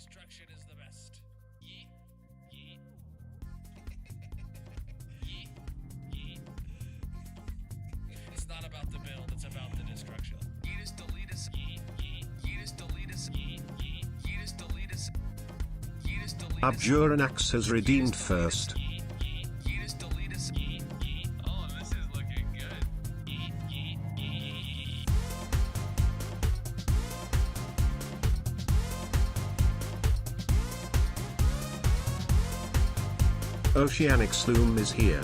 Destruction is the best. Yeet. Yeet. Yeet. Yeet. It's not about the build, it's about the destruction. Yeetus deletus. Yeet. Yeet. Yeetus deletus. Yeet. Yeet. Yeetus deletus. Yeetus deletus. Abjuranax has redeemed first. Yeetus deletus. Yeet. Yeet. Oh, this is looking good. Yeet. Yeet. Yeet. Oceanic Sloom is here.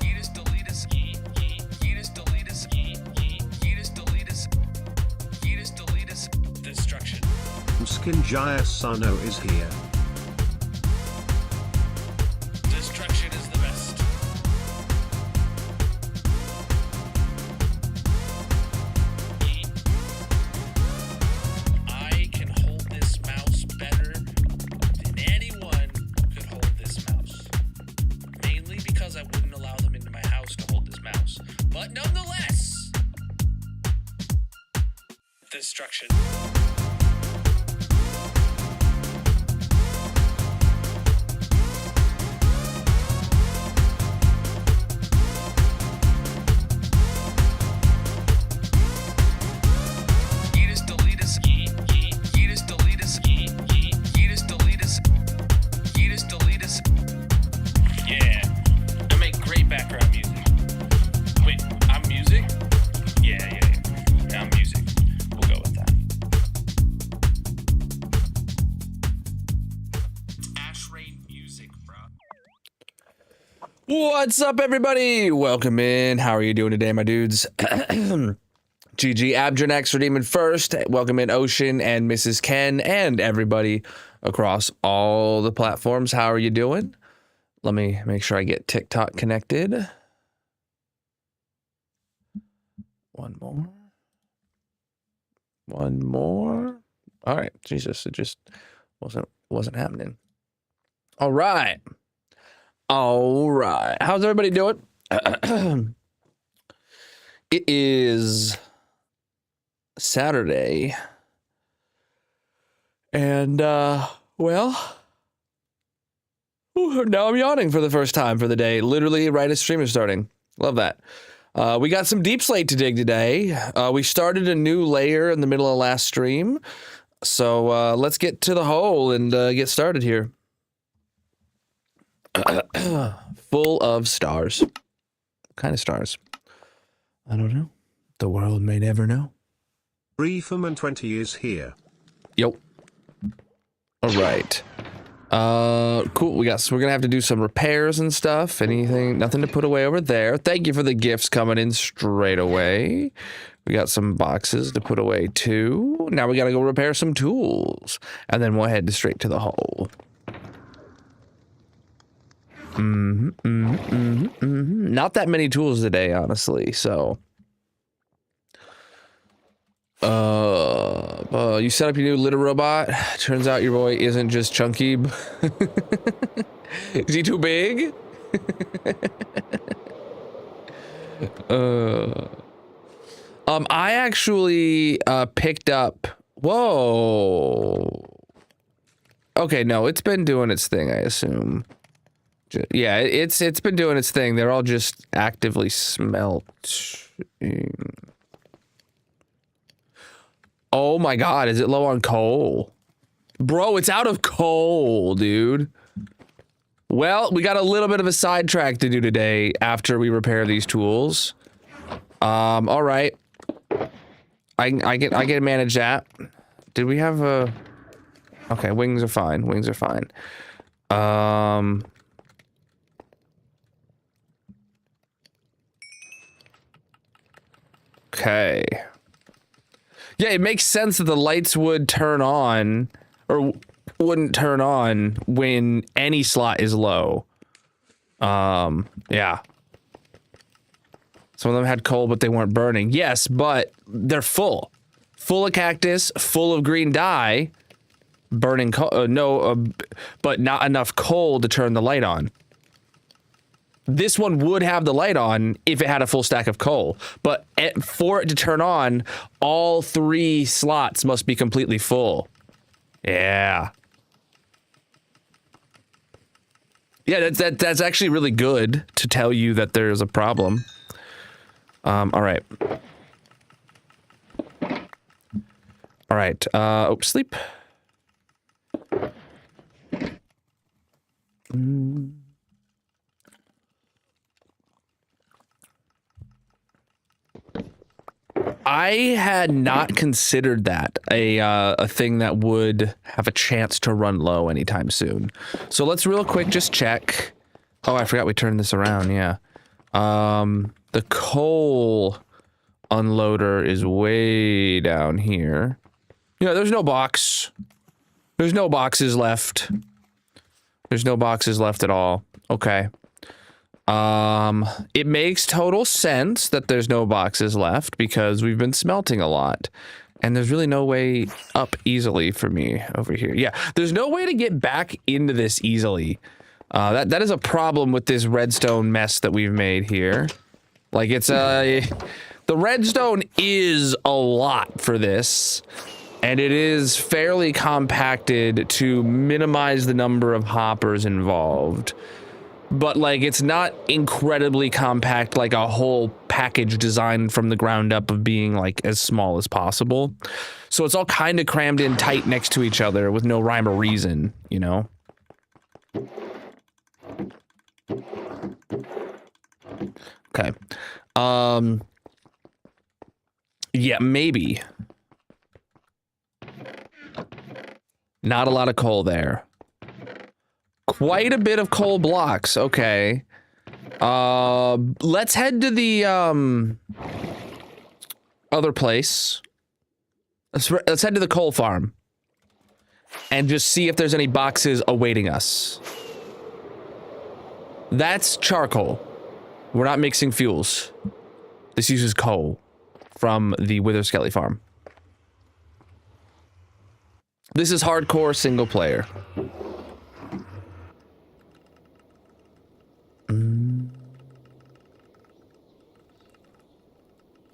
Yeetus deletus. Yeet. Yeet. Yeetus deletus. Yeet. Yeet. Yeetus deletus. Yeetus deletus. Destruction. Skinjaya Sano is here. Destruction is the best. Yeet. I can hold this mouse better than anyone could hold this mouse. Mainly because I wouldn't allow them into my house to hold this mouse. But nonetheless, destruction. Yeetus deletus. Yeet. Yeet. Yeetus deletus. Yeet. Yeet. Yeetus deletus. Yeetus deletus. Yeah. I make great background music. Wait, I'm music? Yeah. I'm music. We'll go with that. Ash Rain music, bro. What's up, everybody? Welcome in. How are you doing today, my dudes? GG Abjuranax redeeming first. Welcome in Ocean and Mrs. Ken and everybody across all the platforms. How are you doing? Let me make sure I get TikTok connected. One more. All right. Jesus, it just wasn't happening. All right. How's everybody doing? It is Saturday. And, well, now I'm yawning for the first time for the day. Literally right as stream is starting. Love that. We got some Deepslate to dig today. We started a new layer in the middle of last stream. So let's get to the hole and get started here. Full of stars. What kind of stars? I don't know. The world may never know. Reeferman20 is here. Yep. All right. Cool. We're gonna have to do some repairs and stuff. Nothing to put away over there. Thank you for the gifts coming in straight away. We got some boxes to put away too. Now we gotta go repair some tools, and then we'll head straight to the hole. Not that many tools today, honestly. So, you set up your new litter robot. Turns out your boy isn't just chunky. Is he too big? I actually picked up. Whoa. Okay, no, it's been doing its thing, I assume. Yeah, it's been doing its thing. They're all just actively smelting. Oh my god, is it low on coal? Bro, it's out of coal, dude. Well, we got a little bit of a sidetrack to do today after we repair these tools. All right. I can manage that. Did we have a... Okay, wings are fine. Wings are fine. Okay. Yeah, it makes sense that the lights would turn on, or wouldn't turn on when any slot is low. Yeah. Some of them had coal, but they weren't burning. Yes, but they're full. Full of cactus, full of green dye, burning coal, but not enough coal to turn the light on. This one would have the light on if it had a full stack of coal, but for it to turn on, all 3 slots must be completely full. Yeah. Yeah, that's actually really good to tell you that there's a problem. All right. All right, oh, sleep. I had not considered that a thing that would have a chance to run low anytime soon. So let's real quick just check. Oh, I forgot we turned this around, yeah. The coal unloader is way down here. Yeah, there's no box. There's no boxes left. There's no boxes left at all. Okay. It makes total sense that there's no boxes left because we've been smelting a lot. And there's really no way up easily for me over here. Yeah, there's no way to get back into this easily. That is a problem with this redstone mess that we've made here. Like, it's the redstone is a lot for this. And it is fairly compacted to minimize the number of hoppers involved. But, like, it's not incredibly compact, like a whole package designed from the ground up of being, like, as small as possible. So it's all kind of crammed in tight next to each other with no rhyme or reason, you know? Okay. Yeah, maybe. Not a lot of coal there. Quite a bit of coal blocks. Okay. Let's head to the other place. Let's head to the coal farm and just see if there's any boxes awaiting us. That's charcoal. We're not mixing fuels. This uses coal from the Wither Skelly farm. This is hardcore single player.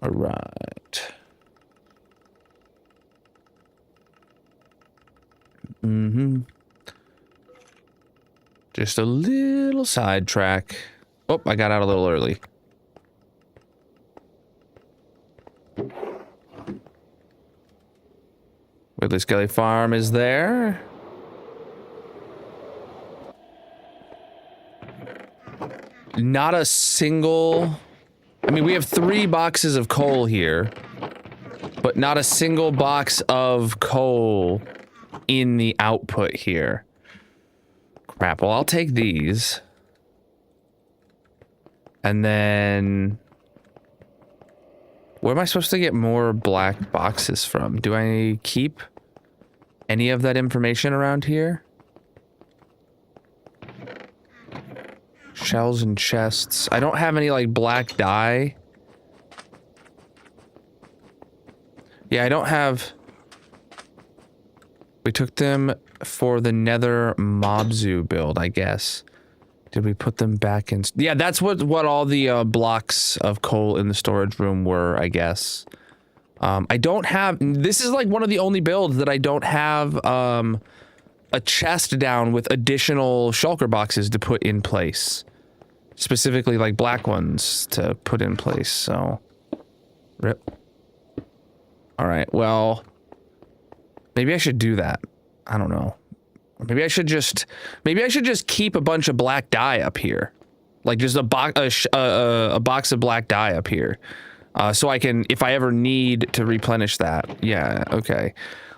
All right. Just a little sidetrack. Oh, I got out a little early. Wither Skelly farm is there. Not a single... I mean, we have 3 boxes of coal here, but not a single box of coal in the output here. Crap, well, I'll take these. And then... where am I supposed to get more black boxes from? Do I keep any of that information around here? Shells and chests. I don't have any, like, black dye. Yeah, I don't have... we took them for the Nether Mob Zoo build, I guess. Did we put them back in... yeah, that's what all the blocks of coal in the storage room were, I guess. I don't have... this is, like, one of the only builds that I don't have, a chest down with additional shulker boxes to put in place. Specifically, like, black ones to put in place, so... rip. Alright, well... maybe I should do that. I don't know. Maybe I should just keep a bunch of black dye up here. Like, just a box of black dye up here. So I can, if I ever need to replenish that. Yeah, okay.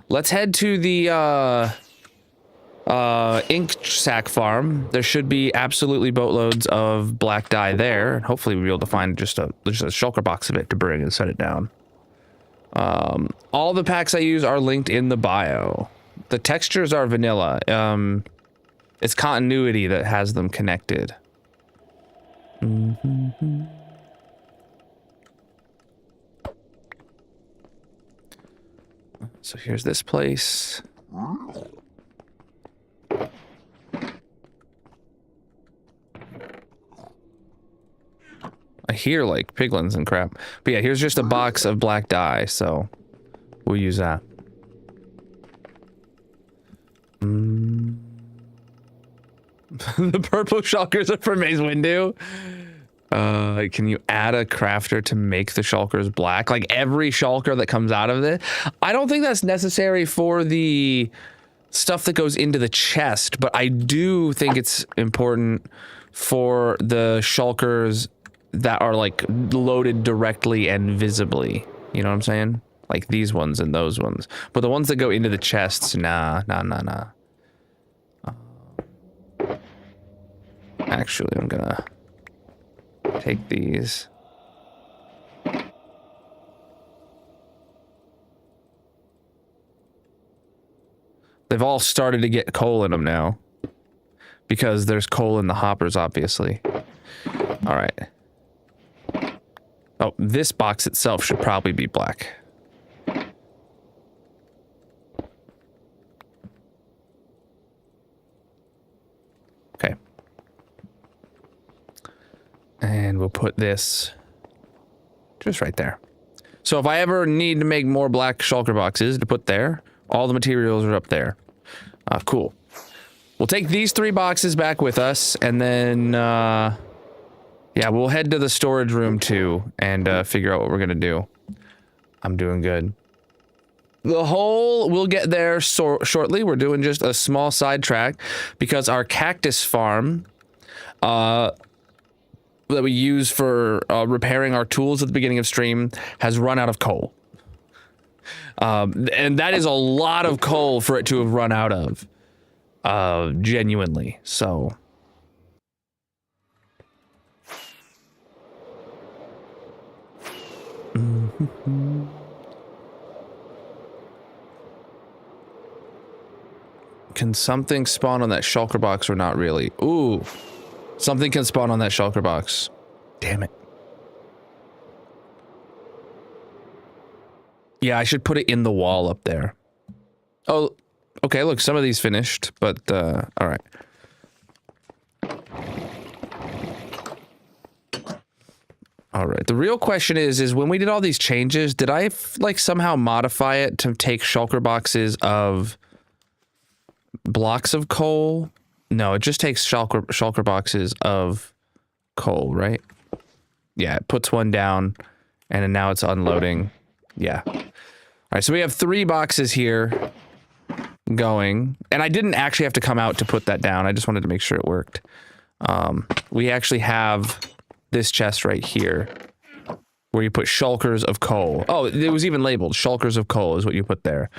Let's head to the, ink sack farm. There should be absolutely boatloads of black dye there. And hopefully we'll be able to find just a shulker box of it to bring and set it down. All the packs I use are linked in the bio. The textures are vanilla. It's continuity that has them connected. So here's this place. hear like piglins and crap. But yeah, here's just a box of black dye, so we'll use that. The purple shulkers are for Maze Windu. Can you add a crafter to make the shulkers black? Like every shulker that comes out of it? I don't think that's necessary for the stuff that goes into the chest, but I do think it's important for the shulkers that are like loaded directly and visibly. You know what I'm saying? Like these ones and those ones. But the ones that go into the chests, nah. Actually, I'm gonna take these. They've all started to get coal in them now. Because there's coal in the hoppers, obviously. Alright. Oh, this box itself should probably be black. Okay. And we'll put this just right there. So if I ever need to make more black shulker boxes to put there, all the materials are up there. Cool. We'll take these 3 boxes back with us, and then, yeah, we'll head to the storage room too, and figure out what we're gonna do. I'm doing good. The hole, we'll get there shortly. We're doing just a small sidetrack, because our cactus farm, that we use for repairing our tools at the beginning of stream, has run out of coal. And that is a lot of coal for it to have run out of. Genuinely, so. Can something spawn on that shulker box or not really? Ooh, something can spawn on that shulker box. Damn it. Yeah, I should put it in the wall up there. Oh, okay, look, some of these finished, but, all right. All right, the real question is when we did all these changes, did I, like, somehow modify it to take shulker boxes of blocks of coal? No, it just takes shulker boxes of coal, right? Yeah, it puts one down, and then now it's unloading. Yeah. All right, so we have 3 boxes here going, and I didn't actually have to come out to put that down. I just wanted to make sure it worked. We actually have this chest right here where you put shulkers of coal. Oh, it was even labeled shulkers of coal is what you put there.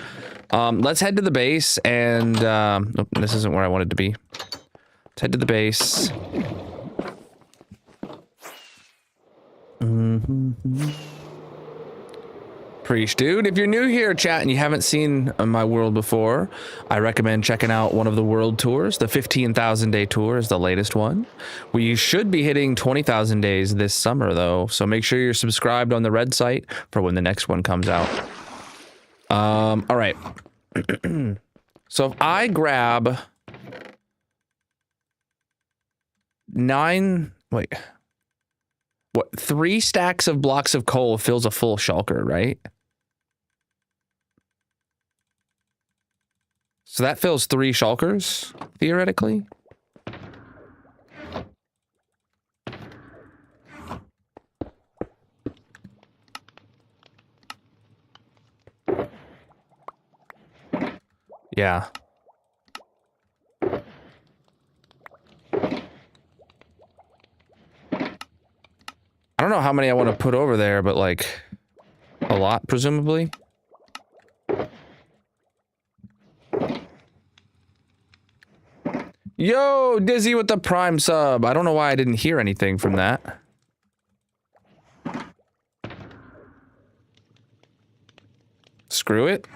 Let's head to the base, and nope, this isn't where I wanted to be. Let's head to the base. Preach, dude. If you're new here, chat, and you haven't seen my world before, I recommend checking out one of the world tours. The 15,000 day tour is the latest one. We should be hitting 20,000 days this summer, though, so make sure you're subscribed on the red site for when the next one comes out. All right. So if I grab 3 stacks of blocks of coal fills a full shulker, right? So that fills 3 shulkers, theoretically. Yeah. I don't know how many I want to put over there, but like a lot, presumably. Yo, Dizzy with the Prime sub. I don't know why I didn't hear anything from that. Screw it.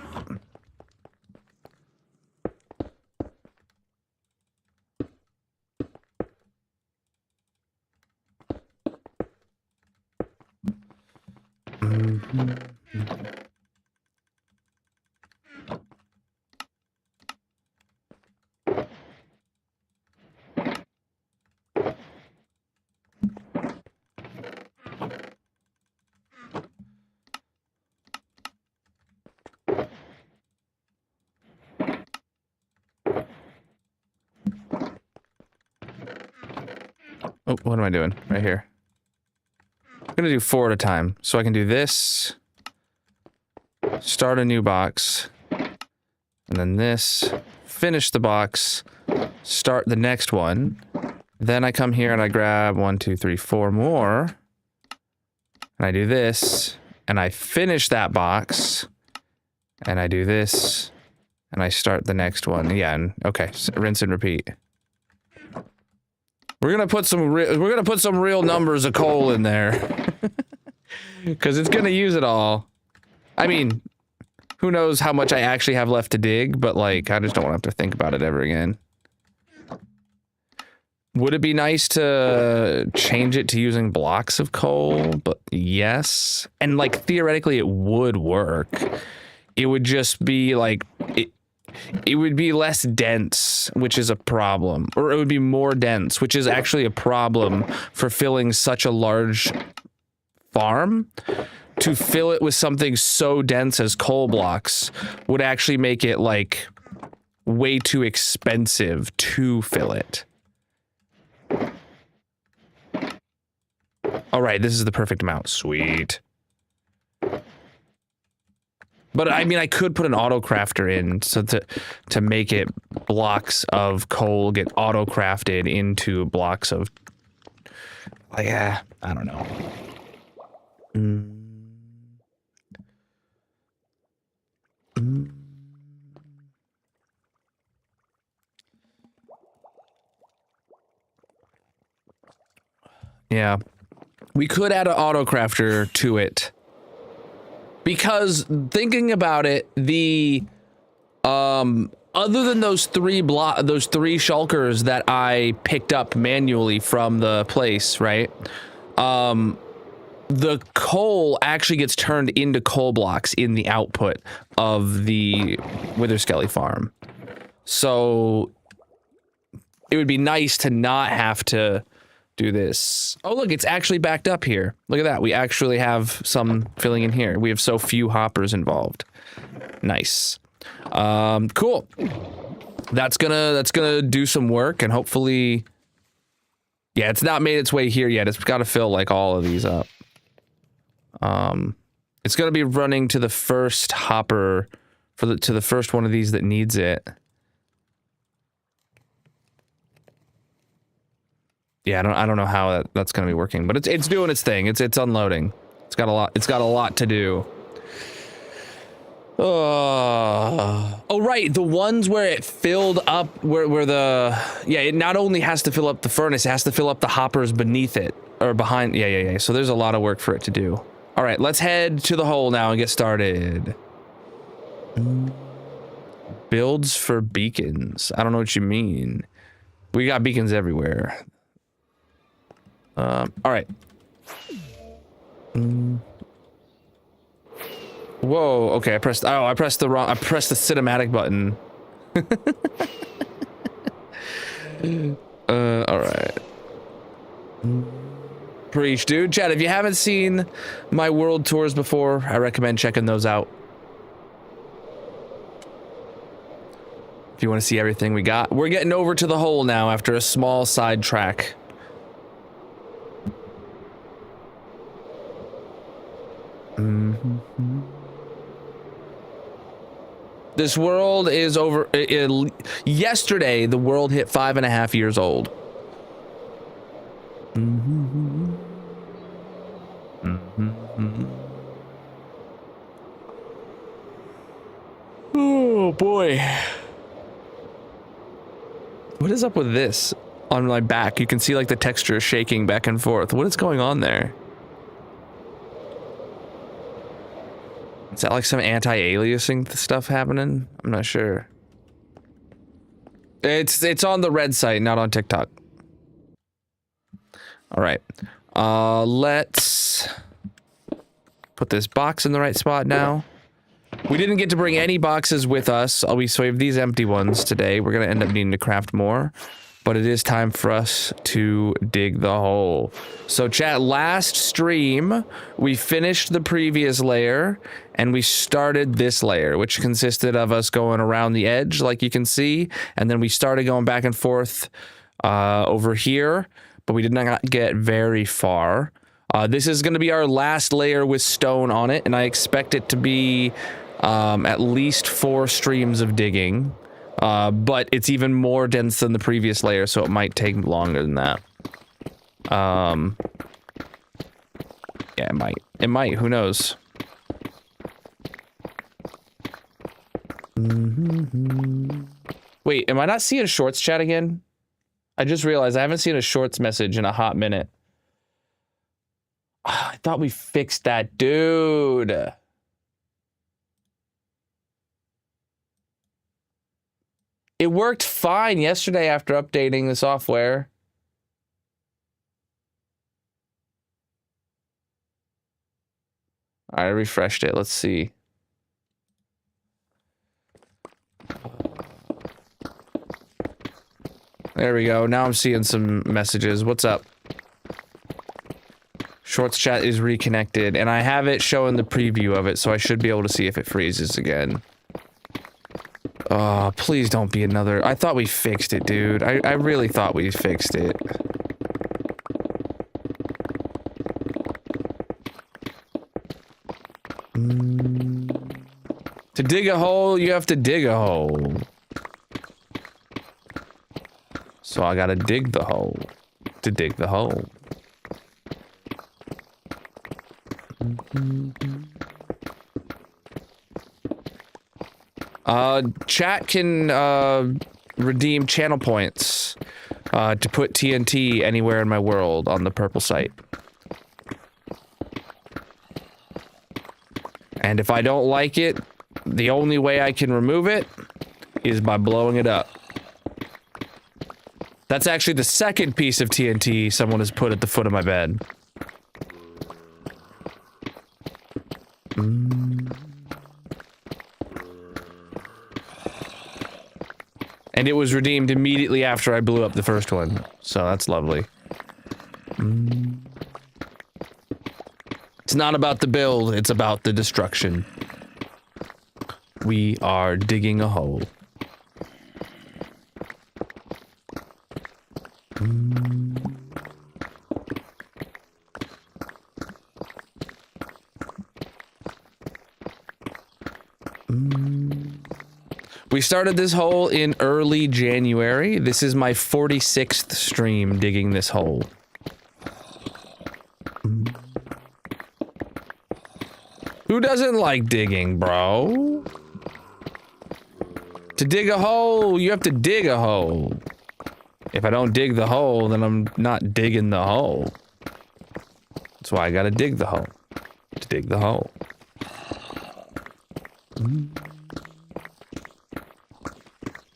Oh, what am I doing? Right here. I'm gonna do 4 at a time. So I can do this. Start a new box. And then this. Finish the box. Start the next one. Then I come here and I grab 1, 2, 3, 4 more. And I do this. And I finish that box. And I do this. And I start the next one. Yeah, and okay, so rinse and repeat. We're gonna put some real numbers of coal in there. Cause it's gonna use it all. I mean, who knows how much I actually have left to dig, but like I just don't want to have to think about it ever again. Would it be nice to change it to using blocks of coal? But yes. And like theoretically it would work. It would just be like it would be less dense, which is a problem. Or it would be more dense, which is actually a problem for filling such a large farm. To fill it with something so dense as coal blocks would actually make it like way too expensive to fill it. All right, this is the perfect amount. Sweet. But I mean, I could put an auto crafter in so to make it blocks of coal get auto crafted into blocks of. Like, yeah, I don't know. Yeah, we could add an auto crafter to it. Because thinking about it, the other than those three shulkers that I picked up manually from the place, right? The coal actually gets turned into coal blocks in the output of the Witherskelly farm. So it would be nice to not have to do this. Oh, look, it's actually backed up here. Look at that. We actually have some filling in here. We have so few hoppers involved. Nice. Cool. That's gonna do some work and hopefully, yeah, it's not made its way here yet. It's got to fill like all of these up. It's gonna be running to the first hopper to the first one of these that needs it. Yeah, I don't know how that's gonna be working, but it's doing its thing. It's unloading. It's got a lot to do. Oh right, the ones where it filled up, where the it not only has to fill up the furnace, it has to fill up the hoppers beneath it or behind. Yeah. So there's a lot of work for it to do. All right, let's head to the hole now and get started. Builds for beacons. I don't know what you mean. We got beacons everywhere. All right. Whoa, okay, I pressed the cinematic button. All right. Preach, dude. Chad, if you haven't seen my world tours before, I recommend checking those out. If you want to see everything we got. We're getting over to the hole now after a small sidetrack. This world is over. Yesterday, the world hit 5.5 years old. Oh boy. What is up with this on my back? You can see like the texture is shaking back and forth. What is going on there? Is that like some anti-aliasing stuff happening? I'm not sure. It's on the red site, not on TikTok. All right. Let's put this box in the right spot now. We didn't get to bring any boxes with us. We saved these empty ones today. We're going to end up needing to craft more. But it is time for us to dig the hole. So chat, last stream, we finished the previous layer and we started this layer, which consisted of us going around the edge, like you can see. And then we started going back and forth over here. but we did not get very far. This is going to be our last layer with stone on it, and I expect it to be at least 4 streams of digging. But it's even more dense than the previous layer, so it might take longer than that. Yeah, it might. It might. Who knows? Wait, am I not seeing shorts chat again? I just realized I haven't seen a shorts message in a hot minute. I thought we fixed that, dude. It worked fine yesterday after updating the software. I refreshed it. Let's see. There we go. Now I'm seeing some messages. What's up? Shorts chat is reconnected, and I have it showing the preview of it, so I should be able to see if it freezes again. Oh, please don't be another... I thought we fixed it, dude. I really thought we fixed it. To dig a hole, you have to dig a hole. So I gotta dig the hole to dig the hole. Chat can redeem channel points to put TNT anywhere in my world on the purple site. And if I don't like it, the only way I can remove it is by blowing it up. That's actually the second piece of TNT someone has put at the foot of my bed. And it was redeemed immediately after I blew up the first one. So that's lovely. It's not about the build, it's about the destruction. We are digging a hole. We started this hole in early January. This is my 46th stream digging this hole. Who doesn't like digging, bro? To dig a hole, you have to dig a hole. If I don't dig the hole, then I'm not digging the hole. That's why I gotta dig the hole. To dig the hole.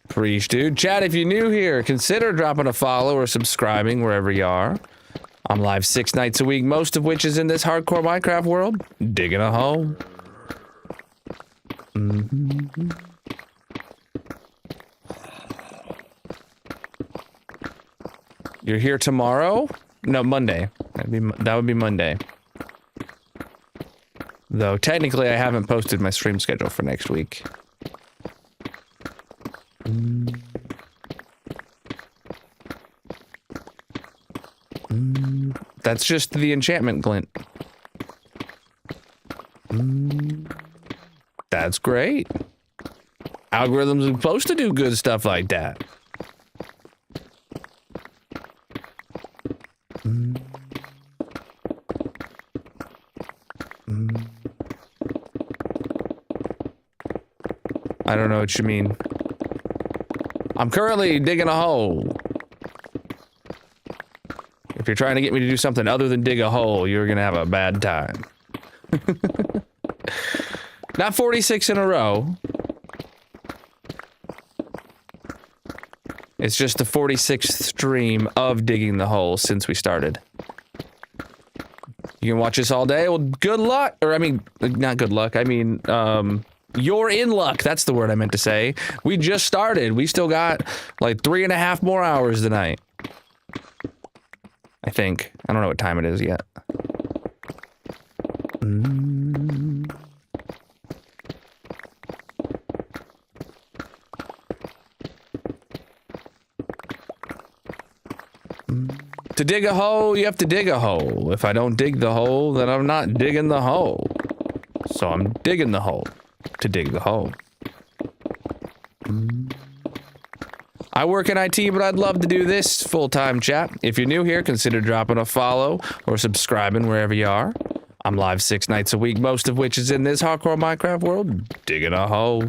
Preach, dude. Chat, if you're new here, consider dropping a follow or subscribing wherever you are. I'm live 6 nights a week, most of which is in this hardcore Minecraft world. Digging a hole. You're here tomorrow? No, Monday. That would be Monday. Though, technically, I haven't posted my stream schedule for next week. That's just the enchantment glint. That's great. Algorithms are supposed to do good stuff like that. I don't know what you mean. I'm currently digging a hole. If you're trying to get me to do something other than dig a hole, you're gonna have a bad time. Not 46 in a row. It's just the 46th stream of digging the hole since we started. You can watch this all day? Well, good luck. Or, I mean, not good luck. I mean, you're in luck. That's the word I meant to say. We just started. We still got like 3.5 more hours tonight. I think. I don't know what time it is yet. To To dig a hole, you have to dig a hole. If I don't dig the hole, then I'm not digging the hole. So I'm digging the hole to dig the hole. I work in IT, but I'd love to do this full-time, chat. If you're new here, consider dropping a follow or subscribing wherever you are. I'm live 6 nights a week, most of which is in this hardcore Minecraft world, digging a hole.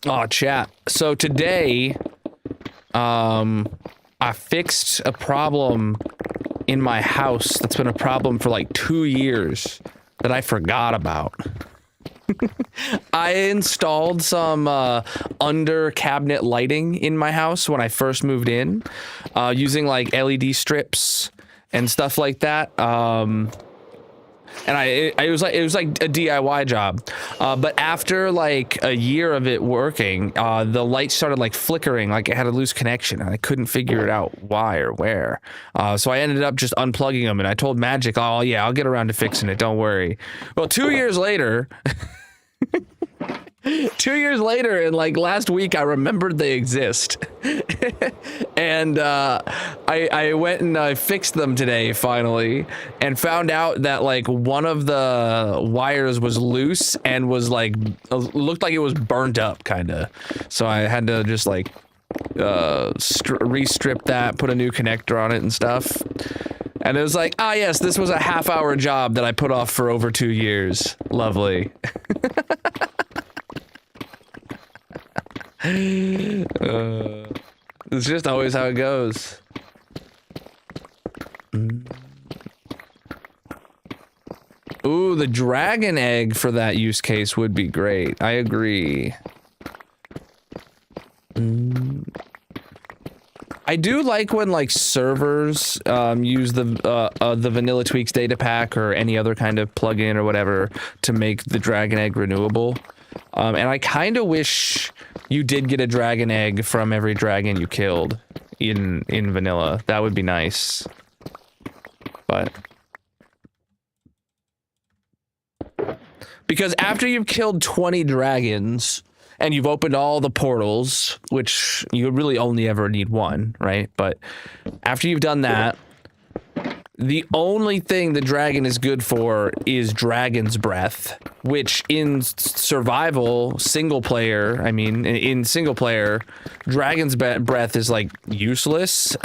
Oh, chat. So today, I fixed a problem in my house that's been a problem for like 2 years that I forgot about. I installed some under cabinet lighting in my house when I first moved in, using like LED strips and stuff like that. And it was like a DIY job, but after like a year of it working, the light started like flickering, like it had a loose connection, and I couldn't figure it out why or where. So I ended up just unplugging them, and I told Magic, "Oh yeah, I'll get around to fixing it. Don't worry." Well, 2 years later. 2 years later, and like last week, I remembered they exist, and I went and I fixed them today finally, and found out that like one of the wires was loose and was like looked like it was burnt up, kind of. So I had to just like re-strip that, put a new connector on it and stuff. And it was like, ah, yes, this was a half-hour job that I put off for over 2 years. Lovely. It's just always how it goes. Ooh, the dragon egg for that use case would be great. I agree. I do like when like servers use the Vanilla Tweaks data pack or any other kind of plugin or whatever to make the dragon egg renewable. And I kind of wish you did get a dragon egg from every dragon you killed in vanilla. That would be nice. But because after you've killed 20 dragons and you've opened all the portals, which you really only ever need one, right? But after you've done that, the only thing the dragon is good for is dragon's breath, which in survival single player, I mean, in single player, dragon's breath is like useless.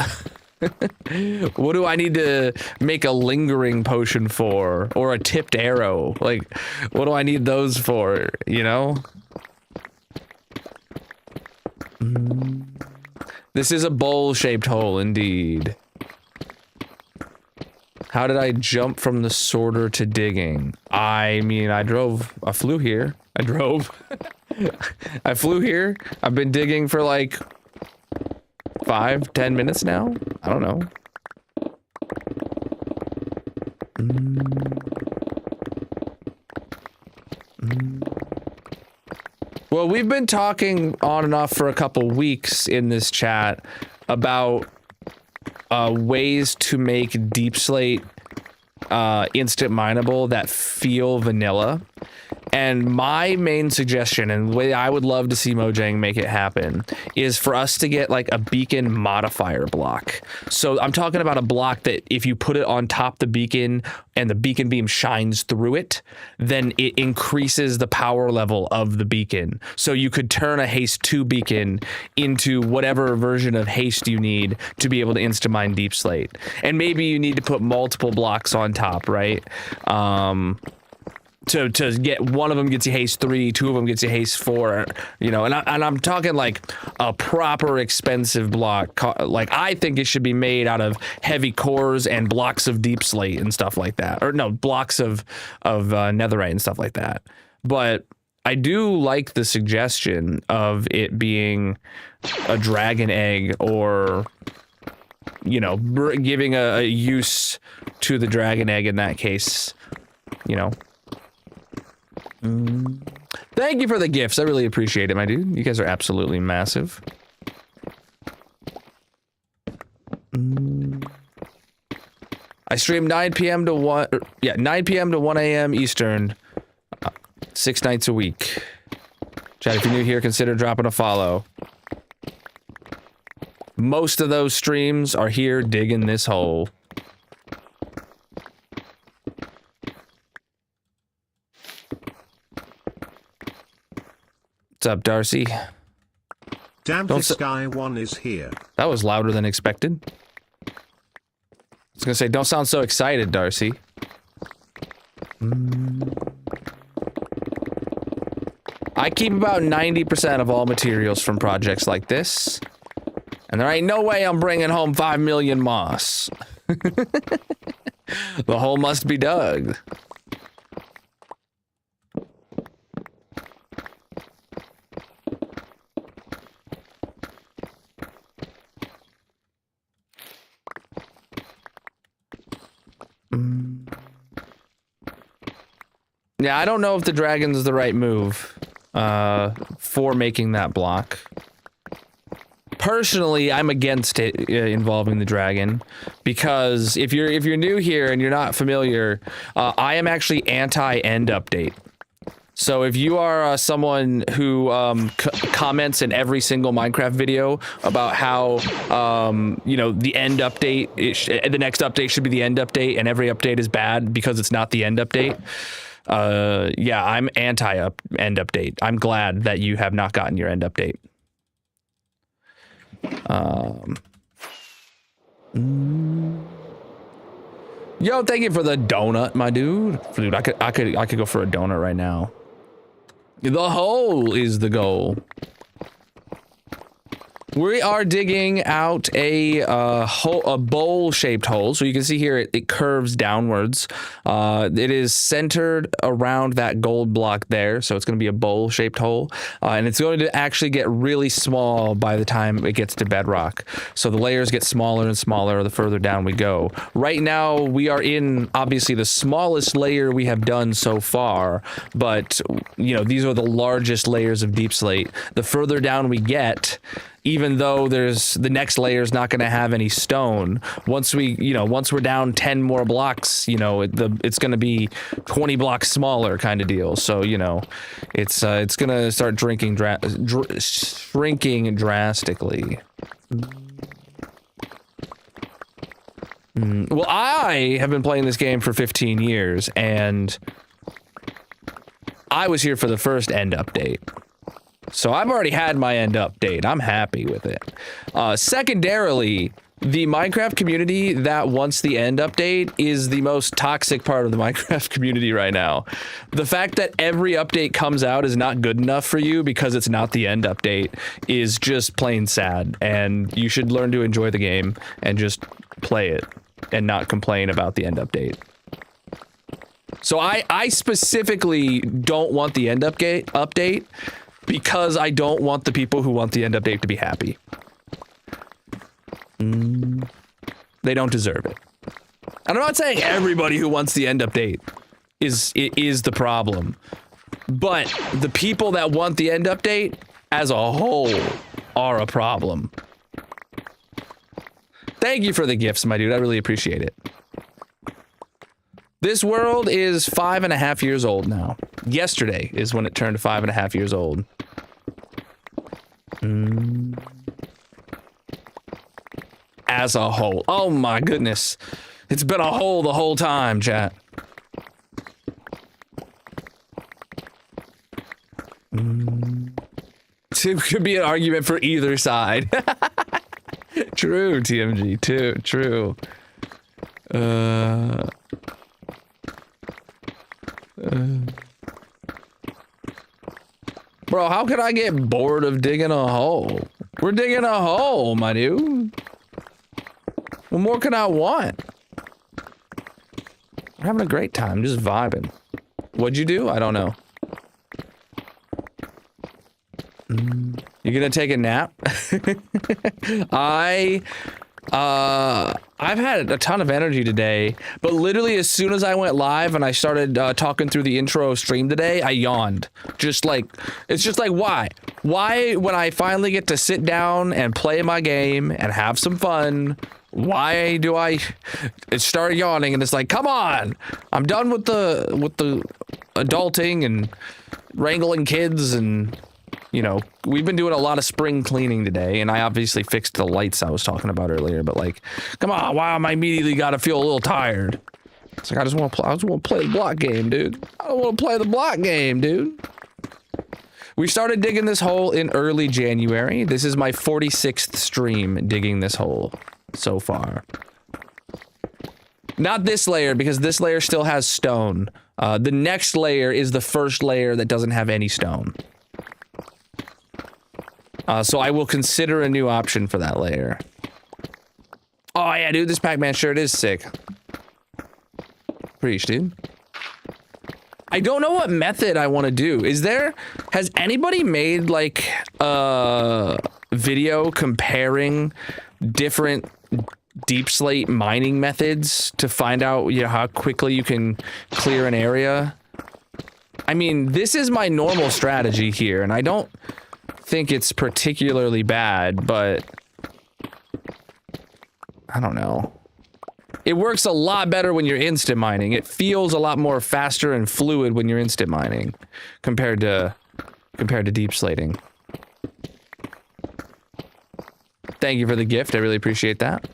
What do I need to make a lingering potion for, or a tipped arrow? Like, what do I need those for, you know? This is a bowl-shaped hole, indeed. How did I jump from the sorter to digging? I mean, I flew here. I flew here. I've been digging for like 5-10 minutes now. I don't know. Well, we've been talking on and off for a couple weeks in this chat about ways to make Deepslate instant mineable that feel vanilla. And my main suggestion, and the way I would love to see Mojang make it happen, is for us to get like a beacon modifier block. So I'm talking about a block that if you put it on top the beacon and the beacon beam shines through it, then it increases the power level of the beacon. So you could turn a haste 2 beacon into whatever version of haste you need to be able to insta-mine Deepslate. And maybe you need to put multiple blocks on top, right? To get one of them gets you haste 3, 2 of them gets you haste 4, you know, and I'm talking like a proper expensive block. Like I think it should be made out of heavy cores and blocks of Deepslate and stuff like that, or no, blocks of netherite and stuff like that. But I do like the suggestion of it being a dragon egg, or you know, giving a use to the dragon egg in that case, you know. Thank you for the gifts. I really appreciate it, my dude. You guys are absolutely massive. I stream 9 p.m. to 1, 9 p.m. to 1 a.m. Eastern, 6 nights a week. Chat, if you're new here, consider dropping a follow. Most of those streams are here digging this hole. What's up, Darcy? Damn, this guy one is here. That was louder than expected. I was gonna say, don't sound so excited, Darcy. I keep about 90% of all materials from projects like this. And there ain't no way I'm bringing home 5 million moss. The hole must be dug. Yeah, I don't know if the dragon's the right move for making that block. Personally, I'm against it involving the dragon because if you're new here and you're not familiar, I am actually anti-end update. So if you are someone who comments in every single Minecraft video about how you know, the end update, the next update should be the end update, and every update is bad because it's not the end update. Yeah, I'm anti-end update. I'm glad that you have not gotten your end update. Yo, thank you for the donut, my dude. Dude, I could go for a donut right now. The hole is the goal. We are digging out a bowl-shaped hole. So you can see here it curves downwards. It is centered around that gold block there, so it's going to be a bowl-shaped hole. And it's going to actually get really small by the time it gets to bedrock. So the layers get smaller and smaller the further down we go. Right now, we are in, obviously, the smallest layer we have done so far. But, you know, these are the largest layers of Deepslate. The further down we get, even though the next layer is not going to have any stone, once we're down 10 more blocks, you know, it's going to be 20 blocks smaller kind of deal. So, you know, it's going to start shrinking drastically. Well, I have been playing this game for 15 years, and I was here for the first end update. So I've already had my end update. I'm happy with it. Secondarily, the Minecraft community that wants the end update is the most toxic part of the Minecraft community right now. The fact that every update comes out is not good enough for you because it's not the end update is just plain sad. And you should learn to enjoy the game and just play it and not complain about the end update. So I specifically don't want the end update because I don't want the people who want the end update to be happy. They don't deserve it. And I'm not saying everybody who wants the end update is the problem, but the people that want the end update as a whole are a problem. Thank you for the gifts, my dude. I really appreciate it. This world is 5.5 years old now. Yesterday is when it turned 5.5 years old. As a whole. Oh my goodness. It's been a hole the whole time, chat. It could be an argument for either side. True, TMG. True. Bro, how could I get bored of digging a hole? We're digging a hole, my dude. What more could I want? We're having a great time, just vibing. What'd you do? I don't know. You gonna take a nap? I've had a ton of energy today, but literally as soon as I went live and I started talking through the intro stream today, I yawned. Just like, it's just like, why? Why, when I finally get to sit down and play my game and have some fun, Why do I start yawning and it's like, come on, I'm done with the adulting and wrangling kids, and you know, we've been doing a lot of spring cleaning today, and I obviously fixed the lights I was talking about earlier, but like, come on, why am I immediately gotta feel a little tired? It's like, I just want to play the block game, dude. I don't want to play the block game, dude. We started digging this hole in early January. This is my 46th stream digging this hole so far. Not this layer, because this layer still has stone. The next layer is the first layer that doesn't have any stone. So I will consider a new option for that layer. Oh yeah, dude, this Pac-Man shirt is sick. Preach, dude. I don't know what method I want to do. Has anybody made like a video comparing different Deepslate mining methods to find out, you know, how quickly you can clear an area? I mean, this is my normal strategy here, and I don't think it's particularly bad, but I don't know. It works a lot better when you're instant mining. It feels a lot more faster and fluid when you're instant mining compared to deep slating. Thank you for the gift. I really appreciate that.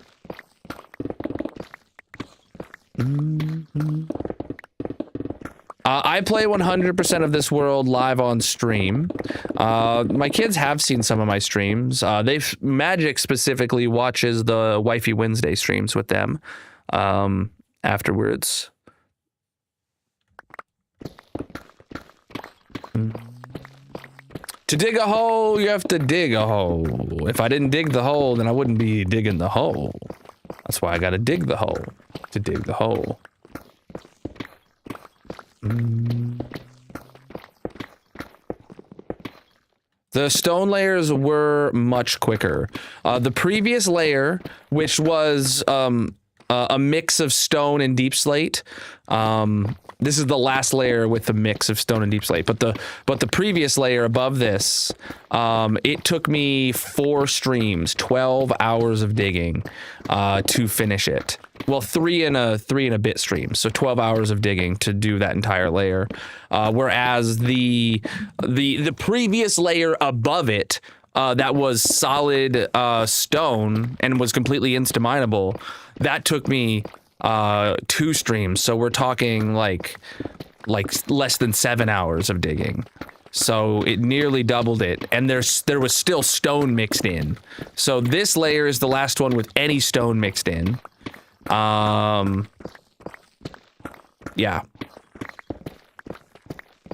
I play 100% of this world live on stream. My kids have seen some of my streams. Magic specifically watches the Wifey Wednesday streams with them afterwards. To dig a hole, you have to dig a hole. If I didn't dig the hole, then I wouldn't be digging the hole. That's why I gotta dig the hole, to dig the hole. The stone layers were much quicker. The previous layer, which was a mix of stone and deep slate, this is the last layer with the mix of stone and deep slate. But the previous layer above this, it took me 4 streams, 12 hours of digging to finish it. Well, 3 and a bit streams, so 12 hours of digging to do that entire layer. Whereas the previous layer above it, that was solid stone and was completely insta-mineable, that took me 2 streams. So we're talking like less than 7 hours of digging. So it nearly doubled it, and there was still stone mixed in. So this layer is the last one with any stone mixed in. Yeah.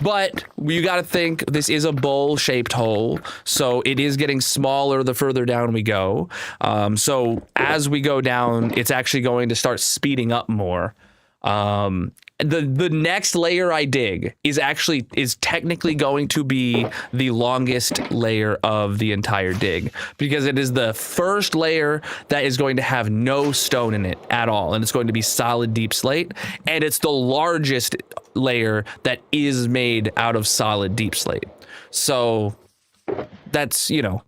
But you got to think this is a bowl-shaped hole, so it is getting smaller the further down we go. So as we go down, it's actually going to start speeding up more. The next layer I dig is technically going to be the longest layer of the entire dig, because it is the first layer that is going to have no stone in it at all, and it's going to be solid deep slate, and it's the largest layer that is made out of solid deep slate. So that's, you know,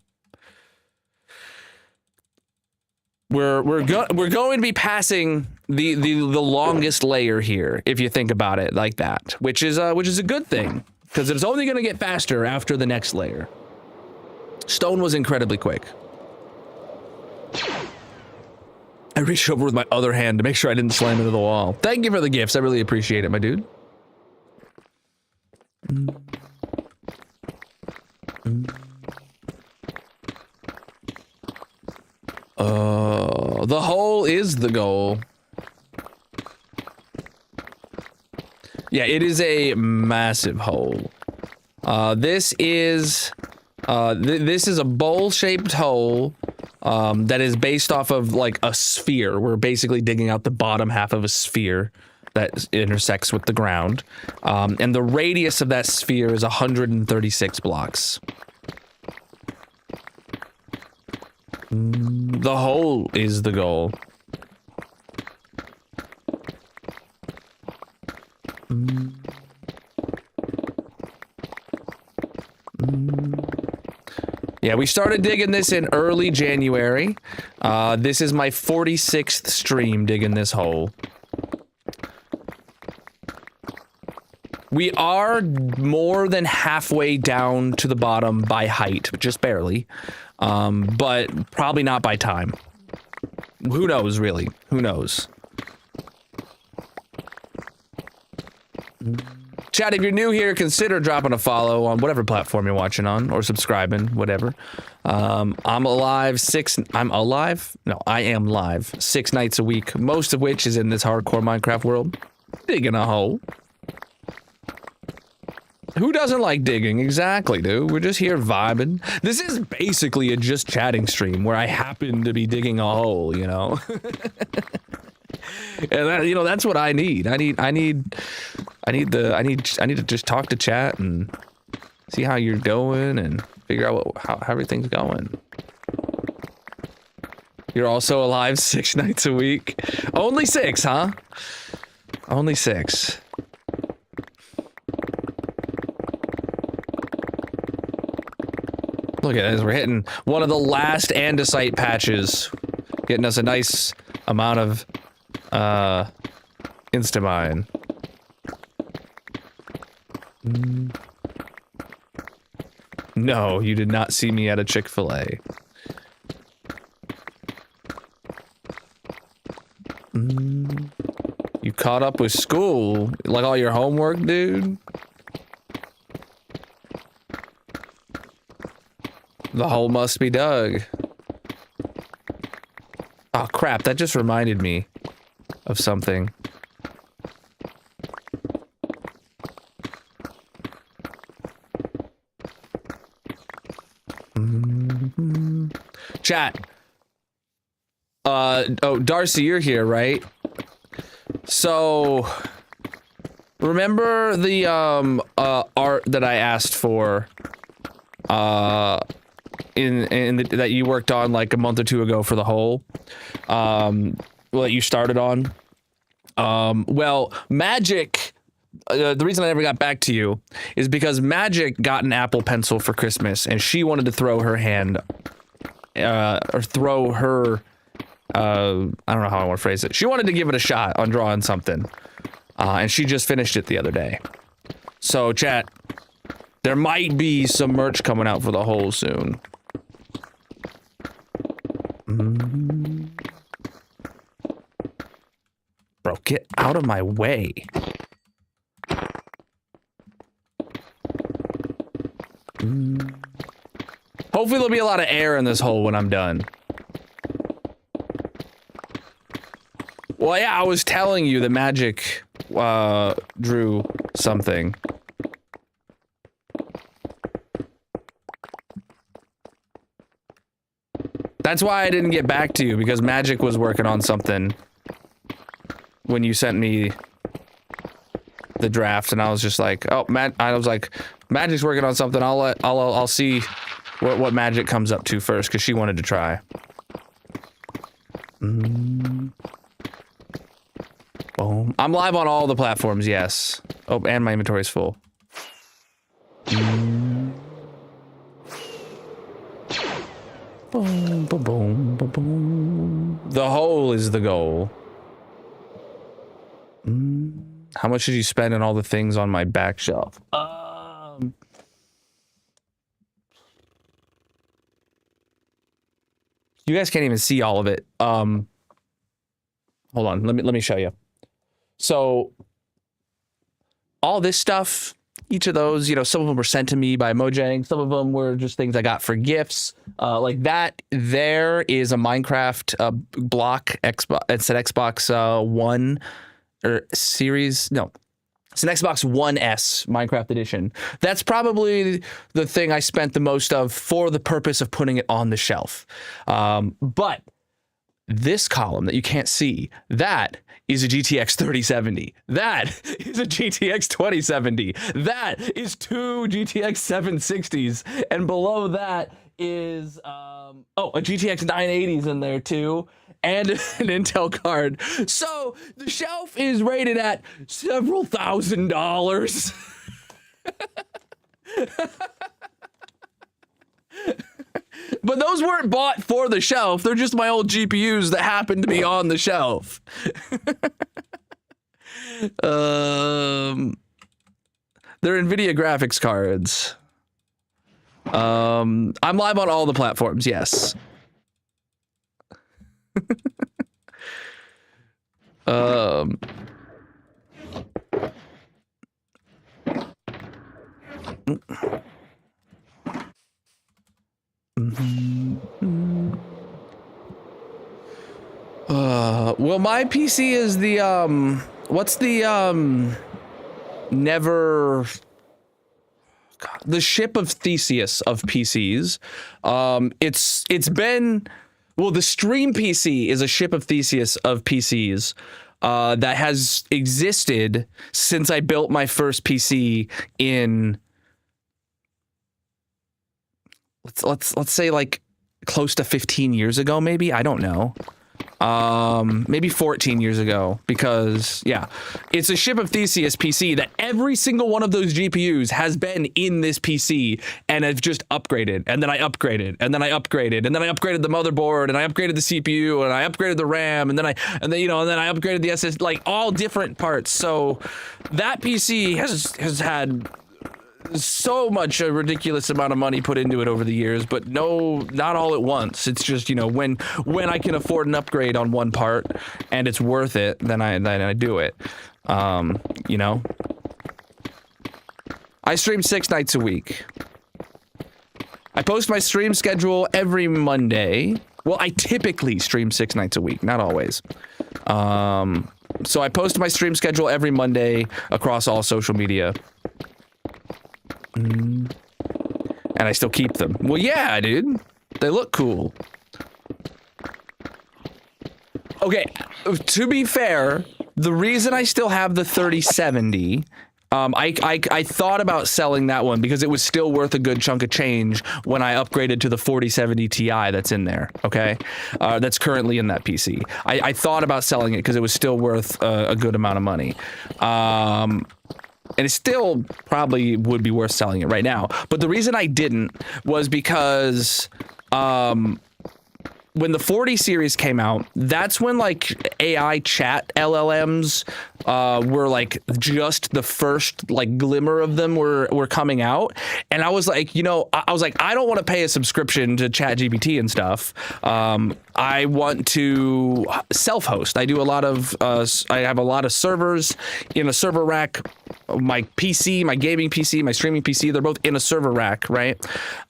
we're going to be passing the longest layer here, if you think about it like that, which is a good thing, because it's only going to get faster after the next layer. Stone was incredibly quick. I reached over with my other hand to make sure I didn't slam into the wall. Thank you for the gifts. I really appreciate it, my dude. The hole is the goal. Yeah, it is a massive hole. This is a bowl-shaped hole that is based off of like a sphere. We're basically digging out the bottom half of a sphere that intersects with the ground. And the radius of that sphere is 136 blocks. The hole is the goal. Yeah, we started digging this in early January. This is my 46th stream digging this hole. We are more than halfway down to the bottom by height, just barely. But probably not by time. Who knows, really? Who knows? Chat, if you're new here, consider dropping a follow on whatever platform you're watching on, or subscribing, whatever. I'm alive No, I am live 6 nights a week, most of which is in this hardcore Minecraft world. Digging a hole. Who doesn't like digging? Exactly, dude. We're just here vibing. This is basically a just chatting stream where I happen to be digging a hole, you know? And that, you know, that's what I need. I need to just talk to chat and see how you're going and figure out how everything's going. You're also alive 6 nights a week. Only 6, huh? Only 6. Look at this, we're hitting one of the last andesite patches, getting us a nice amount of Instamine. No, you did not see me at a Chick-fil-A. You caught up with school? Like all your homework, dude? The hole must be dug. Oh crap, that just reminded me of something. Chat. Oh, Darcy, you're here, right? So, remember the, art that I asked for, that you worked on like a month or 2 ago for the hole, well, that you started on? Well, Magic, the reason I never got back to you is because Magic got an Apple Pencil for Christmas, and she wanted to throw her hand, or throw her, I don't know how I want to phrase it. She wanted to give it a shot on drawing something, and she just finished it the other day. So, chat, there might be some merch coming out for the hole soon. Bro, get out of my way. Hopefully there'll be a lot of air in this hole when I'm done. Well, yeah, I was telling you that Magic drew something. That's why I didn't get back to you, because Magic was working on something when you sent me the draft, and I was just like, oh, I was like, Magic's working on something. I'll see what Magic comes up to first, because she wanted to try. Boom. I'm live on all the platforms, yes. Oh, and my inventory's full. Boom, boom, boom, boom, boom. The hole is the goal. How much did you spend on all the things on my back shelf? You guys can't even see all of it. Hold on, let me show you. So all this stuff, each of those, you know, some of them were sent to me by Mojang, some of them were just things I got for gifts. Like that there is a Minecraft block Xbox. It's an Xbox One or series. No, it's an Xbox One S Minecraft edition. That's probably the thing I spent the most of for the purpose of putting it on the shelf. But this column that you can't see, that is a GTX 3070. That is a GTX 2070. That is 2 GTX 760s. And below that is, a GTX 980's in there too. And an Intel card. So the shelf is rated at several $1,000s. But those weren't bought for the shelf. They're just my old GPUs that happen to be on the shelf. They're NVIDIA graphics cards. I'm live on all the platforms, yes. Well, my PC is the what's the the ship of Theseus of PCs. It's been, well, the Stream PC is a ship of Theseus of PCs that has existed since I built my first PC in, let's say like close to 15 years ago, maybe. I don't know. Maybe 14 years ago, because yeah, it's a ship of Theseus PC that every single one of those GPUs has been in this PC and I've just upgraded, and then I upgraded, and then I upgraded, and then I upgraded the motherboard, and I upgraded the CPU, and I upgraded the RAM, and then I upgraded the SSD, like all different parts. So that PC has had so much, a ridiculous amount of money put into it over the years, but no, not all at once. It's just, you know, when I can afford an upgrade on one part and it's worth it, then I do it. You know, I stream 6 nights a week. I post my stream schedule every Monday. Well, I typically stream 6 nights a week, not always. So I post my stream schedule every Monday across all social media. And I still keep them. Well, yeah, dude. They look cool. Okay, to be fair, the reason I still have the 3070, I thought about selling that one because it was still worth a good chunk of change when I upgraded to the 4070 Ti that's in there, okay? That's currently in that PC. I thought about selling it because it was still worth a good amount of money. And it still probably would be worth selling it right now. But the reason I didn't was because when the 40 series came out, that's when like AI chat LLMs were like just the first like glimmer of them were coming out. And I was like, you know, I was like, I don't want to pay a subscription to ChatGPT and stuff. I want to self-host. I do a lot of, I have a lot of servers in a server rack. My PC, my gaming PC, my streaming PC, they're both in a server rack, right?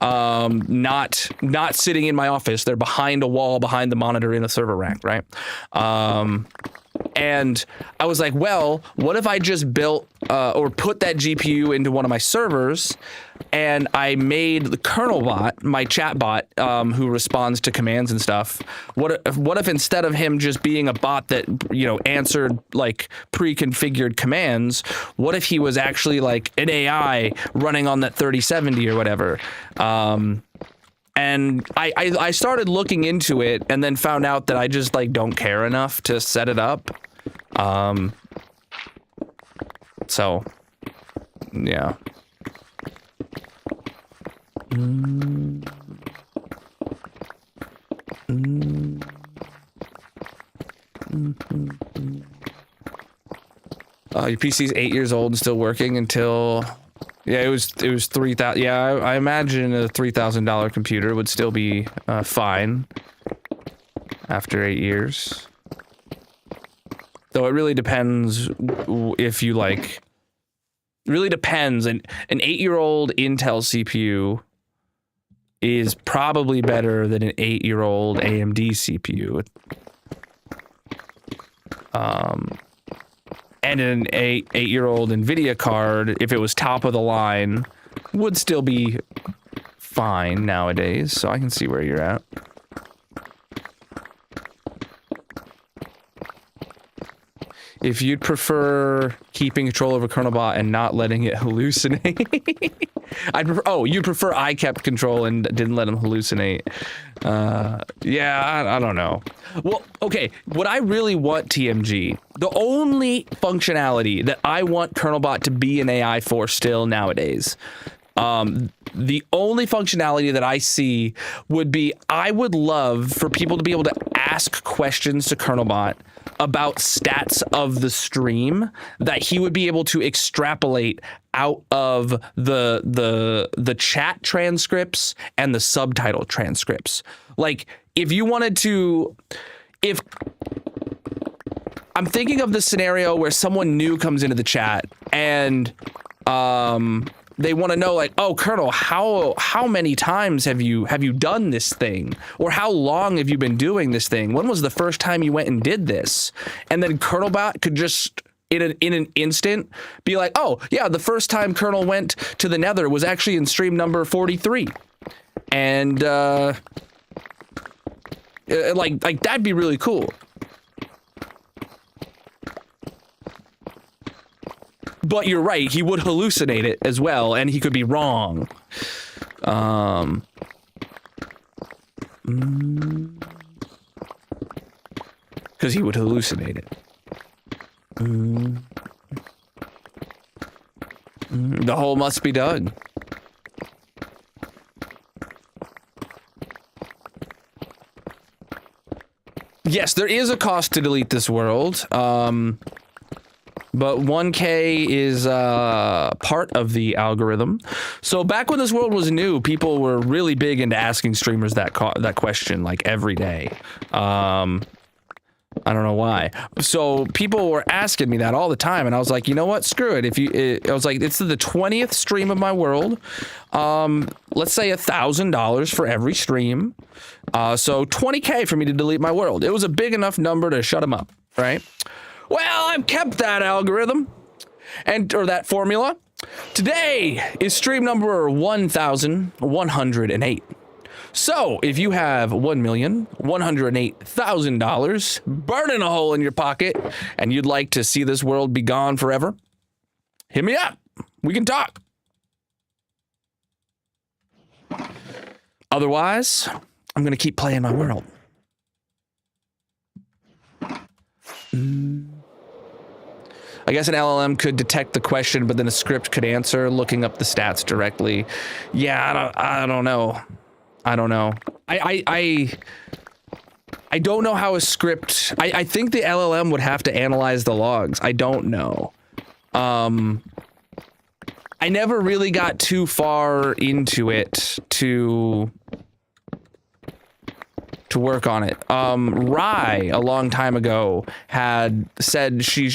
Not sitting in my office. They're behind a wall, behind the monitor in a server rack, right? And I was like, well, what if I just built or put that GPU into one of my servers, and I made the Colonal bot, my chat bot, who responds to commands and stuff. What if instead of him just being a bot that, you know, answered like pre-configured commands, what if he was actually like an AI running on that 3070 or whatever? And I started looking into it and then found out that I just like don't care enough to set it up. So yeah. Your PC's 8 years old and still working until, yeah, it was 3,000. Yeah, I imagine a $3,000 computer would still be fine after 8 years. Though it really depends if you like. It really depends. An 8-year-old Intel CPU is probably better than an 8-year-old AMD CPU. And an 8-year-old NVIDIA card, if it was top of the line, would still be fine nowadays. So I can see where you're at. If you'd prefer keeping control over Colonel bot and not letting it hallucinate, I'd prefer. Oh, you prefer I kept control and didn't let him hallucinate. Yeah, I don't know. Well, okay. What I really want, TMG, the only functionality that I want Colonel bot to be an AI for still nowadays The only functionality that I see would be, I would love for people to be able to ask questions to Colonelbot about stats of the stream that he would be able to extrapolate out of the chat transcripts and the subtitle transcripts. Like, if you wanted to, if I'm thinking of this scenario where someone new comes into the chat and they want to know, like, oh, Colonel, how many times have you done this thing? Or how long have you been doing this thing? When was the first time you went and did this? And then Colonelbot could just in an instant be like, oh yeah, the first time Colonel went to the Nether was actually in stream number 43. And like that'd be really cool. But you're right, he would hallucinate it as well, and he could be wrong. Because he would hallucinate it. The hole must be dug. Yes, there is a cost to delete this world. But 1K is part of the algorithm. So back when this world was new, people were really big into asking streamers that question like every day. I don't know why. So people were asking me that all the time, and I was like, you know what? Screw it. I was like, it's the 20th stream of my world. Let's say $1,000 for every stream. So 20K for me to delete my world. It was a big enough number to shut them up, right? Well, I've kept that algorithm or that formula. Today is stream number 1,108. So if you have $1,108,000 burning a hole in your pocket and you'd like to see this world be gone forever, hit me up. We can talk. Otherwise, I'm going to keep playing my world. I guess an LLM could detect the question, but then a script could answer, looking up the stats directly. Yeah, I don't know. I don't know. I don't know how a script. I think the LLM would have to analyze the logs. I don't know. I never really got too far into it to work on it. Rye a long time ago had said she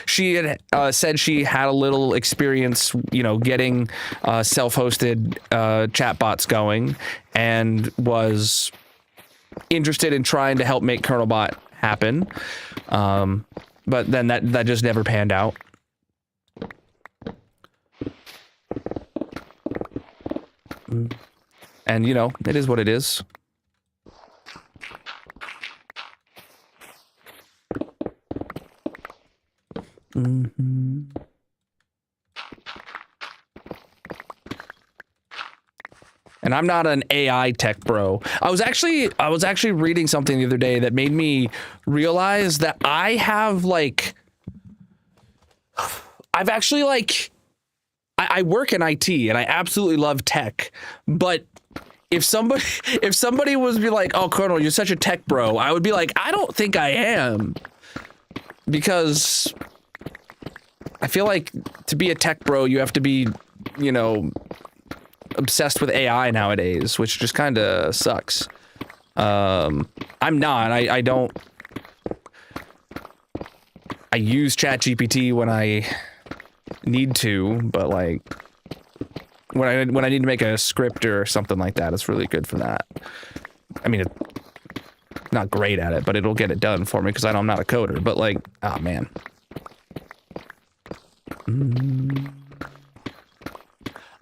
had said she had a little experience, you know, getting self-hosted chatbots going, and was interested in trying to help make Colonelbot happen. But then that just never panned out. And you know, it is what it is. Mm-hmm. And I'm not an AI tech bro. I was actually reading something the other day that made me realize that I have like, I've actually like, I work in IT and I absolutely love tech, but if somebody was be like, oh, Colonel, you're such a tech bro, I would be like, I don't think I am, because I feel like to be a tech bro, you have to be, you know, obsessed with AI nowadays, which just kind of sucks. I'm not. I don't. I use ChatGPT when I need to, but like when I need to make a script or something like that, it's really good for that. I mean, it's not great at it, but it'll get it done for me because I'm not a coder. But like, oh man.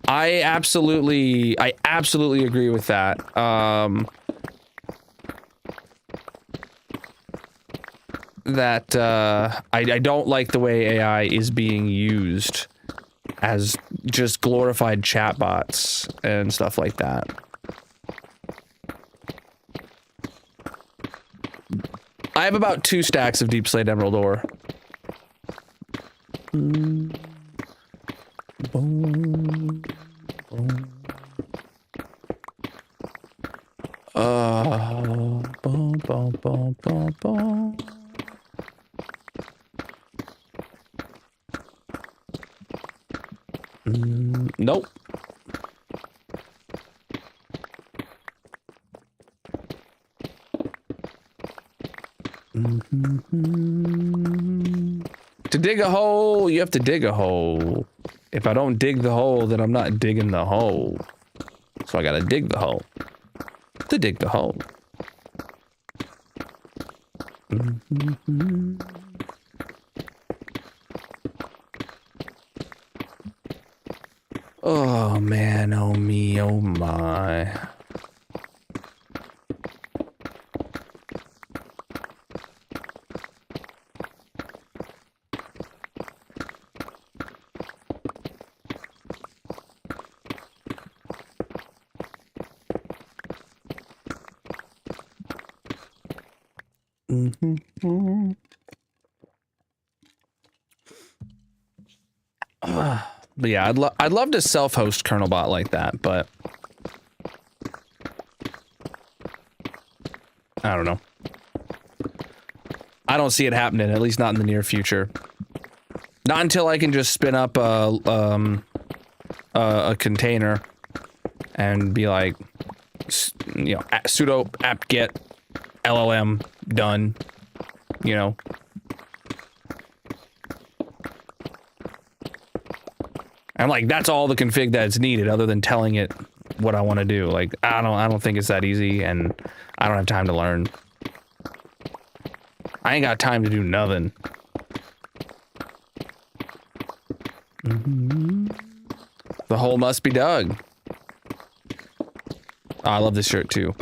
I absolutely agree with that. I don't like the way AI is being used as just glorified chatbots and stuff like that. I have about 2 stacks of Deepslate Emerald ore. Boom, Bum, bum, bum, bum, bum. Nope. To dig a hole, you have to dig a hole. If I don't dig the hole, then I'm not digging the hole. So I gotta dig the hole. To dig the hole. Oh man, oh me, oh my. But yeah, I'd love to self-host Colonel bot like that, but I don't know. I don't see it happening, at least not in the near future. Not until I can just spin up a container and be like, you know, sudo apt-get LLM done, you know. I'm like, that's all the config that's needed other than telling it what I want to do. Like, I don't think it's that easy, and I don't have time to learn. I ain't got time to do nothing. The hole must be dug. Oh, I love this shirt too.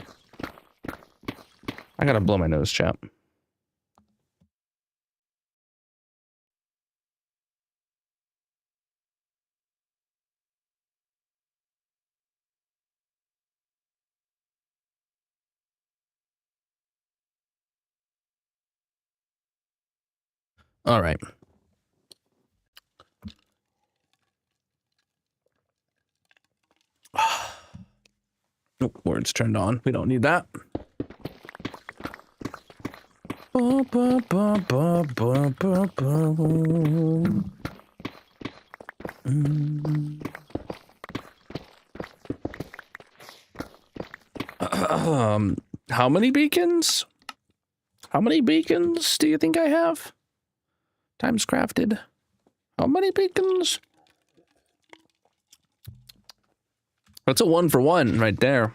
I gotta blow my nose, chap. All right. Oh, words turned on. We don't need that. How many beacons? How many beacons do you think I have? Times crafted. How many beacons? That's a 1-for-1 right there.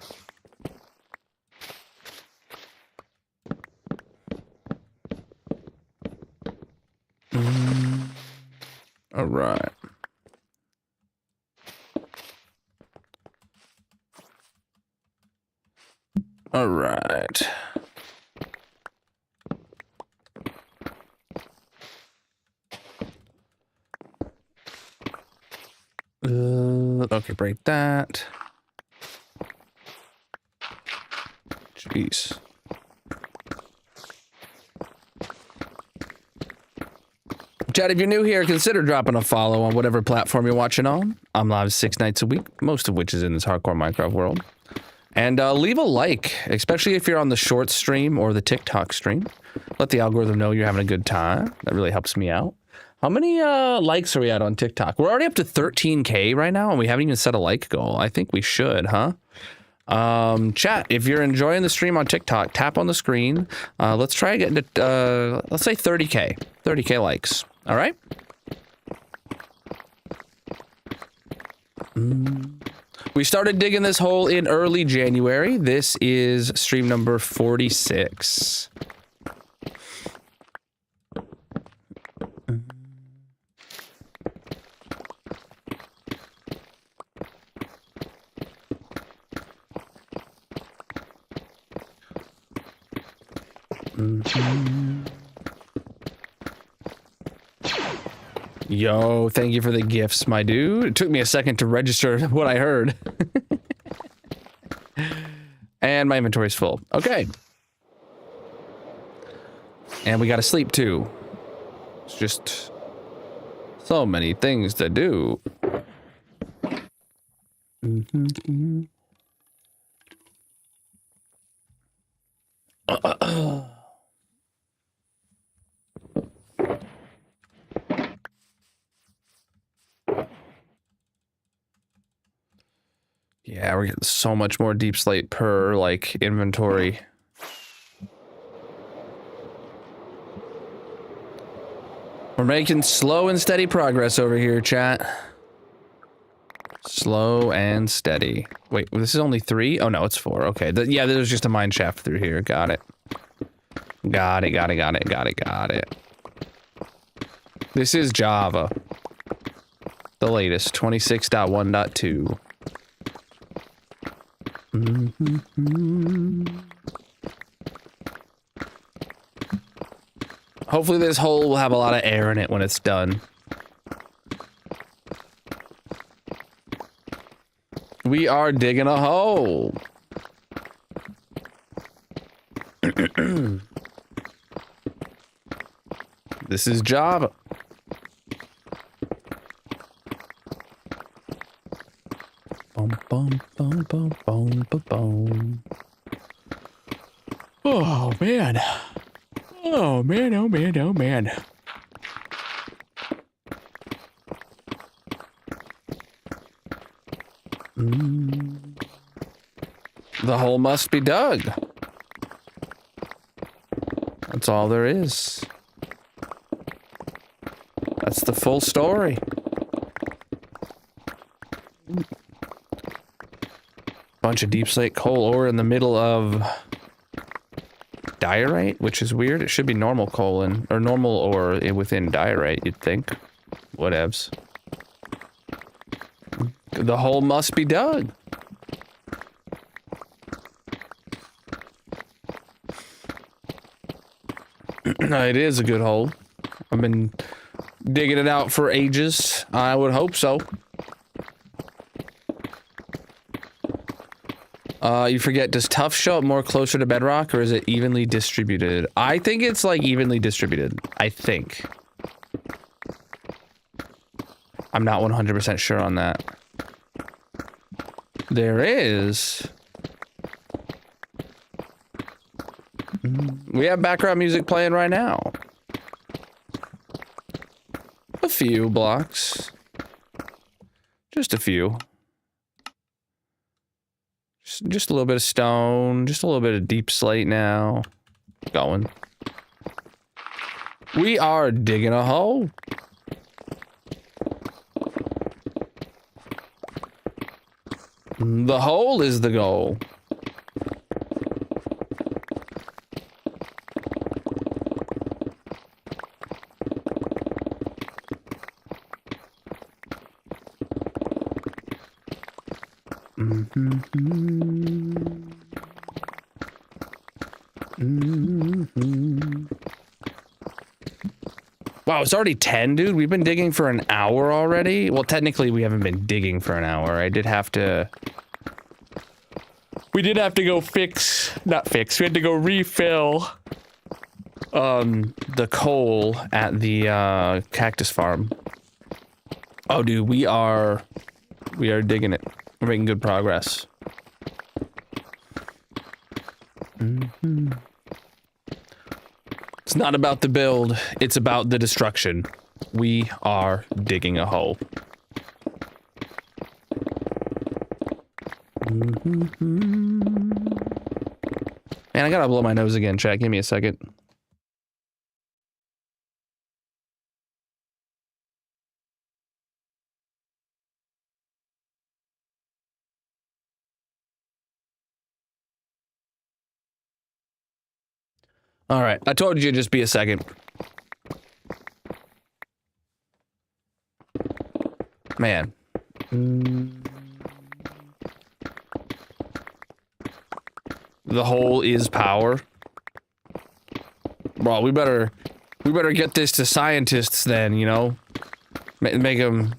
All right. All right. Okay, break that. Jeez. Chat, if you're new here, consider dropping a follow on whatever platform you're watching on. I'm live 6 nights a week, most of which is in this hardcore Minecraft world. And leave a like, especially if you're on the short stream or the TikTok stream. Let the algorithm know you're having a good time. That really helps me out. How many likes are we at on TikTok? We're already up to 13K right now, and we haven't even set a like goal. I think we should, huh? Chat, if you're enjoying the stream on TikTok, tap on the screen. Let's try getting to, let's say 30K. 30K likes. All right? We started digging this hole in early January. This is stream number 46. Yo, thank you for the gifts, my dude. It took me a second to register what I heard. And my inventory's full. Okay. And we gotta sleep too. It's just so many things to do. Yeah, we're getting so much more deep slate per, like, inventory. We're making slow and steady progress over here, chat. Slow and steady. Wait, this is only 3? Oh, no, it's 4. Okay. Yeah, there's just a mine shaft through here. Got it. Got it. This is Java. The latest, 26.1.2. Hopefully this hole will have a lot of air in it when it's done. We are digging a hole. This is Java. Bum, bum, bum, bum, bum, bum, bum. Oh, man. Oh, man, oh, man, oh, man. The hole must be dug. That's all there is. That's the full story. Bunch of deep slate coal ore in the middle of diorite, which is weird. It should be normal coal or normal ore within diorite, you'd think. Whatevs. The hole must be dug. It is a good hole. I've been digging it out for ages. I would hope so. You forget, does tough show up more closer to bedrock, or is it evenly distributed? I think it's like evenly distributed. I think. I'm not 100% sure on that. There is. We have background music playing right now. A few blocks. Just a few. Just a little bit of stone. Just a little bit of deep slate now. Going. We are digging a hole. The hole is the goal. Wow, it's already 10, dude. We've been digging for an hour already. Well, technically, we haven't been digging for an hour. We did have to go not fix. We had to go refill the coal at the cactus farm. Oh, dude, we are digging it. We're making good progress. It's not about the build, it's about the destruction. We are digging a hole. Man, I gotta blow my nose again, chat. Give me a second. All right, I told you just be a second. Man. The hole is power. Well, we better get this to scientists then, you know? Make them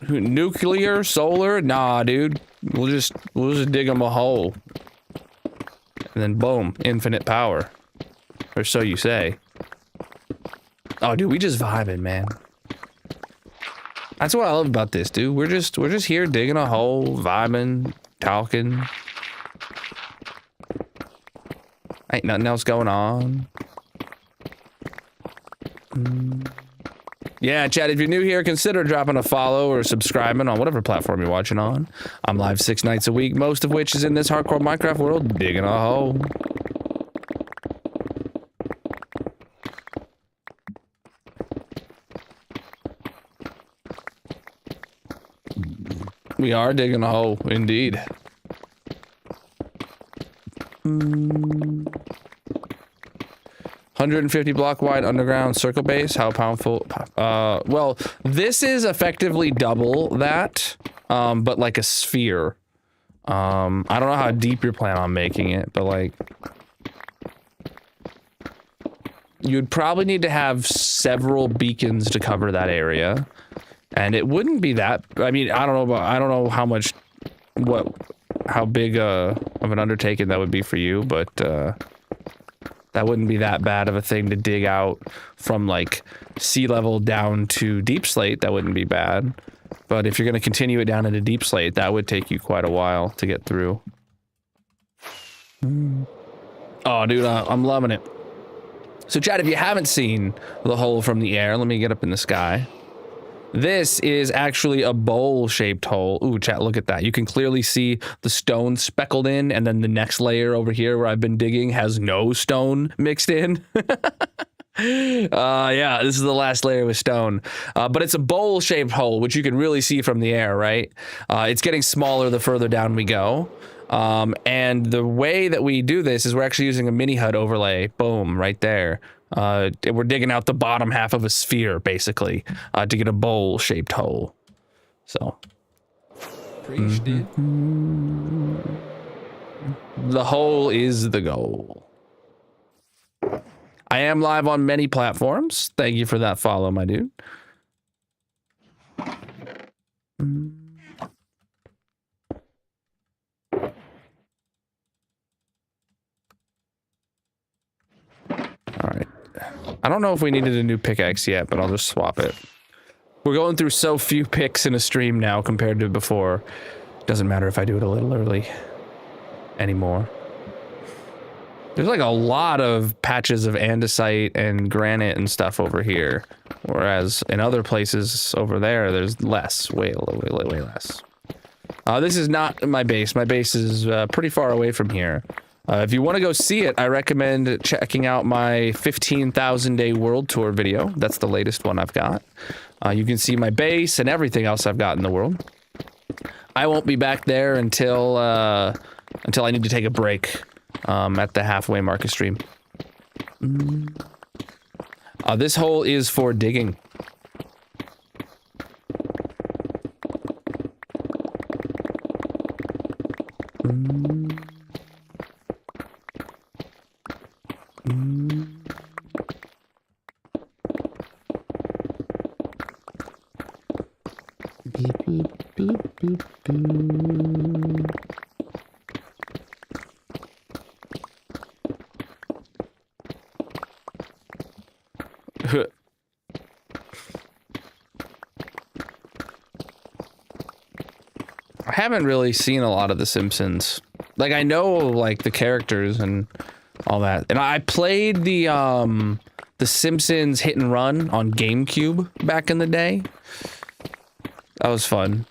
nuclear, solar? Nah, dude. We'll just dig them a hole. And then boom, infinite power. Or so you say. Oh, dude, we just vibing, man. That's what I love about this, dude. We're just here digging a hole, vibing, talking. Ain't nothing else going on. Yeah, Chad, if you're new here, consider dropping a follow or subscribing on whatever platform you're watching on. I'm live 6 nights a week, most of which is in this hardcore Minecraft world, digging a hole. We are digging a hole, indeed. 150 block wide underground circle base. How powerful? Well, this is effectively double that, but like a sphere. I don't know how deep you're planning on making it, but like, you'd probably need to have several beacons to cover that area, and it wouldn't be that. I mean, I don't know how much, how big of an undertaking that would be for you, but that wouldn't be that bad of a thing to dig out from like sea level down to Deepslate. That wouldn't be bad. But if you're going to continue it down into Deepslate, that would take you quite a while to get through. Oh, dude, I'm loving it. So, Chad, if you haven't seen the hole from the air, let me get up in the sky. This is actually a bowl-shaped hole. Ooh, chat, look at that. You can clearly see the stone speckled in, and then the next layer over here where I've been digging has no stone mixed in. Yeah, this is the last layer with stone. But it's a bowl-shaped hole, which you can really see from the air, right? It's getting smaller the further down we go. And the way that we do this is we're actually using a mini HUD overlay. Boom, right there. We're digging out the bottom half of a sphere, basically, to get a bowl-shaped hole. So. The hole is the goal. I am live on many platforms. Thank you for that follow, my dude. All right. I don't know if we needed a new pickaxe yet, but I'll just swap it. We're going through so few picks in a stream now compared to before. Doesn't matter if I do it a little early anymore. There's like a lot of patches of andesite and granite and stuff over here, whereas in other places over there, there's less, way less. This is not my base. My base is pretty far away from here. If you want to go see it, I recommend checking out my 15,000 day world tour video. That's the latest one I've got. You can see my base and everything else I've got in the world. I won't be back there until I need to take a break at the halfway mark of stream. This hole is for digging. I haven't really seen a lot of The Simpsons. Like, I know like the characters and all that. And I played the Simpsons Hit and Run on GameCube back in the day. That was fun.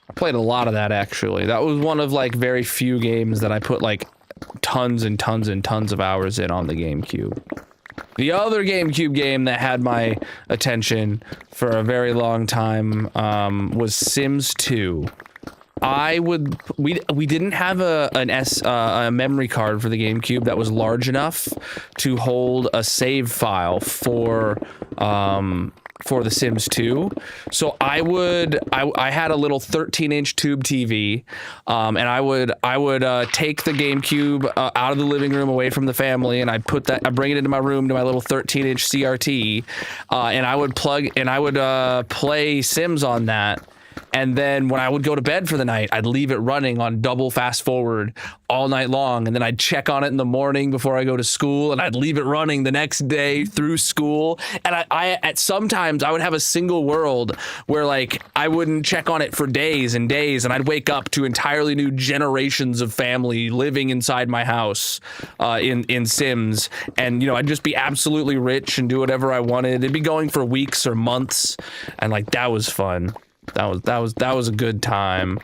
I played a lot of that, actually. That was one of like very few games that I put like tons and tons and tons of hours in on the GameCube. The other GameCube game that had my attention for a very long time was Sims 2. We didn't have a memory card for the GameCube that was large enough to hold a save file for The Sims 2. So I had a little 13-inch tube TV, and I would take the GameCube out of the living room away from the family, and I bring it into my room to my little 13-inch CRT, and I would play Sims on that. And then when I would go to bed for the night, I'd leave it running on double fast forward all night long. And then I'd check on it in the morning before I go to school, and I'd leave it running the next day through school. And I at sometimes I would have a single world where like I wouldn't check on it for days and days, and I'd wake up to entirely new generations of family living inside my house in Sims. And you know, I'd just be absolutely rich and do whatever I wanted. It'd be going for weeks or months, and like that was fun. That was a good time.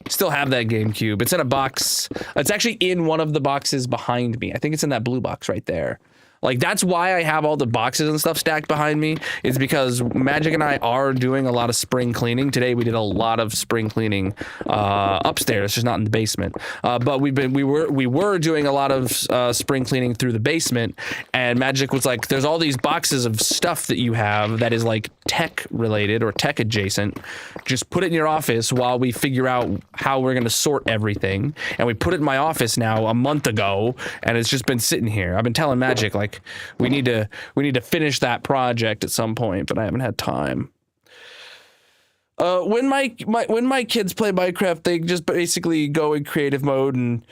Still have that GameCube. It's in a box. It's actually in one of the boxes behind me. I think it's in that blue box right there. Like, that's why I have all the boxes and stuff stacked behind me, is because Magic and I are doing a lot of spring cleaning. Today we did a lot of spring cleaning upstairs, just not in the basement. But we were doing a lot of spring cleaning through the basement, and Magic was like, there's all these boxes of stuff that you have that is like tech related or tech adjacent. Just put it in your office while we figure out how we're gonna sort everything. And we put it in my office now a month ago, and it's just been sitting here. I've been telling Magic, like, we need to finish that project at some point, but I haven't had time. When my kids play Minecraft, they just basically go in creative mode and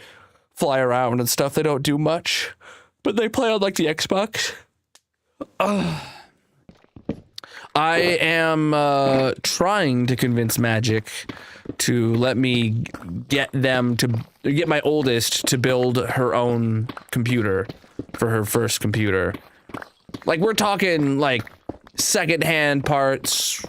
fly around and stuff. They don't do much, but they play on like the Xbox. I am trying to convince Magic to let me get my oldest to build her own computer for her first computer. Like, we're talking like secondhand parts,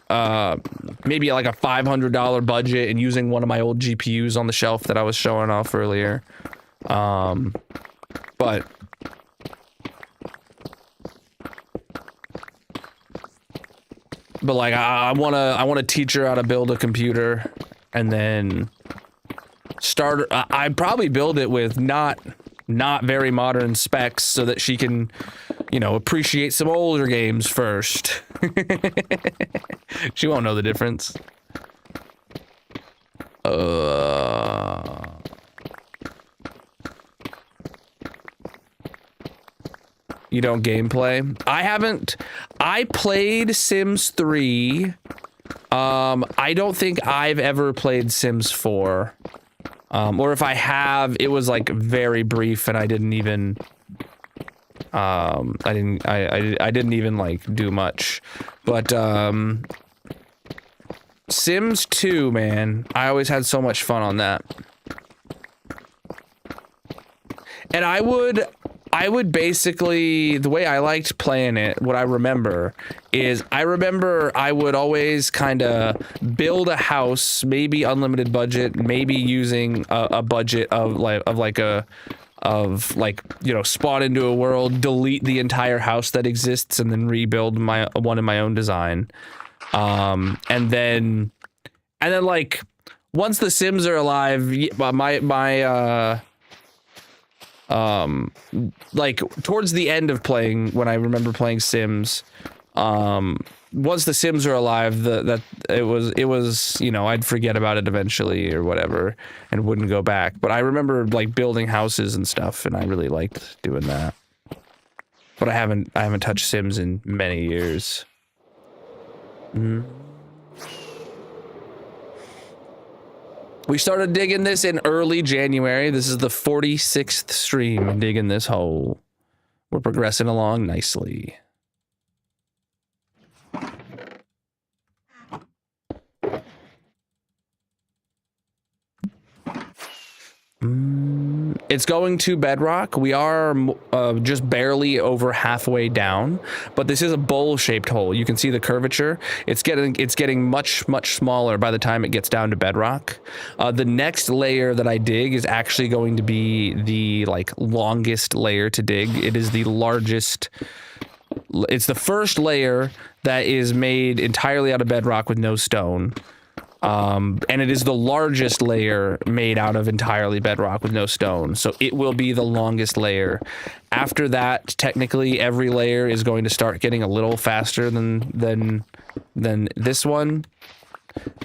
maybe like a $500 budget, and using one of my old GPUs on the shelf that I was showing off earlier. But like, I wanna teach her how to build a computer, and then I'd probably build it with not very modern specs so that she can, you know, appreciate some older games first. She won't know the difference. You don't gameplay? I haven't. I played Sims 3. I don't think I've ever played Sims 4. Or if I have, it was like very brief, and I didn't even I didn't even like do much. But Sims 2, man, I always had so much fun on that. And I would basically, the way I liked playing it, what I remember is, I would always kind of build a house, maybe unlimited budget, maybe using a budget of you know, spawn into a world, delete the entire house that exists, and then rebuild one in my own design. And then like, once the Sims are alive, like towards the end of playing, when I remember playing Sims, once the Sims are alive, it was, you know, I'd forget about it eventually or whatever and wouldn't go back. But I remember like building houses and stuff, and I really liked doing that. But I haven't touched Sims in many years. We started digging this in early January. This is the 46th stream digging this hole. We're progressing along nicely. It's going to bedrock. We are just barely over halfway down, but this is a bowl-shaped hole. You can see the curvature. It's getting much smaller by the time it gets down to bedrock. The next layer that I dig is actually going to be the like longest layer to dig. It is the largest. It's the first layer that is made entirely out of bedrock with no stone. And it is the largest layer made out of entirely bedrock with no stone. So it will be the longest layer. After that, technically every layer is going to start getting a little faster than this one.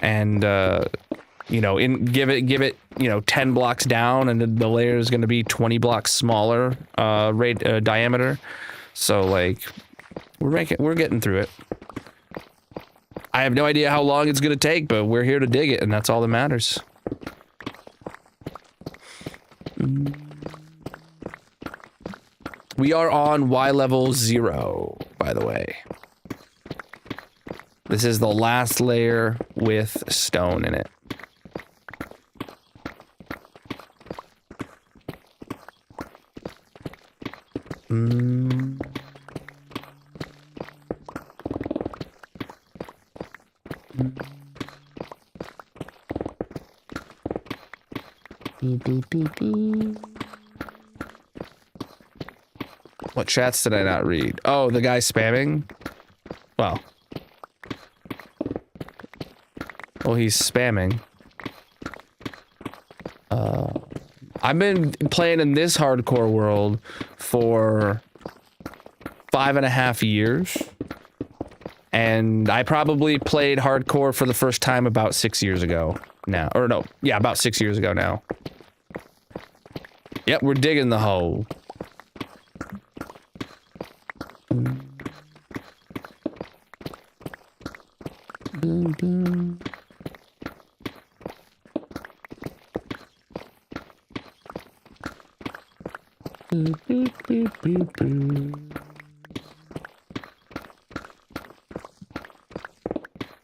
And, you know, give it you know, 10 blocks down, and the layer is going to be 20 blocks smaller diameter. So like we're getting through it. I have no idea how long it's going to take, but we're here to dig it, and that's all that matters. We are on Y level 0, by the way. This is the last layer with stone in it. What chats did I not read? Oh, the guy spamming? Well, he's spamming. I've been playing in this hardcore world for 5.5 years. And I probably played hardcore for the first time about 6 years ago now. Or no, yeah, about 6 years ago now. Yep, we're digging the hole. Boom, boom. Boop, boop, boop, boop, boop.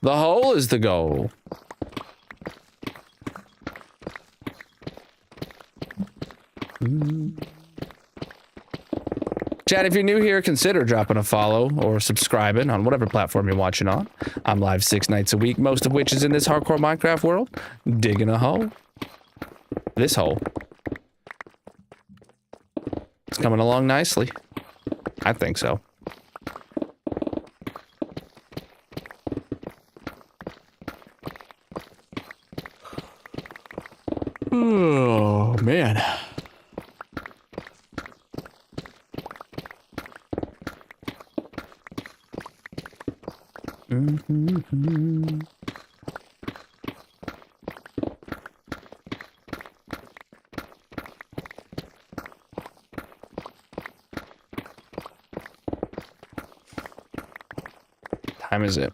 The hole is the goal. Chat, if you're new here, consider dropping a follow or subscribing on whatever platform you're watching on. I'm live 6 nights a week, most of which is in this hardcore Minecraft world, digging a hole. This hole. It's coming along nicely. I think so. Oh, man. Time is it?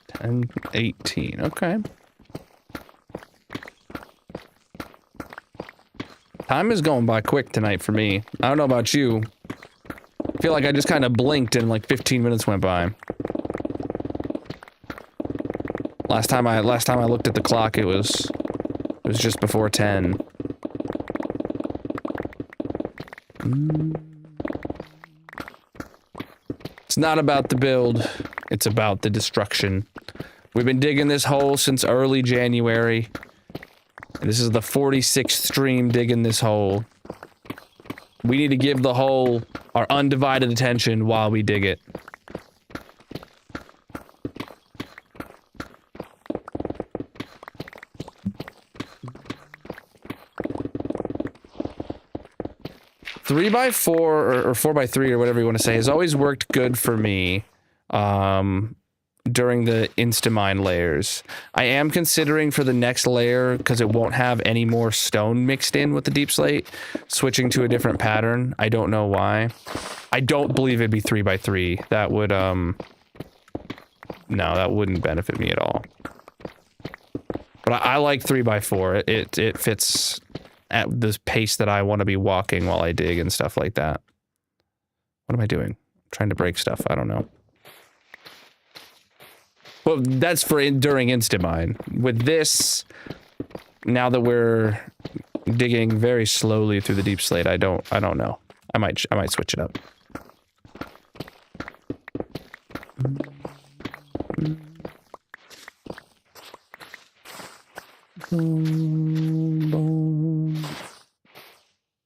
10:18. Okay. Time is going by quick tonight for me. I don't know about you. I feel like I just kind of blinked and like 15 minutes went by. Last time I looked at the clock, it was just before 10. It's not about the build, it's about the destruction. We've been digging this hole since early January. And this is the 46th stream digging this hole. We need to give the hole our undivided attention while we dig it. Three by four or 4x3 or whatever you want to say has always worked good for me. During the Instamine layers. I am considering for the next layer, because it won't have any more stone mixed in with the Deepslate, switching to a different pattern. I don't know why. I don't believe it'd be 3x3. That would, no, that wouldn't benefit me at all. But I like 3x4. It fits at the pace that I want to be walking while I dig and stuff like that. What am I doing? I'm trying to break stuff. I don't know. Well, that's for during Instamine. With this, now that we're digging very slowly through the Deepslate, I don't know. I might switch it up.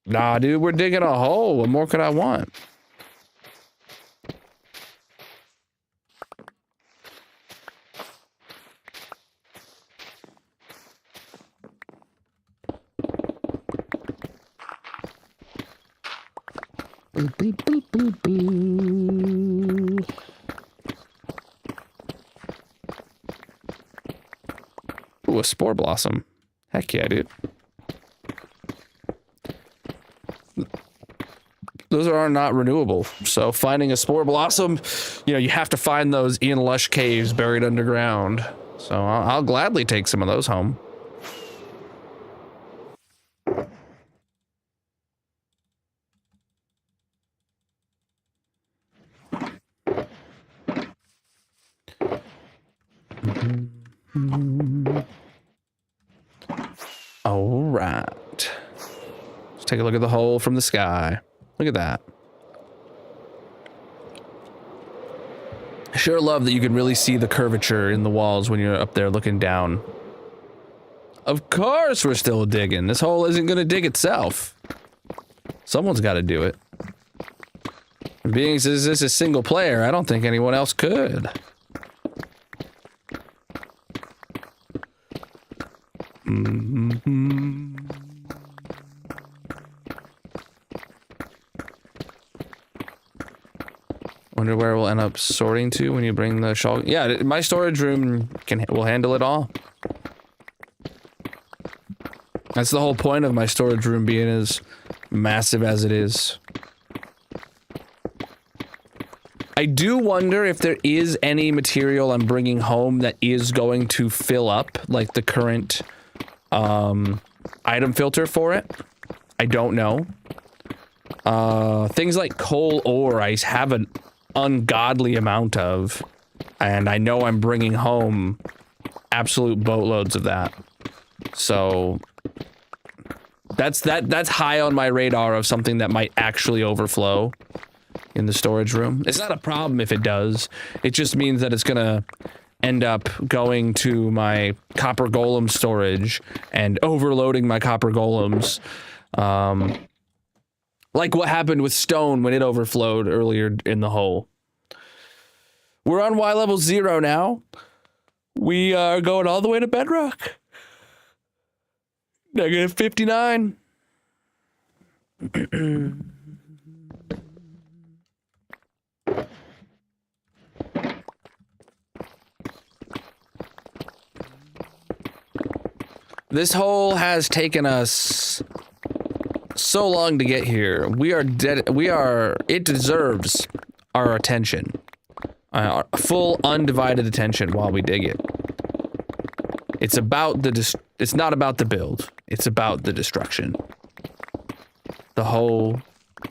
Nah, dude, we're digging a hole. What more could I want? Boop, boop, boop, boop, boop. Ooh, a spore blossom. Heck yeah, dude. Those are not renewable. So finding a spore blossom, you know, you have to find those in lush caves buried underground. So I'll gladly take some of those home. All right. Let's take a look at the hole from the sky. Look at that. I sure love that you can really see the curvature in the walls when you're up there looking down. Of course we're still digging. This hole isn't going to dig itself. Someone's got to do it. Being as this is a single player, I don't think anyone else could. Wonder where we'll end up sorting to when you bring the shawl. Yeah, my storage room will handle it all. That's the whole point of my storage room being as massive as it is. I do wonder if there is any material I'm bringing home that is going to fill up, like the current item filter for it. I don't know. Things like coal ore I have an ungodly amount of, and I know I'm bringing home absolute boatloads of that. So that's high on my radar of something that might actually overflow in the storage room. It's not a problem if it does. It just means that it's gonna end up going to my copper golem storage and overloading my copper golems. Like what happened with stone when it overflowed earlier in the hole. We're on Y level 0 now. We are going all the way to bedrock. Negative 59. This hole has taken us so long to get here. It deserves our attention. Our full undivided attention while we dig it. It's about it's not about the build. It's about the destruction. The hole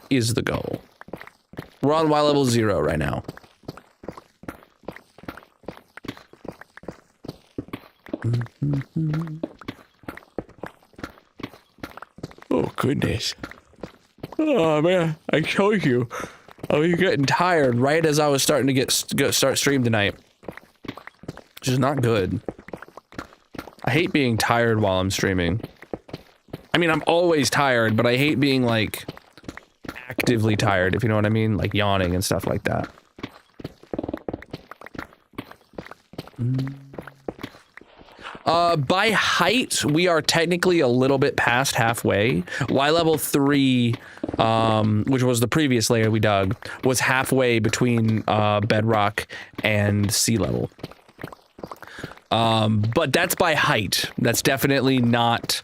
is the goal. We're on Y level 0 right now. Oh, goodness. Oh, man. I told you. I was getting tired right as I was starting to start stream tonight. Which is not good. I hate being tired while I'm streaming. I mean, I'm always tired, but I hate being, like, actively tired, if you know what I mean? Like, yawning and stuff like that. By height, we are technically a little bit past halfway. Y level 3, which was the previous layer we dug, was halfway between bedrock and sea level. But that's by height. That's definitely not...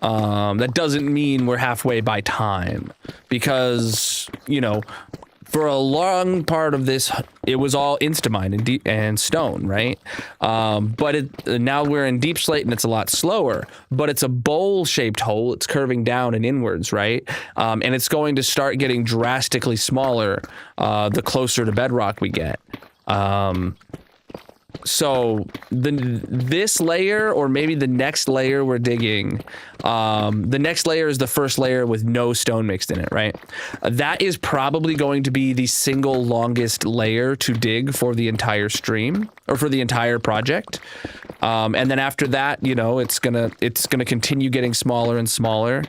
that doesn't mean we're halfway by time. Because, you know, for a long part of this, it was all Instamine and stone, right? But now we're in Deepslate and it's a lot slower. But it's a bowl-shaped hole. It's curving down and inwards, right? And it's going to start getting drastically smaller the closer to bedrock we get. So this layer, or maybe the next layer we're digging, the next layer is the first layer with no stone mixed in it, right? That is probably going to be the single longest layer to dig for the entire stream, or for the entire project. And then after that, you know, it's gonna continue getting smaller and smaller.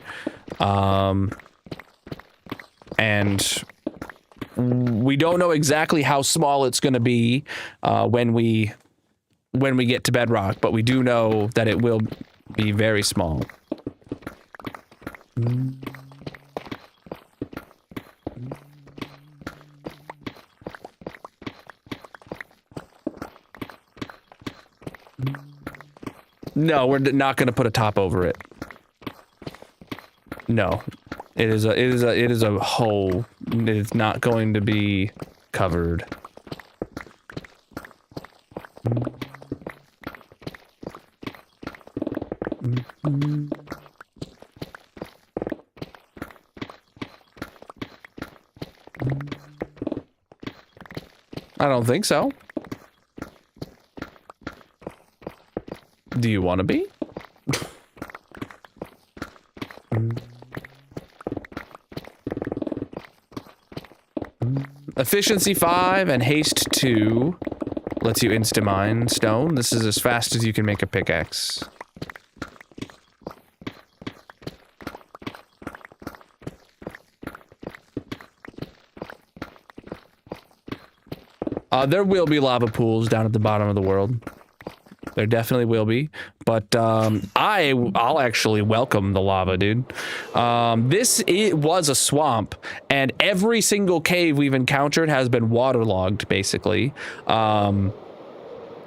And we don't know exactly how small it's going to be when we get to bedrock, but we do know that it will be very small. No, we're not going to put a top over it. No, it is a hole. It's not going to be covered. I don't think so. Do you want to be? Efficiency 5 and haste 2 lets you insta-mine stone. This is as fast as you can make a pickaxe. There will be lava pools down at the bottom of the world. There definitely will be, but I'll actually welcome the lava, dude. It was a swamp, and every single cave we've encountered has been waterlogged, basically.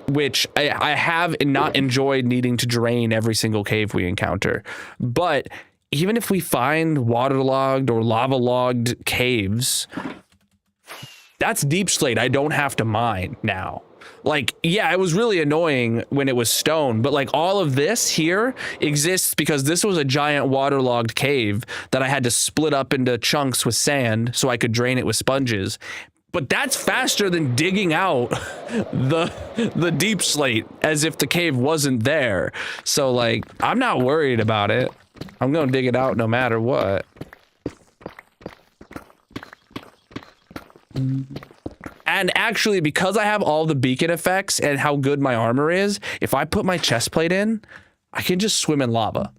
Which I have not enjoyed needing to drain every single cave we encounter. But even if we find waterlogged or lava-logged caves, that's Deepslate I don't have to mine now. Like, yeah, it was really annoying when it was stone, but like all of this here exists because this was a giant waterlogged cave that I had to split up into chunks with sand so I could drain it with sponges. But that's faster than digging out the Deepslate as if the cave wasn't there. So like, I'm not worried about it. I'm gonna dig it out no matter what. And actually, because I have all the beacon effects and how good my armor is, if I put my chest plate in, I can just swim in lava.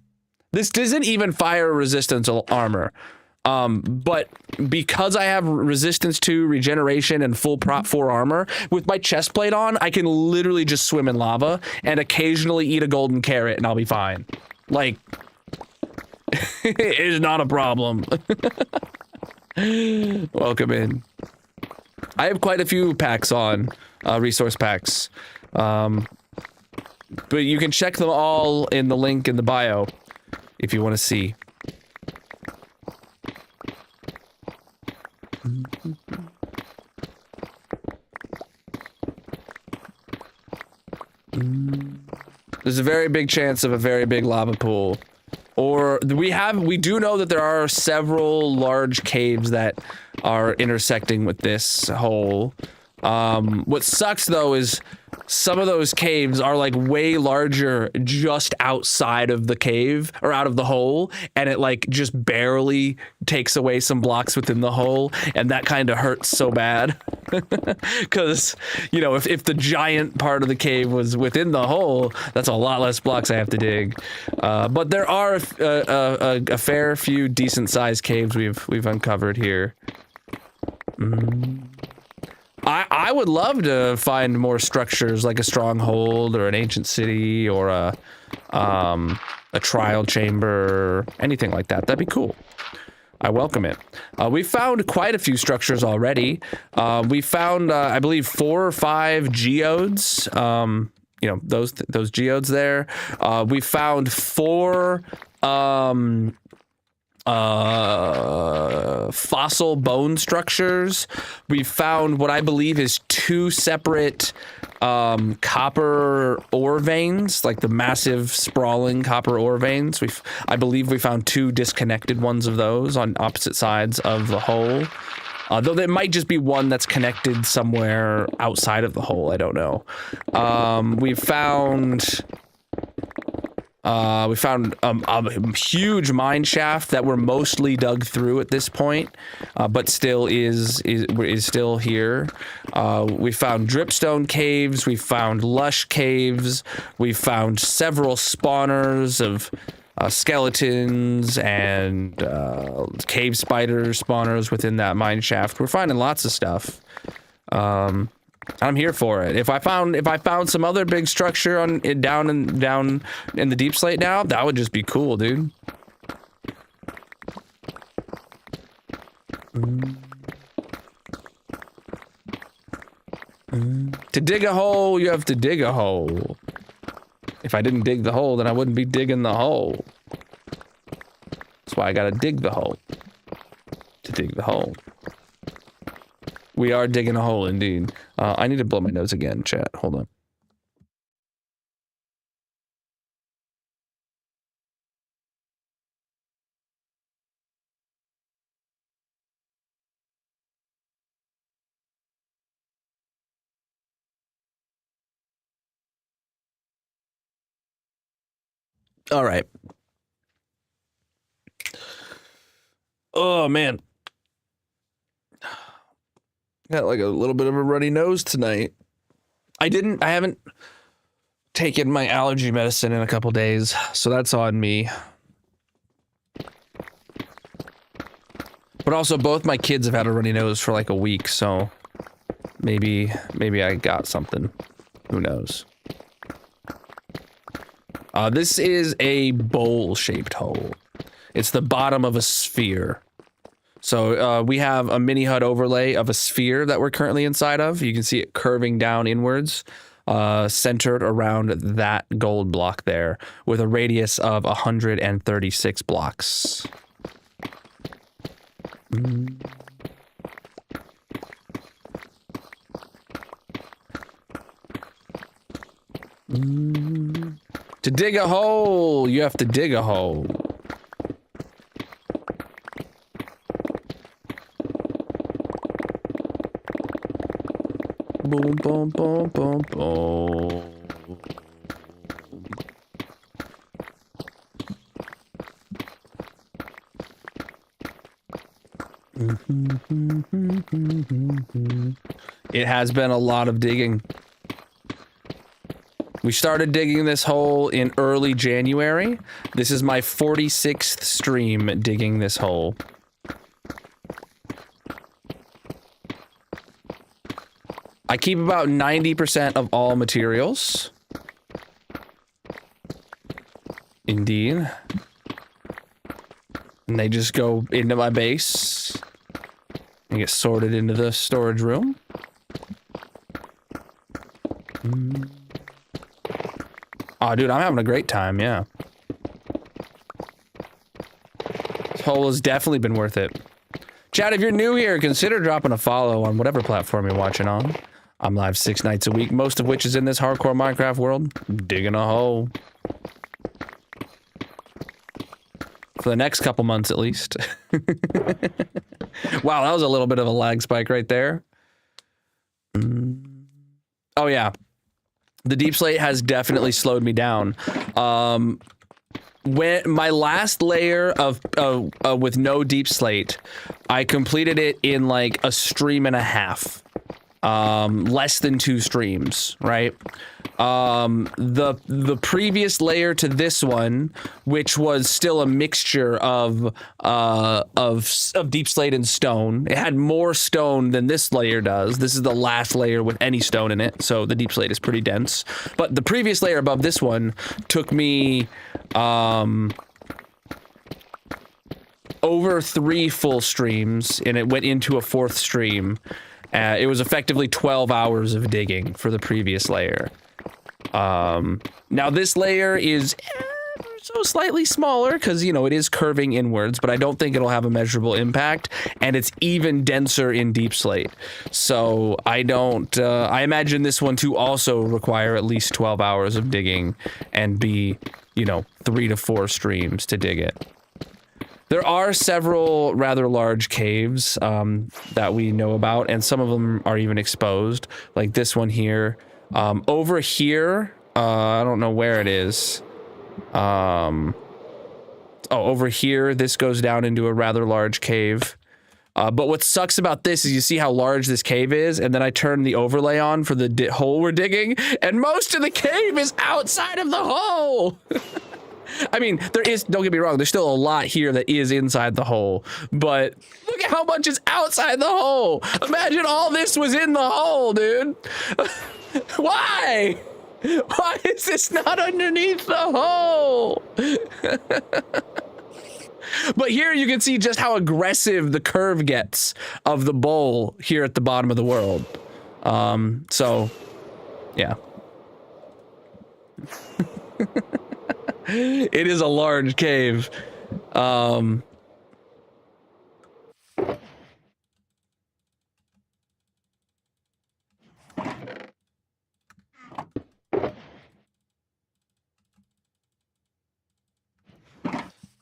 This isn't even fire resistance armor. But because I have resistance to regeneration and full prop 4 armor, with my chest plate on, I can literally just swim in lava and occasionally eat a golden carrot and I'll be fine. Like, it is not a problem. Welcome in. I have quite a few packs on, resource packs. But you can check them all in the link in the bio if you want to see. There's a very big chance of a very big lava pool. Or we do know that there are several large caves that are intersecting with this hole. What sucks though is some of those caves are like way larger just outside of the cave or out of the hole, and it like just barely takes away some blocks within the hole, and that kind of hurts so bad. Because, you know, if the giant part of the cave was within the hole, that's a lot less blocks I have to dig. But there are a fair few decent sized caves we've uncovered here. I would love to find more structures like a stronghold or an ancient city or a trial chamber, anything like that. That'd be cool. I welcome it. We found quite a few structures already. We found, I believe, 4 or 5 geodes. You know, those geodes there. We found 4 fossil bone structures. We found what I believe is 2 separate copper ore veins, like the massive sprawling copper ore veins. I believe we found 2 disconnected ones of those on opposite sides of the hole. Though there might just be one that's connected somewhere outside of the hole. I don't know. We found a huge mine shaft that we're mostly dug through at this point, but still is still here. We found dripstone caves. We found lush caves. We found several spawners of skeletons and cave spider spawners within that mine shaft. We're finding lots of stuff. I'm here for it. If I found some other big structure down in the Deepslate now, that would just be cool, dude. To dig a hole, you have to dig a hole. If I didn't dig the hole, then I wouldn't be digging the hole. That's why I gotta dig the hole. To dig the hole. We are digging a hole, indeed. I need to blow my nose again, chat. Hold on. All right. Oh, man. Got like a little bit of a runny nose tonight. I haven't taken my allergy medicine in a couple days, so that's on me. But also, both my kids have had a runny nose for like a week, so maybe I got something. Who knows? This is a bowl-shaped hole. It's the bottom of a sphere. So we have a mini HUD overlay of a sphere that we're currently inside of. You can see it curving down inwards, centered around that gold block there, with a radius of 136 blocks. To dig a hole, you have to dig a hole. Boom, boom, boom, boom, boom. It has been a lot of digging. We started digging this hole in early January. This is my 46th stream digging this hole. I keep about 90% of all materials. Indeed. And they just go into my base and get sorted into the storage room. Oh, dude, I'm having a great time, yeah. This hole has definitely been worth it. Chat, if you're new here, consider dropping a follow on whatever platform you're watching on. I'm live 6 nights a week, most of which is in this hardcore Minecraft world, digging a hole. For the next couple months, at least. Wow, that was a little bit of a lag spike right there. Oh, yeah. The Deepslate has definitely slowed me down. When my last layer of with no Deepslate, I completed it in like a stream and a half. Less than 2 streams, right? The previous layer to this one, which was still a mixture of Deepslate and stone. It had more stone than this layer does. This is the last layer with any stone in it, so the Deepslate is pretty dense. But the previous layer above this one took me over 3 full streams, and it went into a 4th stream. It was effectively 12 hours of digging for the previous layer. Now this layer is so slightly smaller because, you know, it is curving inwards, but I don't think it'll have a measurable impact, and it's even denser in Deepslate. So I don't, I imagine this one to also require at least 12 hours of digging and be, you know, 3 to 4 streams to dig it. There are several rather large caves that we know about, and some of them are even exposed, like this one here. Over here, I don't know where it is. Oh, over here, this goes down into a rather large cave. But what sucks about this is you see how large this cave is, and then I turn the overlay on for the hole we're digging, and most of the cave is outside of the hole! I mean, there is, don't get me wrong, there's still a lot here that is inside the hole, but look at how much is outside the hole. Imagine all this was in the hole, dude. Why? Why is this not underneath the hole? But here you can see just how aggressive the curve gets of the bowl here at the bottom of the world. So, yeah. It is a large cave.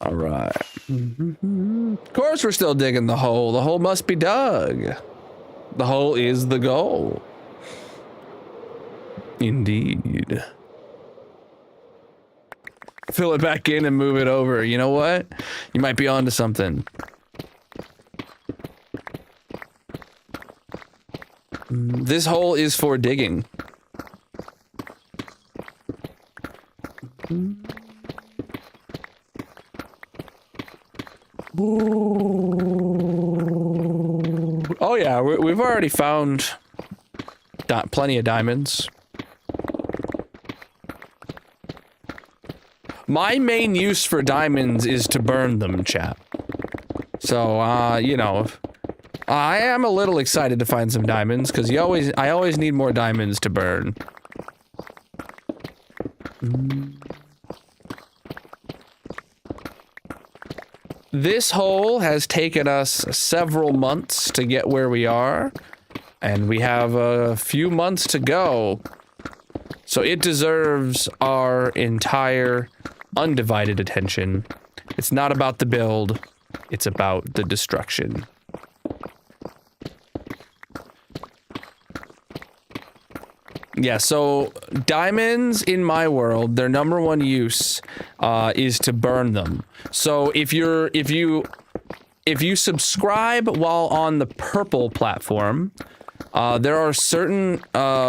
All right. Of course we're still digging the hole. The hole must be dug. The hole is the goal. Indeed. Fill it back in and move it over. You know what? You might be onto something. This hole is for digging. Oh yeah, we've already found plenty of diamonds. My main use for diamonds is to burn them, chat. So, you know, I am a little excited to find some diamonds because I always need more diamonds to burn. This hole has taken us several months to get where we are, and we have a few months to go. So it deserves our entire undivided attention. It's not about the build, it's about the destruction. Yeah, so diamonds in my world, their number one use is to burn them. So if you subscribe while on the purple platform, there are certain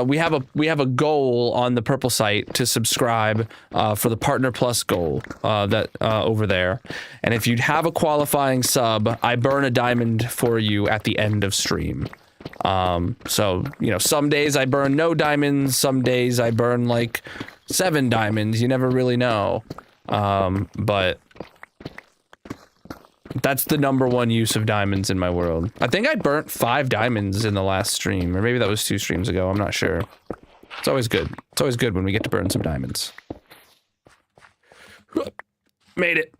we have a goal on the purple site to subscribe for the Partner Plus goal that over there. And if you have a qualifying sub, I burn a diamond for you at the end of stream. So, you know, some days I burn no diamonds, some days I burn like 7 diamonds, you never really know. But that's the number one use of diamonds in my world. I think I burnt 5 diamonds in the last stream, or maybe that was 2 streams ago, I'm not sure. It's always good. It's always good when we get to burn some diamonds. Made it.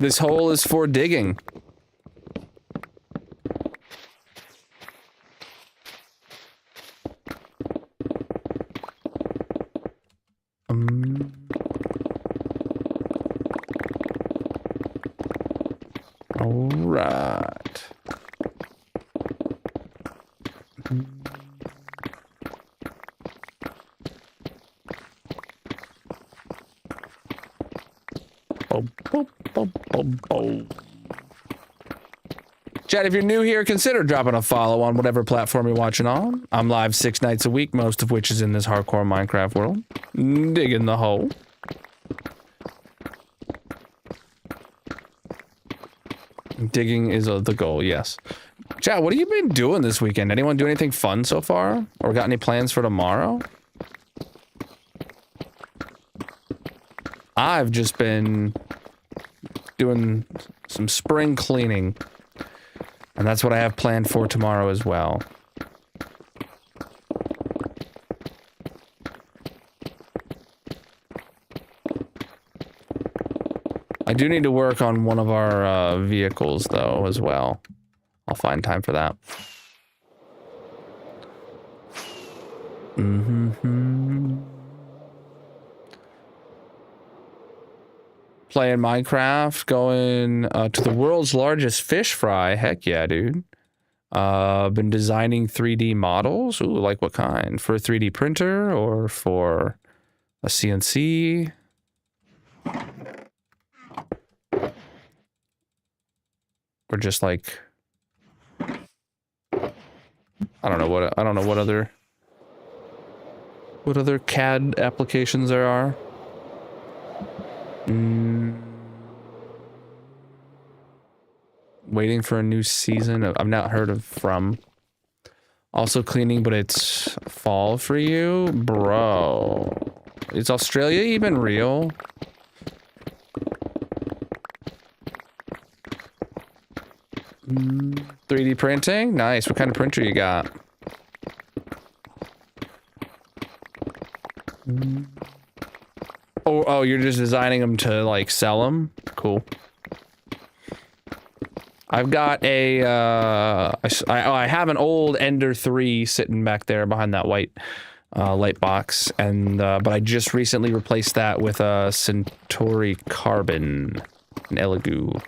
This hole is for digging. All right. Chat, if you're new here, consider dropping a follow on whatever platform you're watching on. I'm live 6 nights a week, most of which is in this hardcore Minecraft world. Digging the hole. Digging is the goal, yes. Chat, what have you been doing this weekend? Anyone do anything fun so far? Or got any plans for tomorrow? I've just been doing some spring cleaning. And that's what I have planned for tomorrow as well. I do need to work on one of our vehicles, though, as well. I'll find time for that. Playing Minecraft, going to the world's largest fish fry. Heck yeah, dude. Been designing 3D models. Ooh, like what kind? For a 3D printer or for a CNC? Or just like, I don't know what other CAD applications there are. waiting for a new season. I've not heard of From. Also cleaning, but it's fall for you? Bro. Is Australia even real? Mm, 3D printing? Nice. What kind of printer you got? Mm. Oh, you're just designing them to, like, sell them? Cool. I've got a, I have an old Ender 3 sitting back there behind that white light box, and, but I just recently replaced that with a Centauri Carbon, an Elegoo.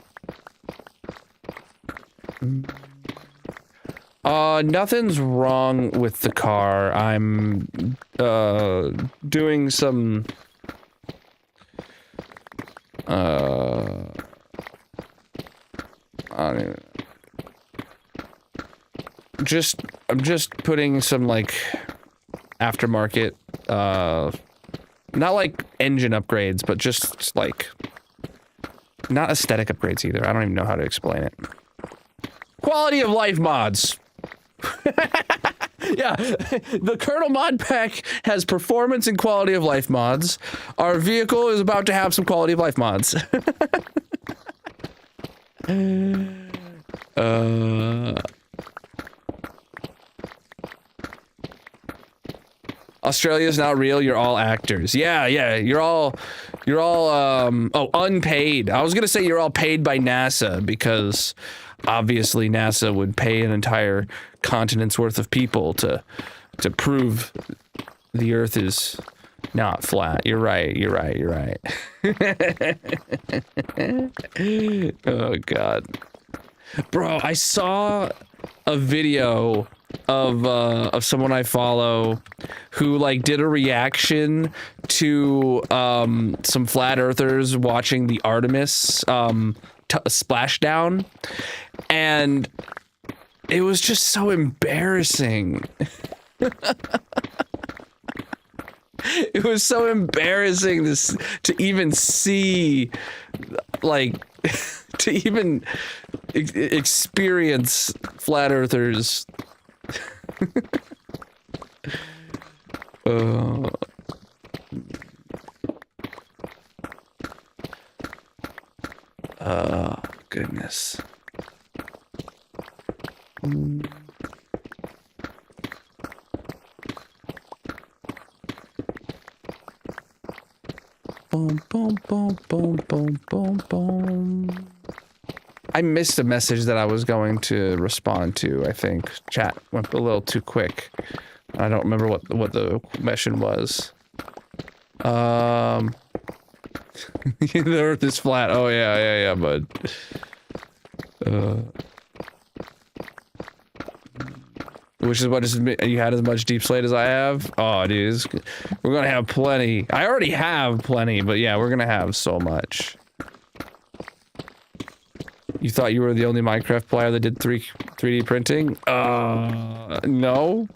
Nothing's wrong with the car. I'm, doing some, I'm just putting some, like, aftermarket, not like engine upgrades, but just like, not aesthetic upgrades either. I don't even know how to explain it. Quality of life mods. Yeah, the Colonel mod pack has performance and quality of life mods. Our vehicle is about to have some quality of life mods. Australia's not real, you're all actors. Yeah, you're all, oh, unpaid. I was gonna say you're all paid by NASA, because obviously NASA would pay an entire continent's worth of people to prove the Earth is not flat. You're right. Oh, God. Bro, I saw a video of someone I follow who, like, did a reaction to some flat earthers watching the Artemis splashdown, and it was just so embarrassing. It was so embarrassing to even see, like, to even experience flat earthers. Goodness. Boom, boom, boom, boom, boom, boom, boom. I missed a message that I was going to respond to, I think. Chat went a little too quick. I don't remember what the question was. The Earth is flat. Oh, yeah, bud. Which is what you had as much Deepslate as I have? Oh, dude, we're gonna have plenty. I already have plenty, but yeah, we're gonna have so much. You thought you were the only Minecraft player that did 3D printing? No.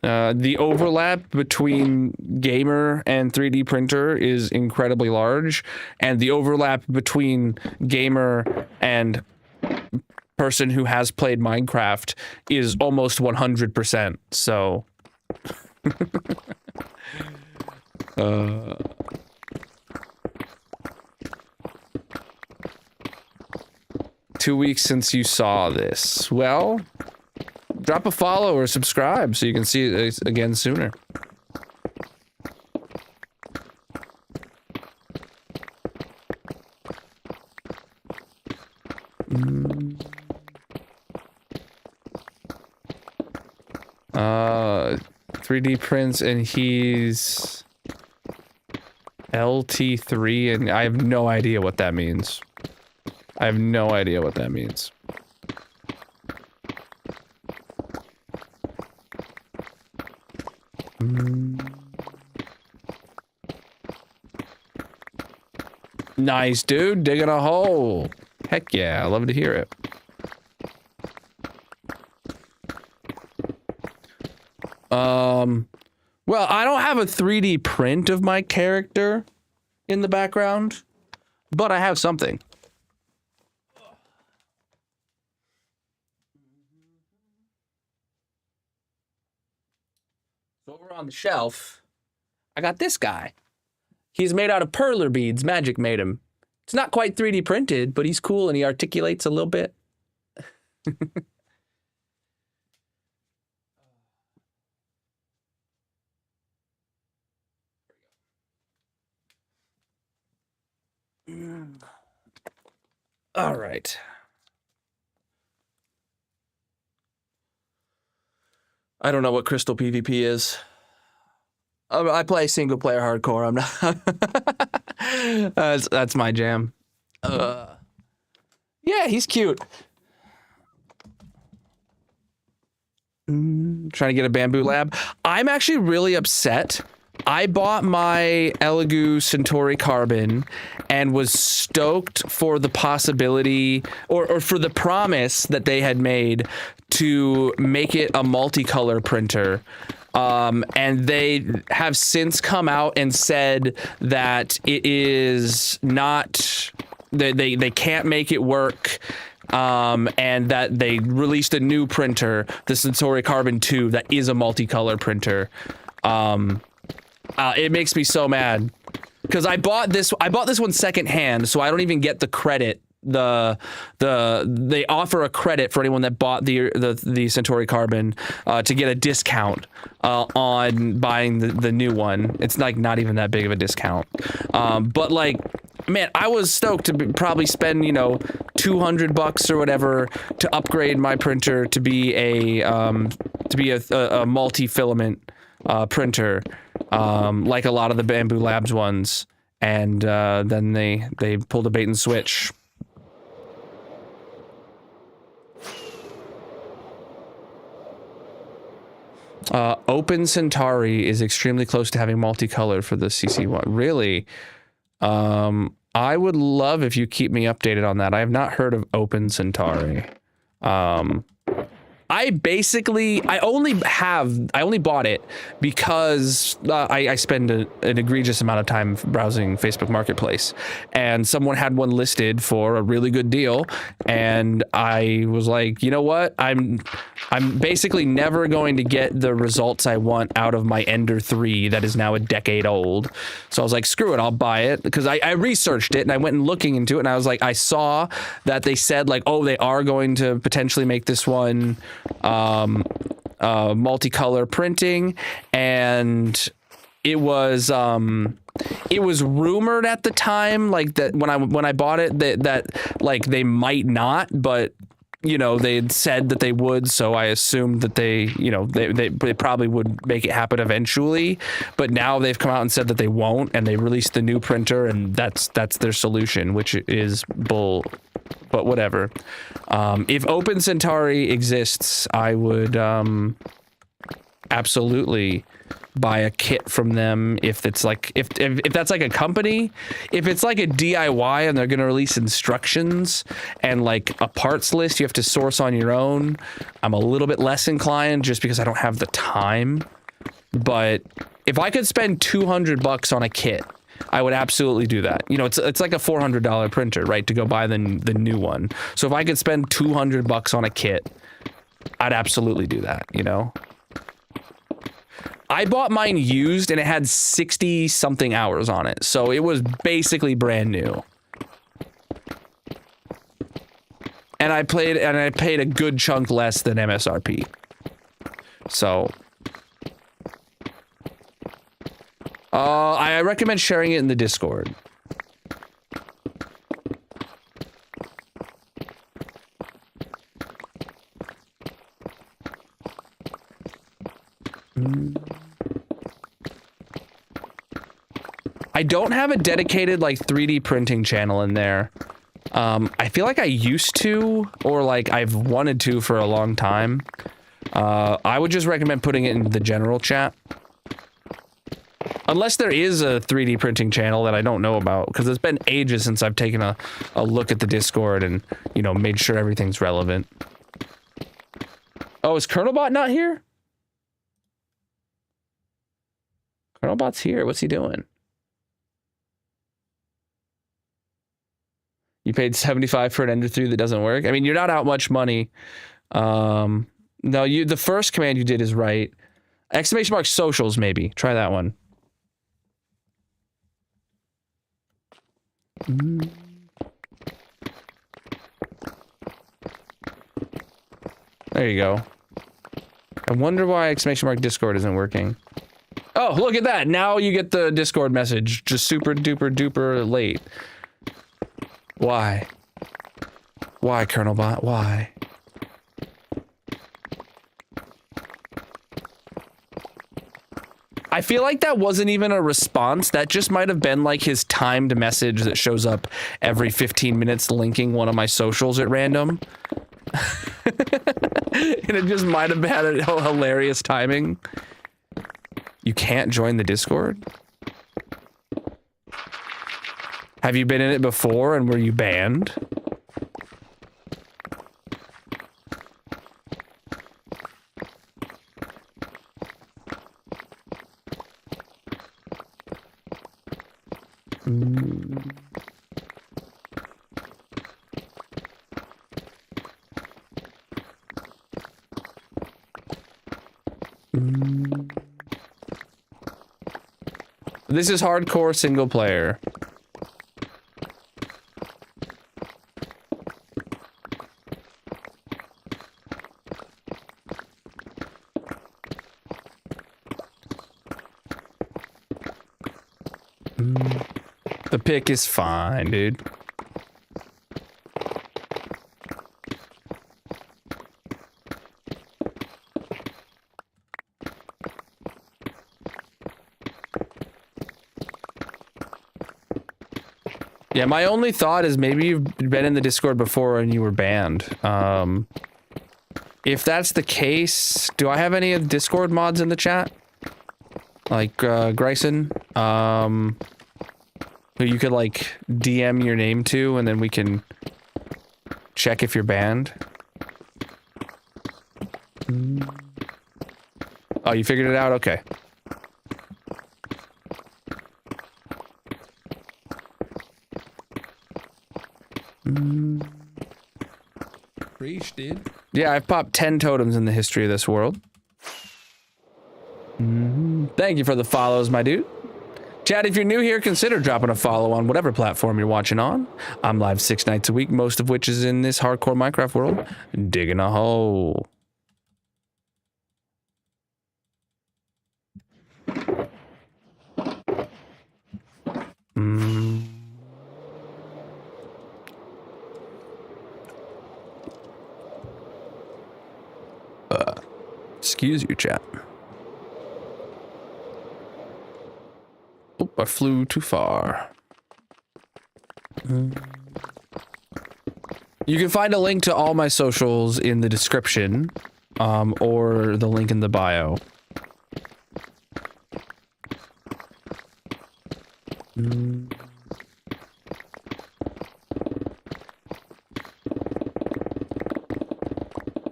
The overlap between gamer and 3D printer is incredibly large, and the overlap between gamer and person who has played Minecraft is almost 100%, so... 2 weeks since you saw this. Well, drop a follow or subscribe so you can see it again sooner. Mm. 3D prints, and he's LT3, and I have no idea what that means. I have no idea what that means. Nice, dude. Digging a hole. Heck yeah, I love to hear it. Well, I don't have a 3D print of my character in the background, but I have something. So over on the shelf, I got this guy. He's made out of perler beads. Magic made him. It's not quite 3D printed, but he's cool and he articulates a little bit. All right. I don't know what Crystal PvP is. I play single player hardcore. I'm not. That's my jam. Yeah, he's cute. Trying to get a bamboo lab. I'm actually really upset. I bought my Elegoo Centauri Carbon and was stoked for the possibility or for the promise that they had made to make it a multicolor printer. And they have since come out and said that it is not, they can't make it work. And that they released a new printer, the Centauri Carbon 2, that is a multicolor printer. It makes me so mad because I bought this one secondhand, so I don't even get the credit. They offer a credit for anyone that bought the Centauri Carbon to get a discount on buying the new one. It's like not even that big of a discount. But like, man, I was stoked to probably spend, you know, $200 or whatever to upgrade my printer to be a multi-filament printer, like a lot of the Bamboo Labs ones, and then they pulled a bait and switch. Open Centauri is extremely close to having multicolor for the CC1. Really? I would love if you keep me updated on that. I have not heard of Open Centauri. I only bought it because I spend an egregious amount of time browsing Facebook Marketplace, and someone had one listed for a really good deal, and I was like, you know what? I'm basically never going to get the results I want out of my Ender 3 that is now a decade old. So I was like, screw it, I'll buy it, because I researched it and I went and looking into it, and I was like, I saw that they said like, oh, they are going to potentially make this one multicolor printing, and it was rumored at the time, like that when I bought it, that like they might not, but you know, they had said that they would, so I assumed that they probably would make it happen eventually. But now they've come out and said that they won't, and they released the new printer, and that's their solution, which is bull. But whatever. If Open Centauri exists, I would absolutely buy a kit from them. If it's like if that's like a company, if it's like a DIY and they're gonna release instructions and like a parts list you have to source on your own, I'm a little bit less inclined just because I don't have the time. But if I could spend $200 on a kit, I would absolutely do that. You know, it's like a $400 printer, right, to go buy the new one. So if I could spend $200 on a kit, I'd absolutely do that, you know? I bought mine used and it had 60 something hours on it. So it was basically brand new. And I paid a good chunk less than MSRP. So I recommend sharing it in the Discord. I don't have a dedicated like 3D printing channel in there. I feel like I used to, or like I've wanted to for a long time. I would just recommend putting it in the general chat. Unless there is a 3D printing channel that I don't know about, because it's been ages since I've taken a look at the Discord and, you know, made sure everything's relevant. Oh, is Colonelbot not here? Colonelbot's here. What's he doing? You paid 75 for an Ender 3 that doesn't work? I mean, you're not out much money. No, the first command you did is right. Exclamation mark socials, maybe. Try that one. There you go. I wonder why exclamation mark Discord isn't working. Oh, look at that. Now you get the Discord message. Just super duper duper late. Why? Why, Colonel Bot? Why? I feel like that wasn't even a response. That just might have been like his timed message that shows up every 15 minutes linking one of my socials at random. And it just might have had a hilarious timing. You can't join the Discord? Have you been in it before and were you banned? This is hardcore single player. The pick is fine, dude. Yeah, my only thought is maybe you've been in the Discord before and you were banned. If that's the case, do I have any of the Discord mods in the chat? Like, Grayson? Who you could, like, DM your name to and then we can check if you're banned? Oh, you figured it out? Okay. Preach, dude. Yeah, I've popped 10 totems in the history of this world. Thank you for the follows, my dude. Chat, if you're new here, consider dropping a follow on whatever platform you're watching on. I'm live 6 nights a week, most of which is in this hardcore Minecraft world, digging a hole. Excuse you, chat. Oh, I flew too far. You can find a link to all my socials in the description, or the link in the bio.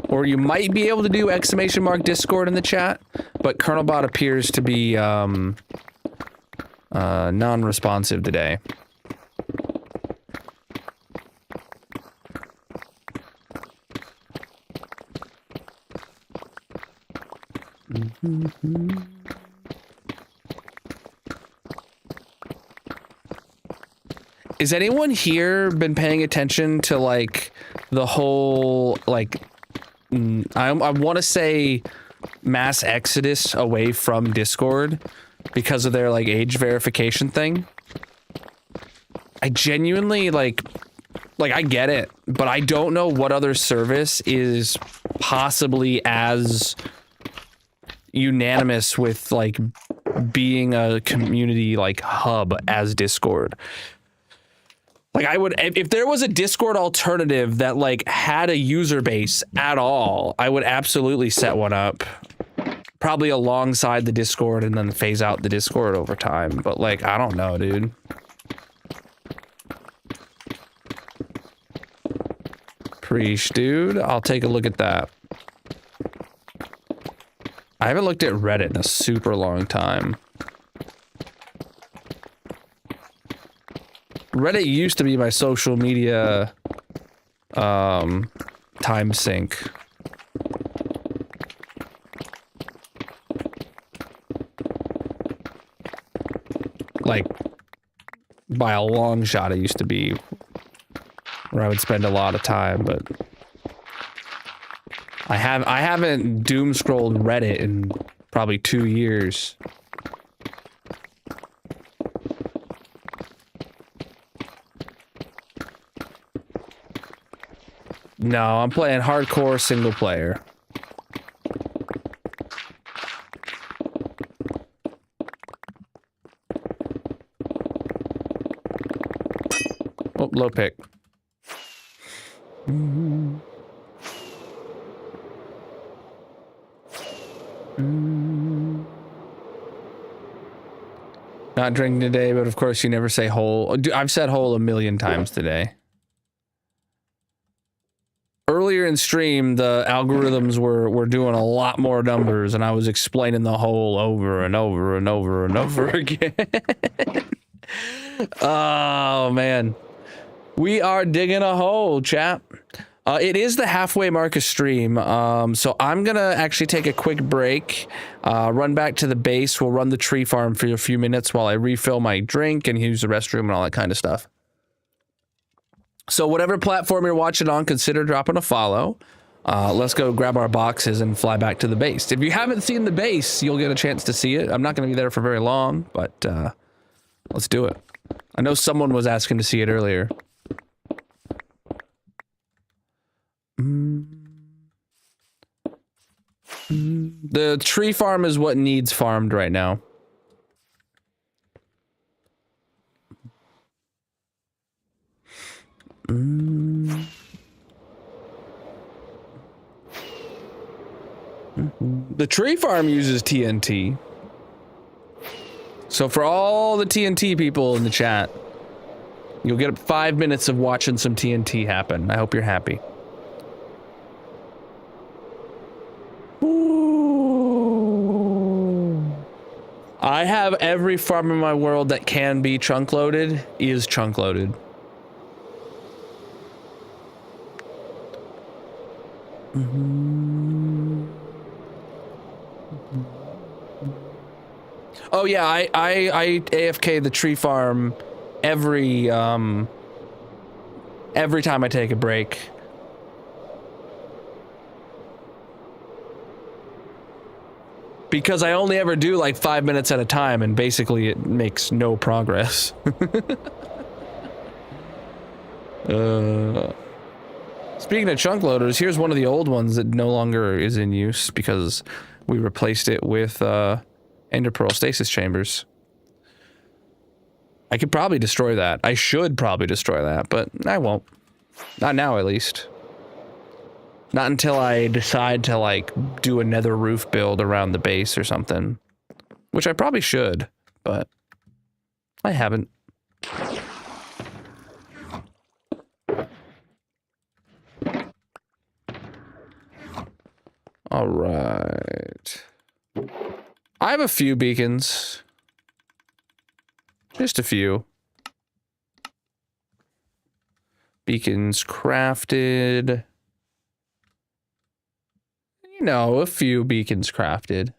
Or you might be able to do exclamation mark Discord in the chat, but Colonelbot appears to be non-responsive today. Is anyone here been paying attention to like the whole like I want to say mass exodus away from Discord because of their like age verification thing? I genuinely like I get it, but I don't know what other service is possibly as unanimous with like being a community like hub as Discord. Like I would, if there was a Discord alternative that like had a user base at all, I would absolutely set one up. Probably alongside the Discord and then phase out the Discord over time. But like, I don't know, dude. Preach, dude. I'll take a look at that. I haven't looked at Reddit in a super long time. Reddit used to be my social media time sink. like, by a long shot, it used to be where I would spend a lot of time, but I haven't doom scrolled Reddit in probably 2 years. No, I'm playing hardcore single player. Oh, low pick. Not drinking today, but of course you never say whole. I've said whole a million times today. Earlier in stream, the algorithms were doing a lot more numbers, and I was explaining the whole over and over and over and over again. Oh, man. We are digging a hole, chap. It is the halfway mark of stream, so I'm gonna actually take a quick break, run back to the base. We'll run the tree farm for a few minutes while I refill my drink and use the restroom and all that kind of stuff. So whatever platform you're watching on, consider dropping a follow. Let's go grab our boxes and fly back to the base. If you haven't seen the base, you'll get a chance to see it. I'm not going to be there for very long, but let's do it. I know someone was asking to see it earlier. The tree farm is what needs farmed right now. The tree farm uses TNT. So for all the TNT people in the chat, you'll get 5 minutes of watching some TNT happen. I hope you're happy. Ooh. I have every farm in my world that can be chunk loaded is chunk loaded. Oh yeah, I AFK the tree farm every time I take a break. Because I only ever do like 5 minutes at a time, and basically it makes no progress. Speaking of chunk loaders, here's one of the old ones that no longer is in use because we replaced it with Ender Pearl stasis chambers. I could probably destroy that. I should probably destroy that, but I won't. Not now, at least. Not until I decide to, like, do a nether roof build around the base or something. Which I probably should, but I haven't. All right. I have a few beacons. Just a few. Beacons crafted. You know, a few beacons crafted.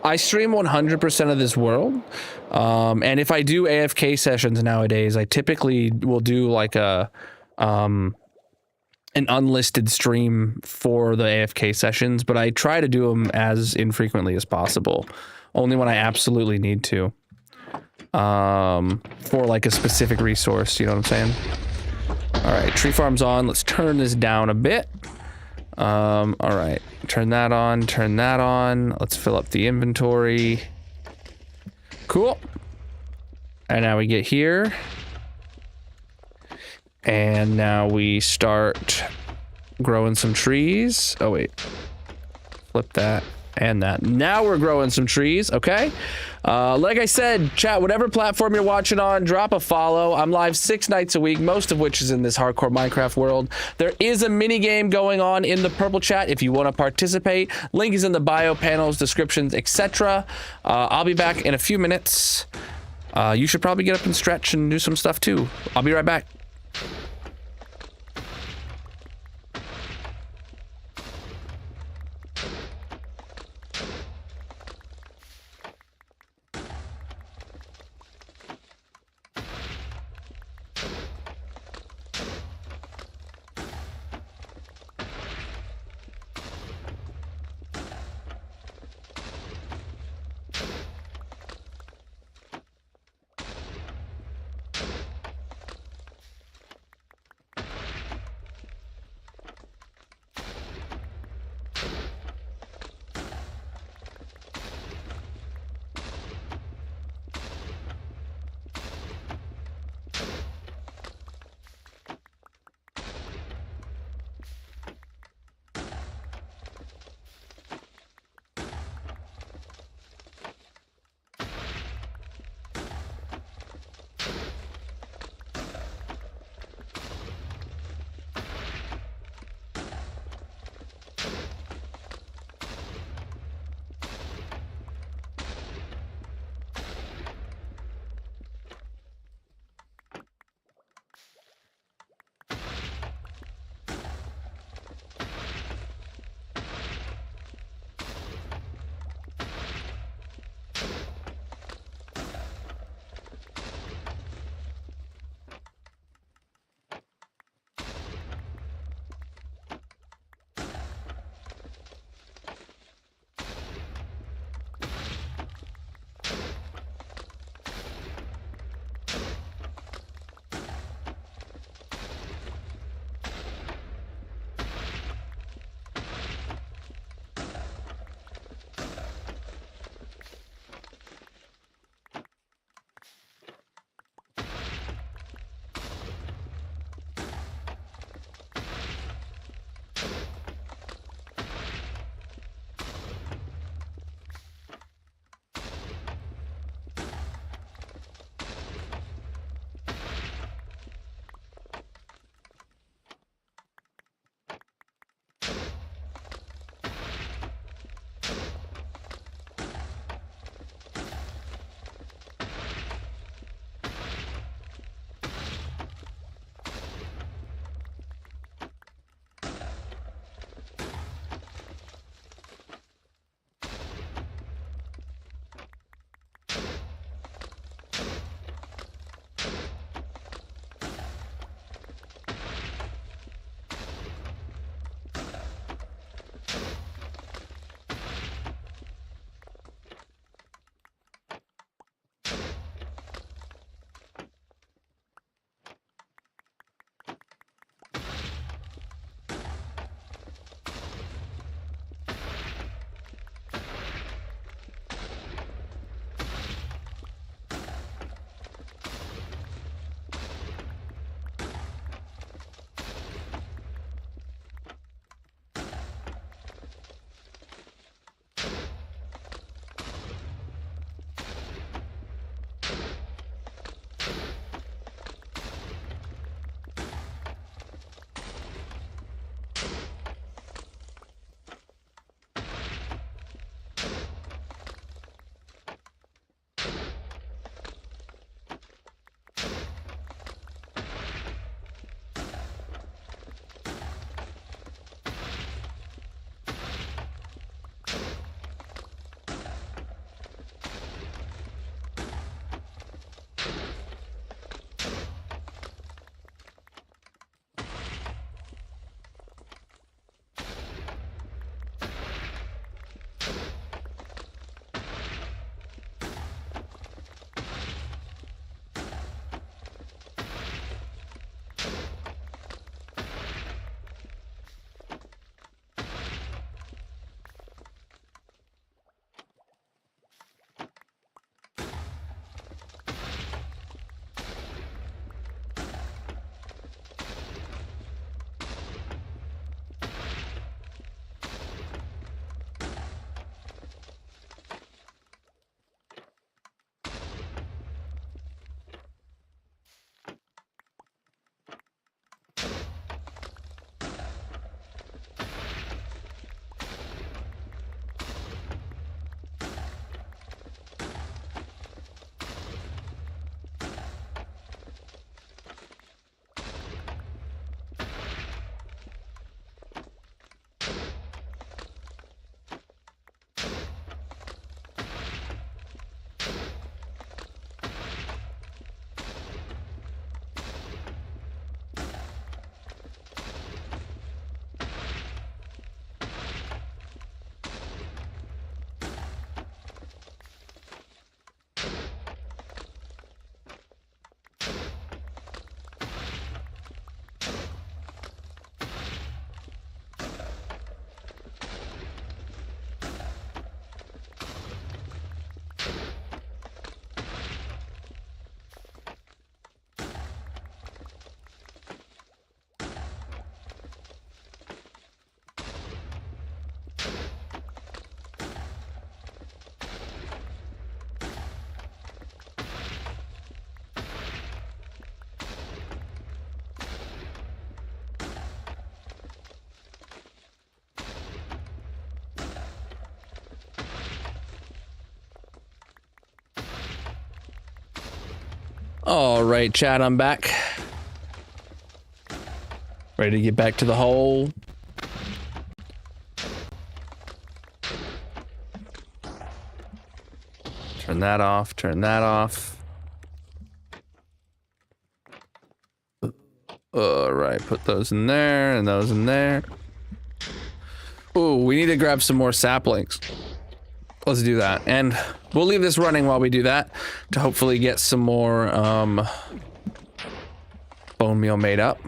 I stream 100% of this world, and if I do AFK sessions nowadays, I typically will do like a an unlisted stream for the AFK sessions, but I try to do them as infrequently as possible, only when I absolutely need to, for like a specific resource, you know what I'm saying? All right, tree farm's on. Let's turn this down a bit. All right, turn that on, turn that on. Let's fill up the inventory. Cool. And now we get here. And now we start growing some trees. Oh, wait. Flip that and that. Now we're growing some trees, okay? Like I said, chat, whatever platform you're watching on, drop a follow. I'm live 6 nights a week, most of which is in this hardcore Minecraft world. There is a mini game going on in the purple chat if you want to participate. Link is in the bio, panels, descriptions, etc. I'll be back in a few minutes. You should probably get up and stretch and do some stuff too. I'll be right back. All right, chat, I'm back. Ready to get back to the hole. Turn that off, turn that off. All right, put those in there and those in there. Ooh, we need to grab some more saplings. Let's do that. And we'll leave this running while we do that to hopefully get some more bone meal made up.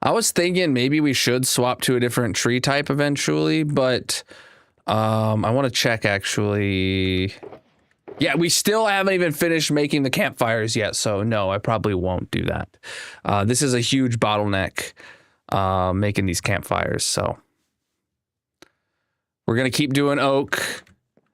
I was thinking maybe we should swap to a different tree type eventually, but I want to check actually. Yeah, we still haven't even finished making the campfires yet, so no, I probably won't do that. This is a huge bottleneck, making these campfires, so. We're gonna keep doing oak.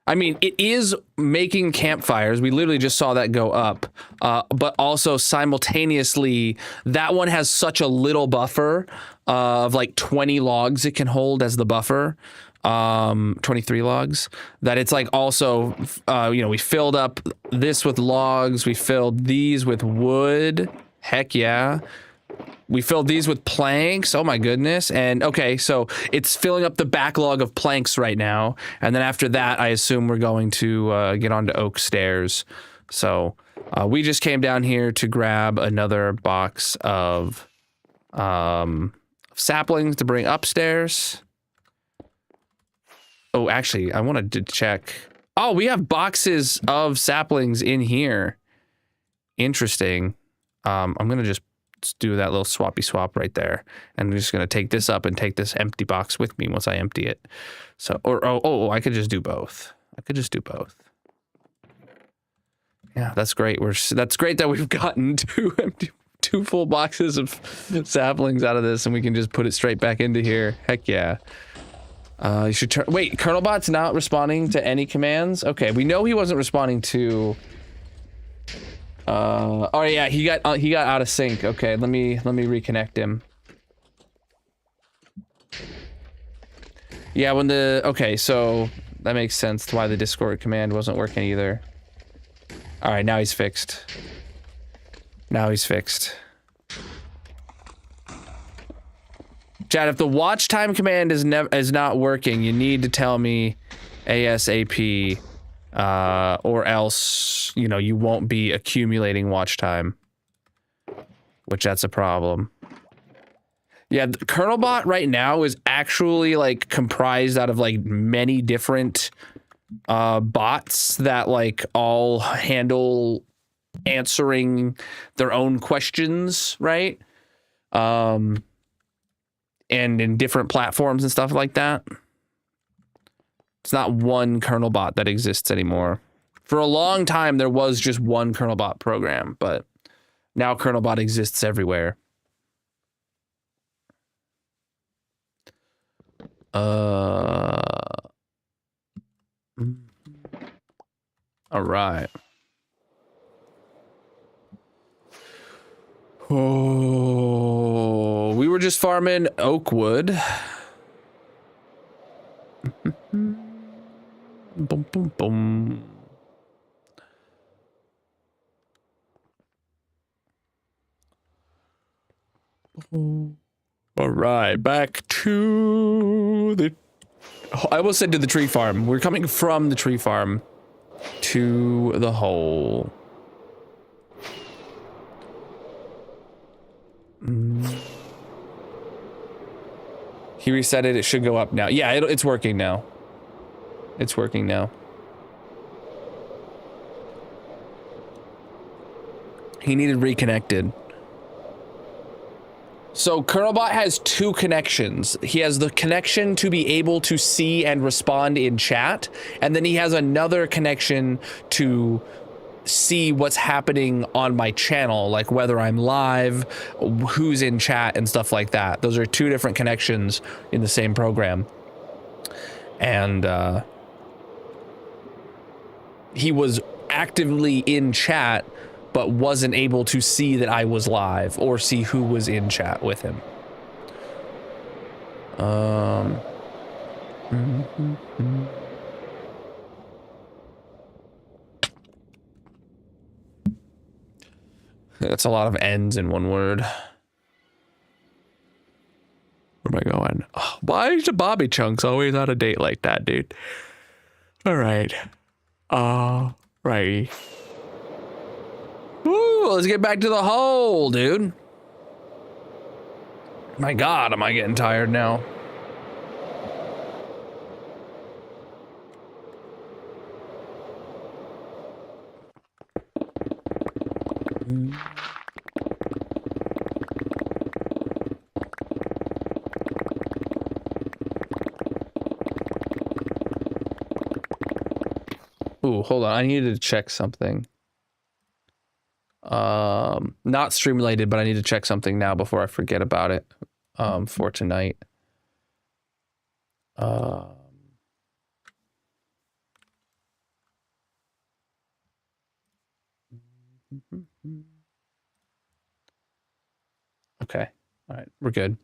I mean, it is making campfires. We literally just saw that go up, but also simultaneously, that one has such a little buffer of like 20 logs it can hold as the buffer. 23 logs, that it's like also, you know, we filled up this with logs, we filled these with wood, heck yeah. We filled these with planks, oh my goodness, and okay, so it's filling up the backlog of planks right now, and then after that, I assume we're going to get onto oak stairs. So we just came down here to grab another box of saplings to bring upstairs. Oh, actually, I wanted to check. Oh, we have boxes of saplings in here. Interesting. I'm gonna just do that little swappy swap right there, and I'm just gonna take this up and take this empty box with me once I empty it. So, or I could just do both. I could just do both. Yeah, that's great. That's great that we've gotten two full boxes of saplings out of this, and we can just put it straight back into here. Heck yeah. You should turn. Wait, Colonel Bot's not responding to any commands? Okay, we know he wasn't responding to. Oh yeah, he got out of sync. Okay, let me reconnect him. Yeah, okay, so that makes sense why the Discord command wasn't working either. All right, now he's fixed. Now he's fixed. Chad, if the watch time command is not working, you need to tell me ASAP, or else, you know, you won't be accumulating watch time, which that's a problem. Yeah, the Colonel bot right now is actually like comprised out of like many different bots that like all handle answering their own questions, right? And in different platforms and stuff like that. It's not one Colonel bot that exists anymore. For a long time, there was just one Colonel bot program, but now Colonel bot exists everywhere. All right. Oh, we were just farming oak wood. Boom, boom, boom. All right, back to the. I almost said to the tree farm. We're coming from the tree farm to the hole. He reset it. It should go up now. Yeah, it's working now. It's working now. He needed reconnected. So Colonelbot has two connections. He has the connection to be able to see and respond in chat, and then he has another connection to see what's happening on my channel, like whether I'm live, who's in chat, and stuff like that. Those are two different connections in the same program. And he was actively in chat, but wasn't able to see that I was live or see who was in chat with him. That's a lot of N's in one word. Where am I going? Oh, why is the Bobby Chunks always out of date like that, dude? All right. Righty. Woo, let's get back to the hole, dude. My God, am I getting tired now? Ooh, hold on. I needed to check something. Not stream related, but I need to check something now before I forget about it. For tonight. Okay. All right. We're good.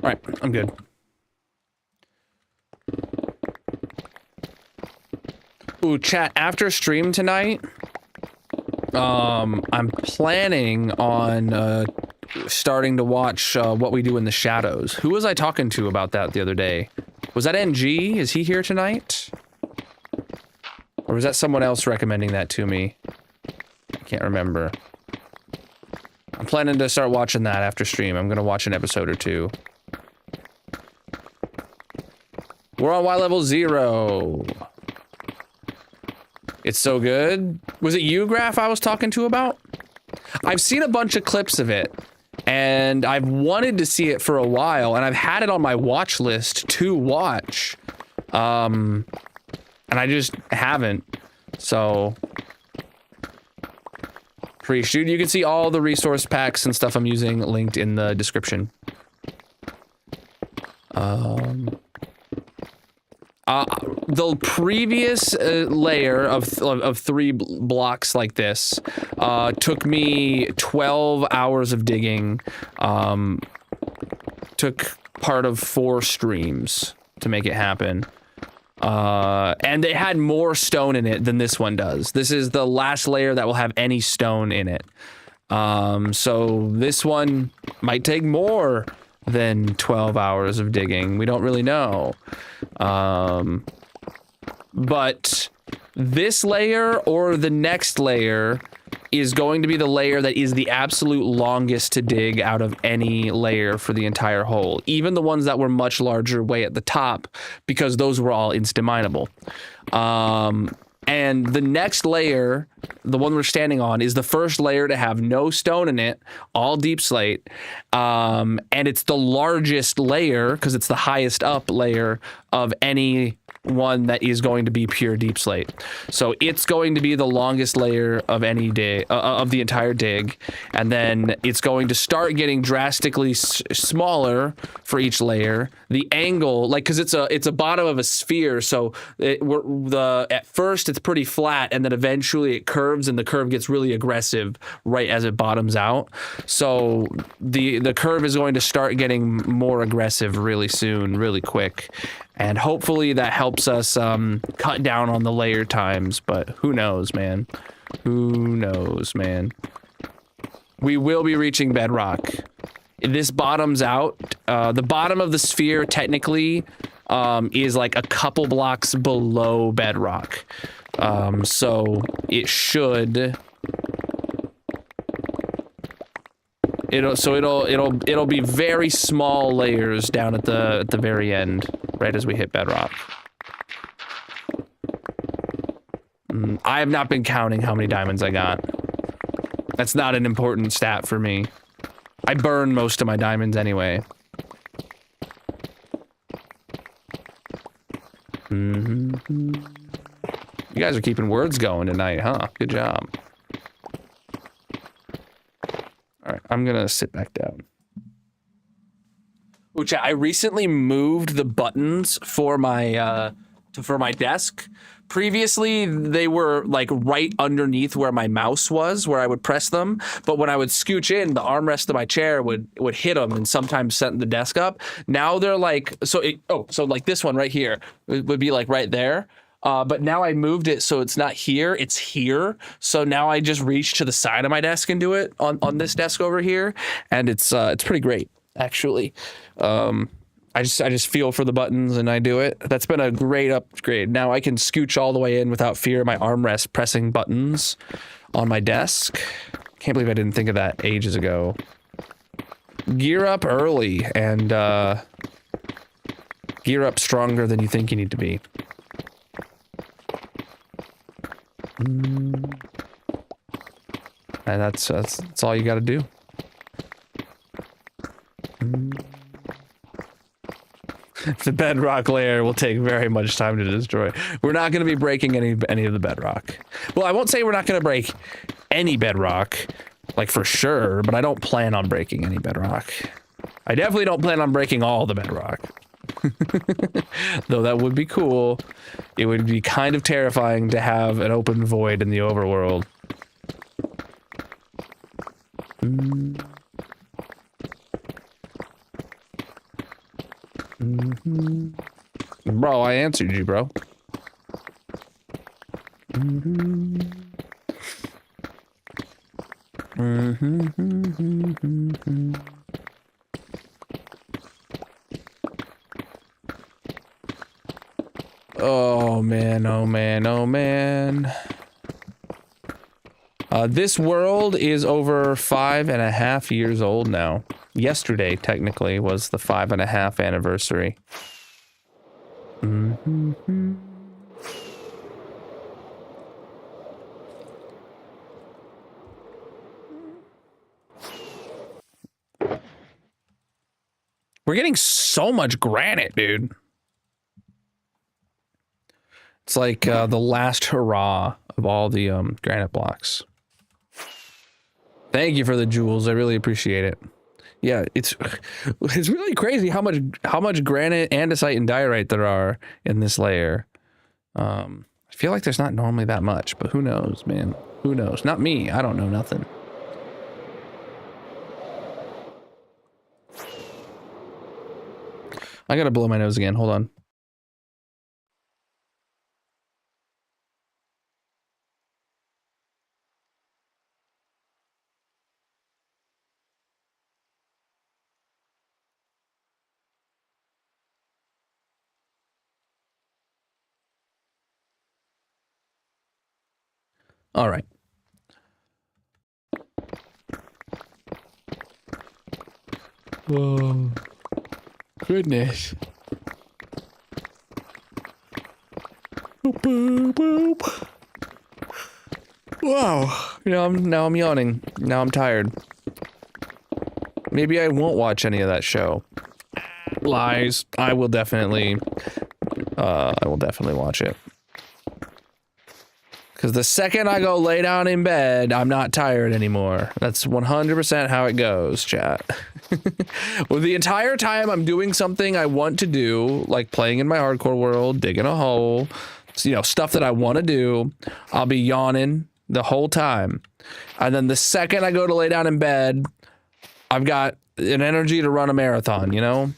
All right. I'm good. Ooh, chat, after stream tonight, I'm planning on starting to watch What We Do in the Shadows. Who was I talking to about that the other day? Was that NG? Is he here tonight? Or was that someone else recommending that to me? I can't remember. I'm planning to start watching that after stream. I'm gonna watch an episode or two. We're on Y level 0. It's so good. Was it you, Graph, I was talking to about? I've seen a bunch of clips of it, and I've wanted to see it for a while, and I've had it on my watch list to watch. And I just haven't. So, pre-shoot, you can see all the resource packs and stuff I'm using linked in the description. The previous layer of 3 blocks like this took me 12 hours of digging. Took part of 4 streams to make it happen. And it had more stone in it than this one does. This is the last layer that will have any stone in it. So this one might take more than 12 hours of digging. We don't really know. But this layer or the next layer is going to be the layer that is the absolute longest to dig out of any layer for the entire hole. Even the ones that were much larger way at the top, because those were all insta-mineable. And the next layer, the one we're standing on, is the first layer to have no stone in it, all deep slate. And it's the largest layer, because it's the highest up layer of any one that is going to be pure deep slate. So it's going to be the longest layer of any dig, of the entire dig. And then it's going to start getting drastically smaller for each layer. The angle, like, because it's a bottom of a sphere, so at first it's pretty flat, and then eventually it curves, and the curve gets really aggressive right as it bottoms out. So the curve is going to start getting more aggressive really soon, really quick. And hopefully that helps us cut down on the layer times, but who knows, man? Who knows, man? We will be reaching bedrock. This bottoms out. The bottom of the sphere technically is like a couple blocks below bedrock. So it should... It'll be very small layers down at the very end, right as we hit bedrock. I have not been counting how many diamonds I got. That's not an important stat for me. I burn most of my diamonds anyway. You guys are keeping words going tonight, huh? Good job. All right, I'm gonna sit back down. Which I recently moved the buttons for my for my desk. Previously, they were like right underneath where my mouse was, where I would press them. But when I would scooch in, the armrest of my chair would hit them and sometimes set the desk up. Now they're like, so like this one right here would be like right there. But now I moved it so it's not here, it's here. So now I just reach to the side of my desk and do it on this desk over here. And it's pretty great, actually. I just feel for the buttons and I do it. That's been a great upgrade. Now I can scooch all the way in without fear of my armrest pressing buttons on my desk. Can't believe I didn't think of that ages ago. Gear up early and gear up stronger than you think you need to be. And that's all you got to do. The bedrock layer will take very much time to destroy. We're not going to be breaking any of the bedrock. Well, I won't say we're not going to break any bedrock, like for sure, but I don't plan on breaking any bedrock. I definitely don't plan on breaking all the bedrock. Though that would be cool. It would be kind of terrifying to have an open void in the overworld. Bro, I answered you, bro. Oh man, oh man, oh man. This world is over 5.5 years old now. Yesterday, technically, was the 5.5 anniversary. We're getting so much granite, dude. It's like the last hurrah of all the granite blocks. Thank you for the jewels. I really appreciate it. Yeah, it's really crazy how much granite, andesite, and diorite there are in this layer. I feel like there's not normally that much, but who knows, man? Who knows? Not me. I don't know nothing. I gotta blow my nose again. Hold on. All right. Oh, goodness. Boop, boop, boop. Wow. Now I'm yawning. Now I'm tired. Maybe I won't watch any of that show. Lies. I will definitely watch it. Because the second I go lay down in bed, I'm not tired anymore. That's 100% how it goes, chat. Well, the entire time I'm doing something I want to do, like playing in my hardcore world, digging a hole, you know, stuff that I want to do, I'll be yawning the whole time. And then the second I go to lay down in bed, I've got an energy to run a marathon, you know?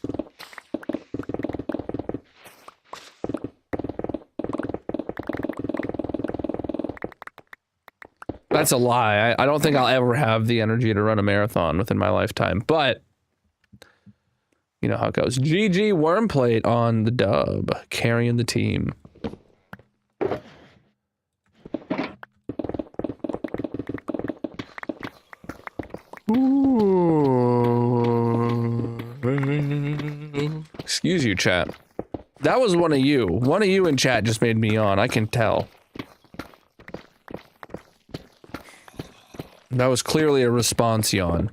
That's a lie. I don't think I'll ever have the energy to run a marathon within my lifetime, but you know how it goes. GG Wormplate on the dub, carrying the team. Ooh. Excuse you, chat. That was one of you. One of you in chat just made me yawn. I can tell. That was clearly a response yawn.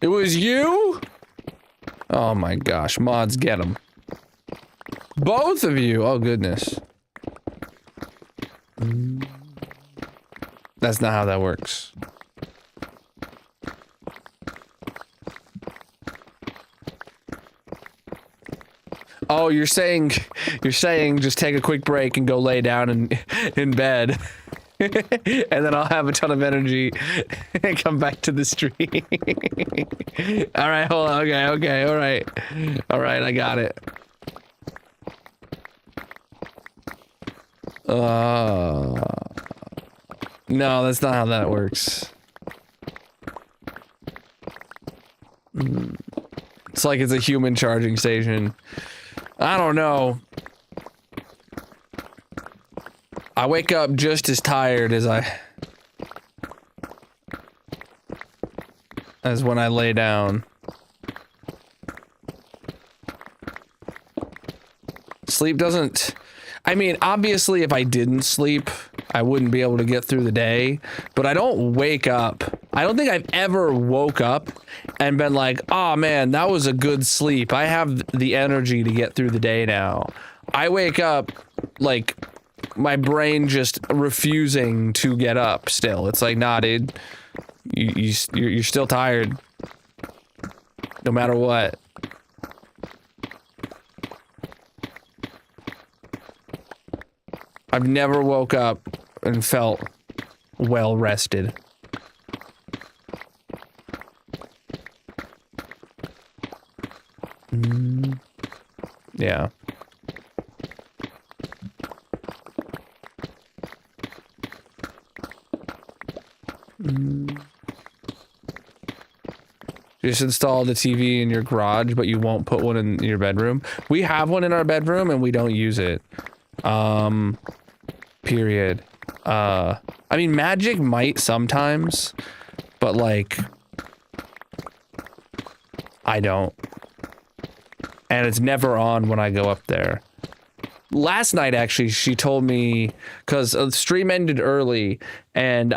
It was you? Oh my gosh, mods, get him. Both of you, oh goodness. That's not how that works. Oh, you're saying just take a quick break and go lay down in bed. And then I'll have a ton of energy and come back to the stream. All right, hold on. Okay, all right, I got it. No, that's not how that works. It's like it's a human charging station. I don't know. I wake up just as tired as when I lay down. Sleep doesn't... I mean, obviously if I didn't sleep, I wouldn't be able to get through the day, but I don't wake up. I don't think I've ever woke up and been like, oh man, that was a good sleep. I have the energy to get through the day now. I wake up like my brain just refusing to get up still. It's like, nah, dude, you're still tired no matter what. I've never woke up and felt well rested. Yeah. Just install the TV in your garage, but you won't put one in your bedroom. We have one in our bedroom and we don't use it. Period. I mean, Magic might sometimes, but like, I don't. And it's never on when I go up there. Last night, actually, she told me, because the stream ended early, and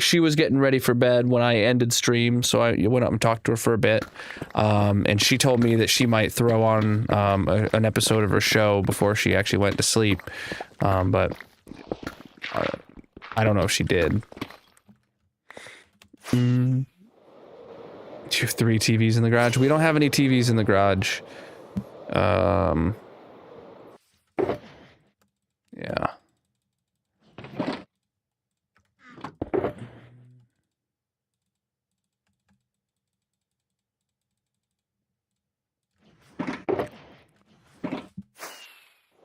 she was getting ready for bed when I ended stream, so I went up and talked to her for a bit, and she told me that she might throw on an episode of her show before she actually went to sleep, but I don't know if she did. You have 3 TVs in the garage? We don't have any TVs in the garage. Yeah.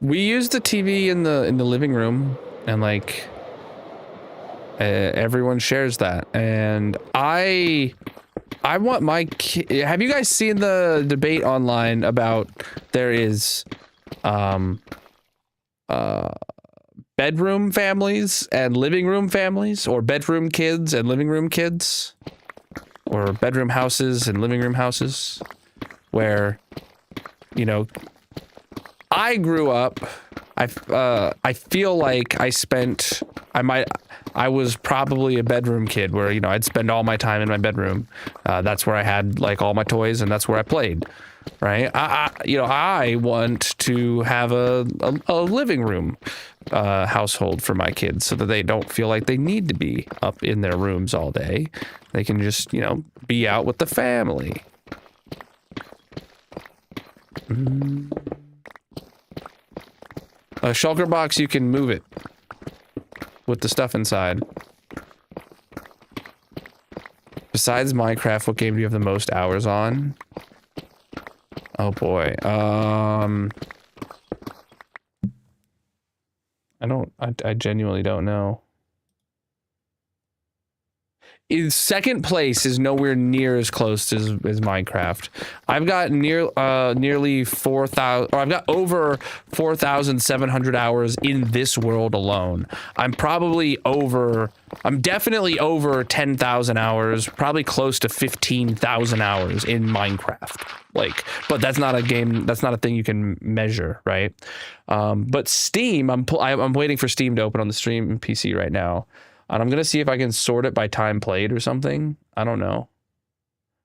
We use the TV in the living room, and like everyone shares that. And I want my kid. Have you guys seen the debate online about there is bedroom families and living room families, or bedroom kids and living room kids, or bedroom houses and living room houses, where, you know, I grew up, I feel like I was probably a bedroom kid where, you know, I'd spend all my time in my bedroom. That's where I had like all my toys, and that's where I played. Right? I want to have a living room household for my kids so that they don't feel like they need to be up in their rooms all day. They can just, you know, be out with the family. A shulker box, you can move it with the stuff inside. Besides Minecraft, what game do you have the most hours on? Oh boy. I genuinely don't know. Second place is nowhere near as close as Minecraft. I've got nearly 4,000, or I've got over 4,700 hours in this world alone. I'm definitely over 10,000 hours, probably close to 15,000 hours in Minecraft. Like, but that's not a game, that's not a thing you can measure, right? But Steam, I'm waiting for Steam to open on the stream PC right now. And I'm gonna see if I can sort it by time played or something. I don't know.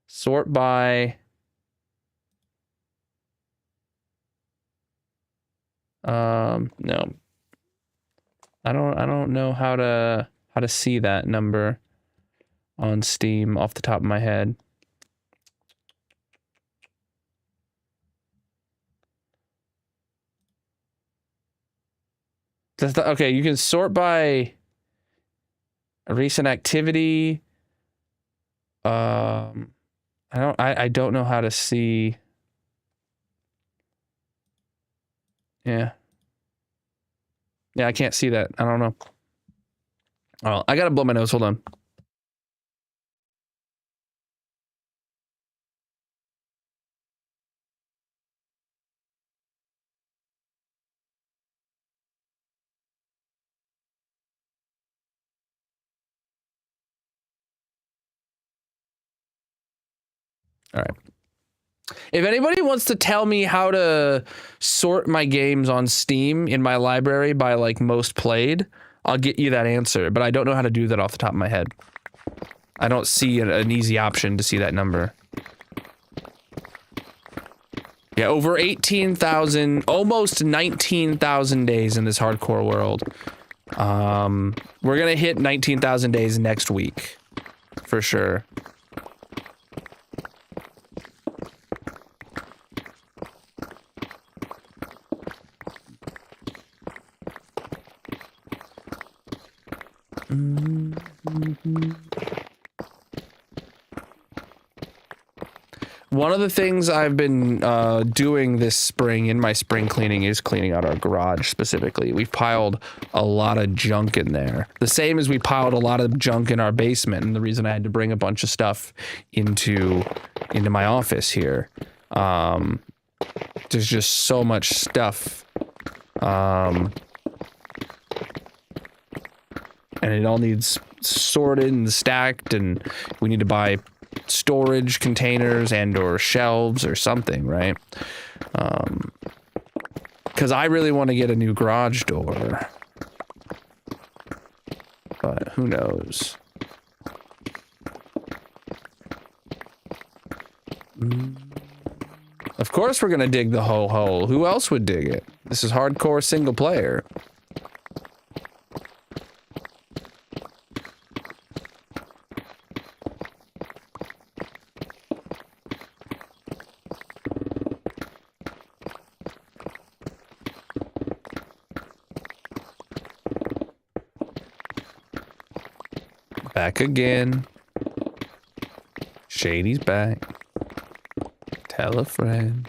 Sort by no. I don't know how to see that number on Steam off the top of my head. Okay, you can sort by recent activity. I don't know how to see. Yeah. Yeah, I can't see that. I don't know. Oh, I gotta blow my nose. Hold on. All right. If anybody wants to tell me how to sort my games on Steam in my library by like most played, I'll get you that answer, but I don't know how to do that off the top of my head. I don't see an easy option to see that number. Yeah, over 18,000, almost 19,000 days in this hardcore world. We're gonna hit 19,000 days next week, for sure. One of the things I've been doing this spring in my spring cleaning is cleaning out our garage specifically. We've piled a lot of junk in there. The same as we piled a lot of junk in our basement, and the reason I had to bring a bunch of stuff into my office here. There's just so much stuff. And it all needs sorted and stacked, and we need to buy storage containers and or shelves or something, right? Because I really want to get a new garage door, but who knows? Of course we're gonna dig the whole hole. Who else would dig it? This is hardcore single player. Back again. Shady's back. Tell a friend.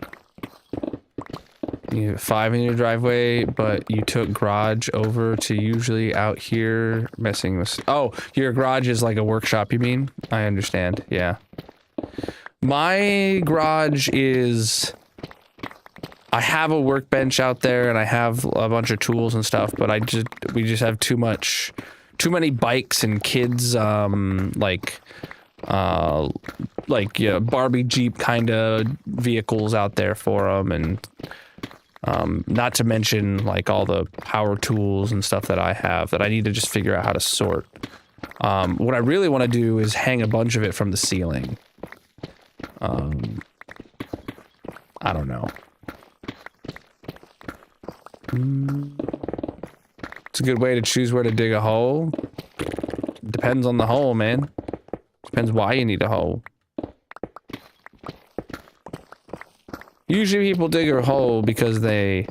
You have 5 in your driveway, but you took garage over to usually out here messing with... Oh, your garage is like a workshop, you mean? I understand, yeah. My garage is... I have a workbench out there and I have a bunch of tools and stuff, but we just have too many bikes and kids, like yeah, Barbie Jeep kind of vehicles out there for them, and not to mention like all the power tools and stuff that I have that I need to just figure out how to sort. What I really want to do is hang a bunch of it from the ceiling. I don't know. It's a good way to choose where to dig a hole. Depends on the hole, man. Depends why you need a hole. Usually people dig a hole because they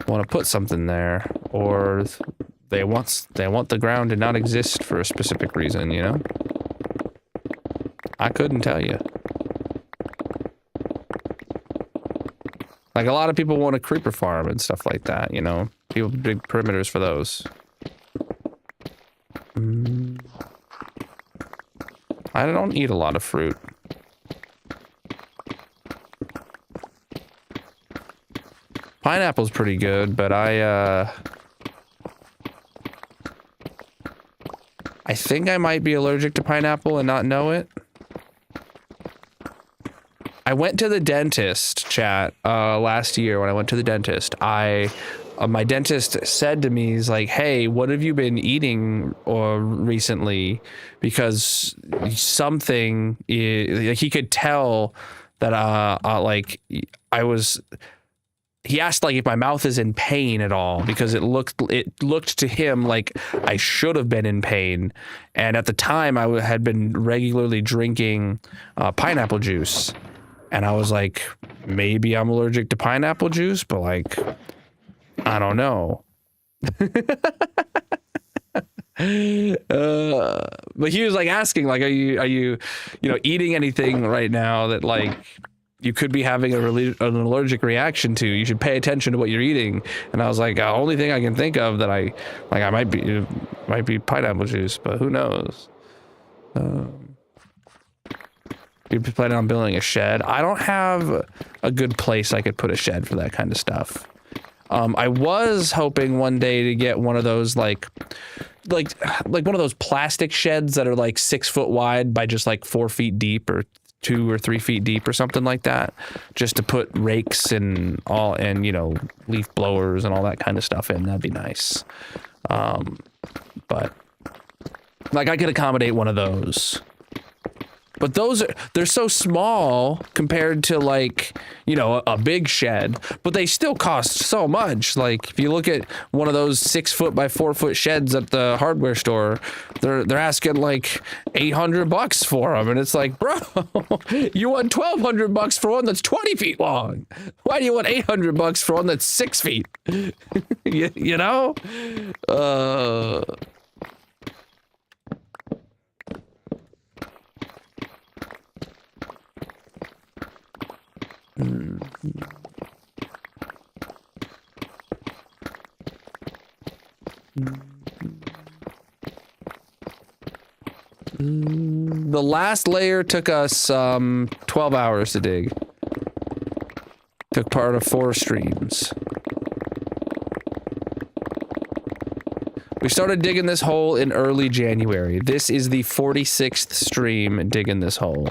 want to put something there, or they want the ground to not exist for a specific reason, you know? I couldn't tell you. Like, a lot of people want a creeper farm and stuff like that, you know? People dig perimeters for those. I don't eat a lot of fruit. Pineapple's pretty good, but I think I might be allergic to pineapple and not know it. I went to the dentist, chat, last year when I went to the dentist. My dentist said to me, he's like, hey, what have you been eating recently? Because something, he could tell that, like, he asked like if my mouth is in pain at all, because it looked to him like I should have been in pain. And at the time I had been regularly drinking pineapple juice. And I was like, maybe I'm allergic to pineapple juice, but like, I don't know. But he was like asking, like, are you eating anything right now that like you could be having an allergic reaction to? You should pay attention to what you're eating. And I was like, the only thing I can think of that I might be pineapple juice, but who knows? You're planning on building a shed? I don't have a good place I could put a shed for that kind of stuff. I was hoping one day to get one of those like one of those plastic sheds that are like 6 foot wide by just like 4 feet deep or 2 or 3 feet deep or something like that, just to put rakes and leaf blowers and all that kind of stuff in. That'd be nice. But like I could accommodate one of those. But they're so small compared to like, a big shed, but they still cost so much. Like if you look at one of those 6 foot by 4 foot sheds at the hardware store, they're asking like $800 for them. And it's like, bro, you want $1,200 for one that's 20 feet long. Why do you want $800 for one that's 6 feet? you know? The last layer took us 12 hours to dig. Took part of 4 streams. We started digging this hole in early January. This is the 46th stream digging this hole.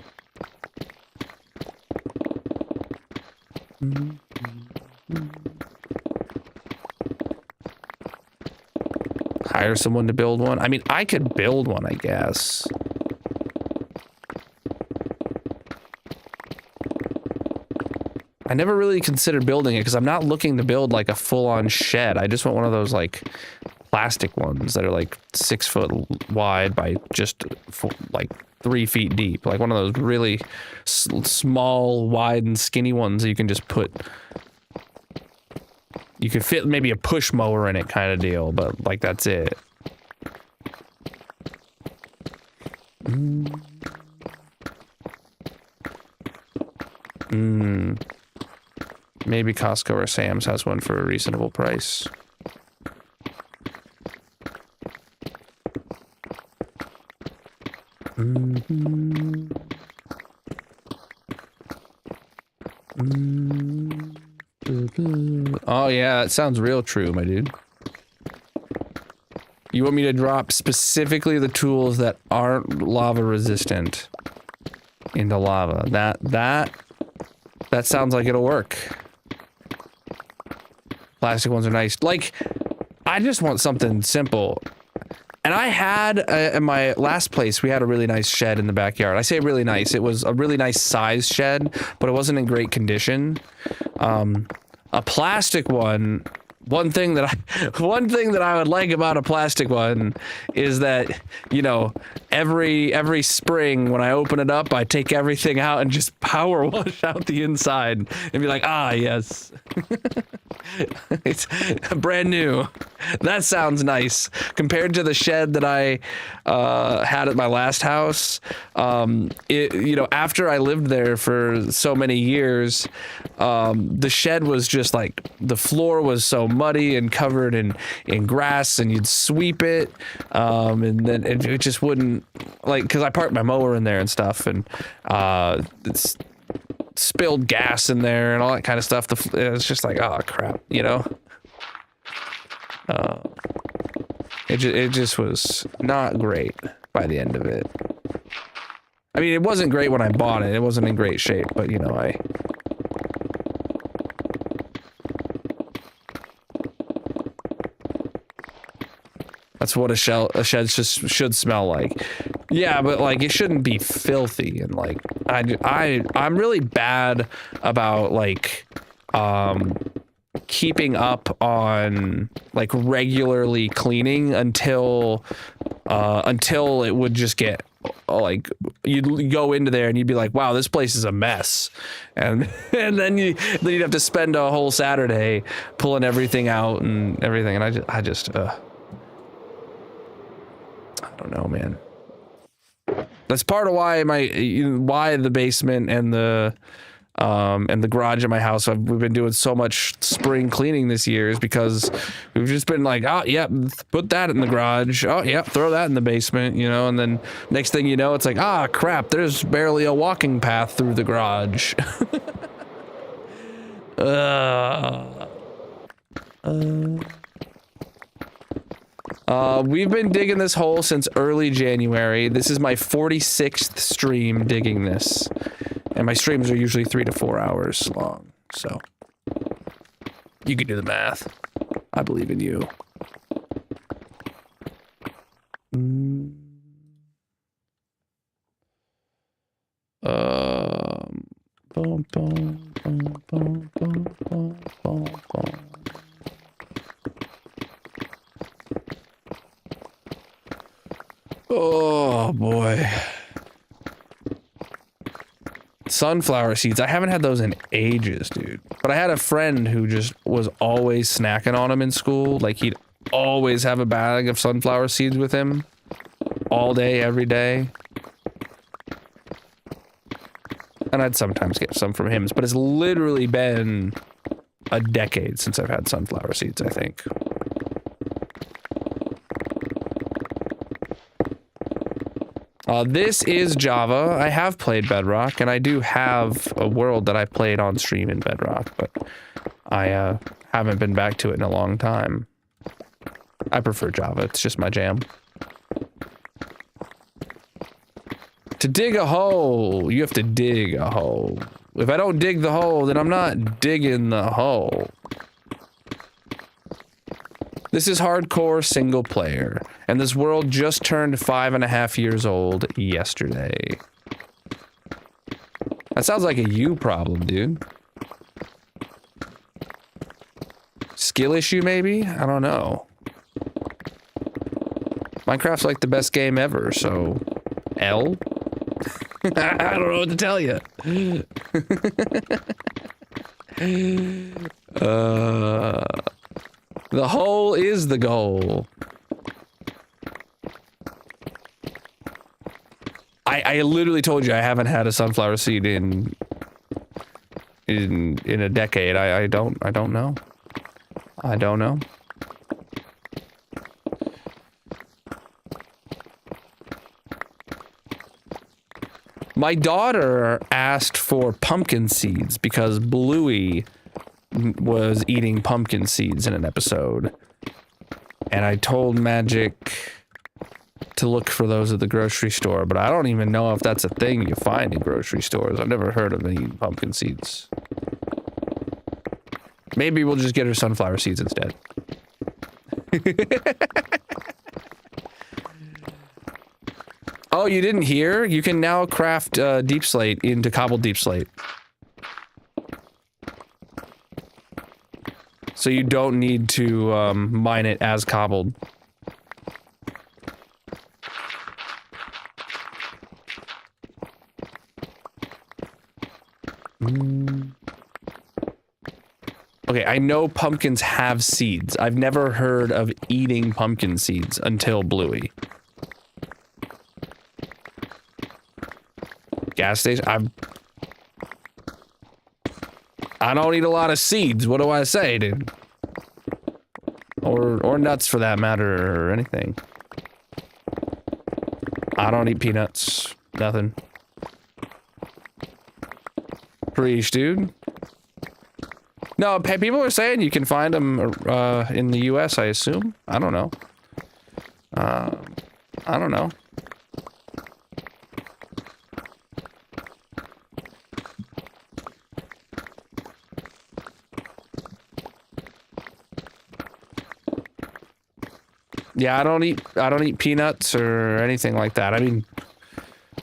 Hire someone to build one? I mean, I could build one, I guess. I never really considered building it because I'm not looking to build like a full-on shed. I just want one of those like plastic ones that are like 6 foot wide by just like 3 feet deep. Like one of those really small, wide, and skinny ones that you can just put. You could fit maybe a push mower in it kind of deal, but like that's it. Maybe Costco or Sam's has one for a reasonable price. Oh yeah, that sounds real true, my dude. You want me to drop specifically the tools that aren't lava resistant into lava? That sounds like it'll work. Plastic ones are nice. Like, I just want something simple. And I had, in my last place, we had a really nice shed in the backyard. I say really nice. It was a really nice size shed, but it wasn't in great condition. A plastic one, one thing that I would like about a plastic one is that, every spring when I open it up, I take everything out and just power wash out the inside and be like, ah, yes. It's brand new. That sounds nice compared to the shed that I had at my last house. After I lived there for so many years, the shed was just like, the floor was so muddy and covered in grass, and you'd sweep it, and then it just wouldn't, like, because I parked my mower in there and stuff, and it's spilled gas in there and all that kind of stuff. It's just like, oh crap, it just was not great by the end of it. I mean, it wasn't great when I bought it. It wasn't in great shape, but that's what a shed should smell like. Yeah, but like it shouldn't be filthy, and like I'm really bad about like keeping up on like regularly cleaning until until it would just get like you'd go into there and you'd be like, wow, this place is a mess, and then you'd have to spend a whole Saturday pulling everything out and everything, and I just I don't know, man. That's part of why why the basement and the garage in my house, we've been doing so much spring cleaning this year, is because we've just been like, oh yeah, put that in the garage, oh yeah, throw that in the basement, you know, and then next thing you know, it's like, ah crap, there's barely a walking path through the garage. We've been digging this hole since early January. This is my 46th stream digging this. And my streams are usually 3 to 4 hours long, so you can do the math. I believe in you. Oh boy. Sunflower seeds. I haven't had those in ages, dude. But I had a friend who just was always snacking on them in school. Like, he'd always have a bag of sunflower seeds with him all day, every day. And I'd sometimes get some from him, but it's literally been a decade since I've had sunflower seeds, I think. This is Java. I have played Bedrock, and I do have a world that I played on stream in Bedrock, but I haven't been back to it in a long time. I prefer Java. It's just my jam. To dig a hole, you have to dig a hole. If I don't dig the hole, then I'm not digging the hole. This is hardcore single player, and this world just turned 5.5 years old yesterday. That sounds like a you problem, dude. Skill issue, maybe? I don't know. Minecraft's like the best game ever, so... L? I don't know what to tell you. The hole is the goal. I literally told you I haven't had a sunflower seed in a decade. I don't know. I don't know. My daughter asked for pumpkin seeds because Bluey was eating pumpkin seeds in an episode. And I told Magic to look for those at the grocery store, but I don't even know if that's a thing you find in grocery stores. I've never heard of them eating pumpkin seeds. Maybe we'll just get her sunflower seeds instead. Oh, you didn't hear? You can now craft Deepslate into cobbled Deepslate. So you don't need to mine it as cobbled. Okay, I know pumpkins have seeds. I've never heard of eating pumpkin seeds until Bluey. Gas station? I don't eat a lot of seeds. What do I say, dude? Or nuts for that matter, or anything. I don't eat peanuts. Nothing. Preach, dude. No, people are saying you can find them in the US, I assume. I don't know. I don't know. Yeah, I don't eat peanuts or anything like that. I mean,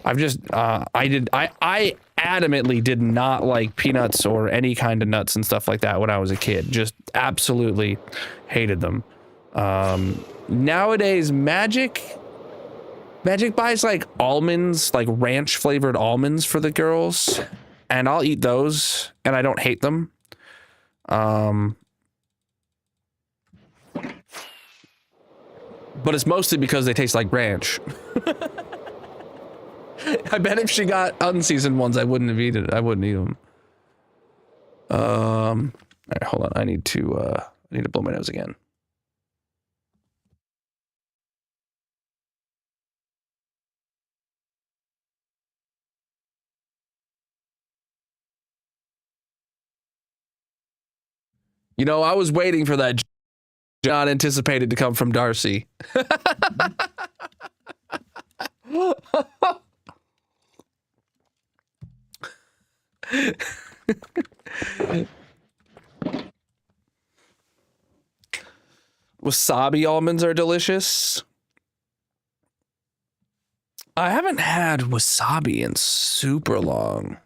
I've just I adamantly did not like peanuts or any kind of nuts and stuff like that when I was a kid. Just absolutely hated them. Nowadays, Magic Magic buys like almonds, like ranch flavored almonds for the girls, and I'll eat those, and I don't hate them. But it's mostly because they taste like ranch. I bet if she got unseasoned ones, I wouldn't have eaten it. I wouldn't eat them. All right, hold on. I need to blow my nose again. You know, I was waiting for that not anticipated to come from Darcy. Wasabi almonds are delicious. I haven't had wasabi in super long.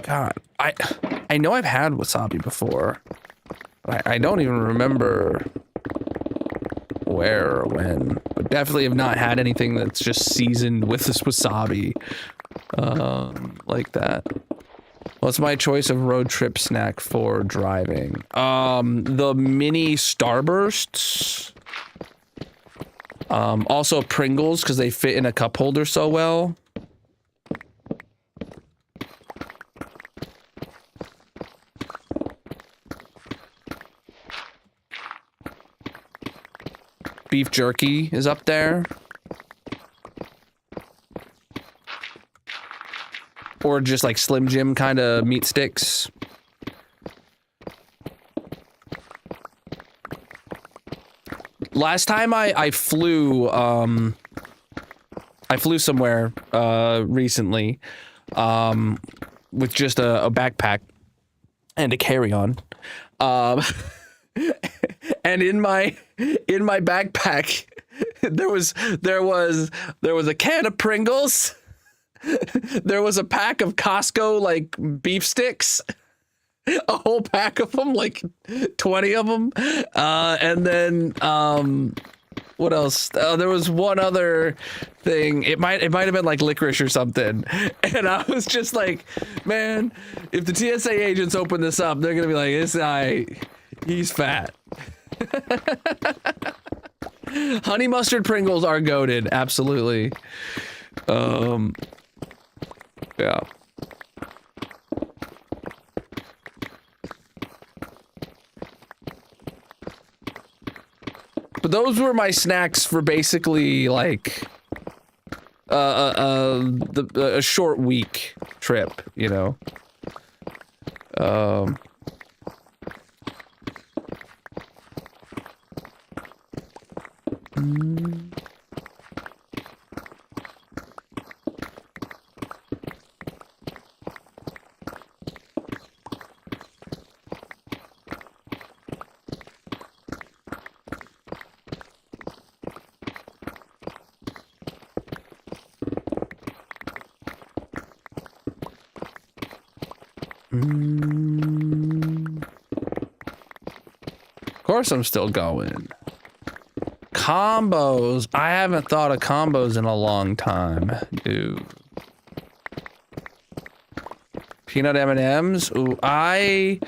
God, I know I've had wasabi before. I don't even remember where or when, but definitely have not had anything that's just seasoned with this wasabi like that. What's my choice of road trip snack for driving? The mini Starbursts. Also Pringles, because they fit in a cup holder so well. Beef jerky is up there. Or just like Slim Jim kind of meat sticks. Last time I flew somewhere recently with just a backpack and a carry-on. And in my backpack there was a can of Pringles. There was a pack of Costco like beef sticks, a whole pack of them, like 20 of them, and then what else? There was one other thing. It might have been like licorice or something. And I was just like, man, if the TSA agents open this up, they're gonna be like, this guy, he's fat. Honey mustard Pringles are goated, absolutely. Yeah. But those were my snacks for basically like a short week trip, you know. Of course I'm still going. Combos. I haven't thought of combos in a long time, dude. Peanut M&Ms. Ooh, I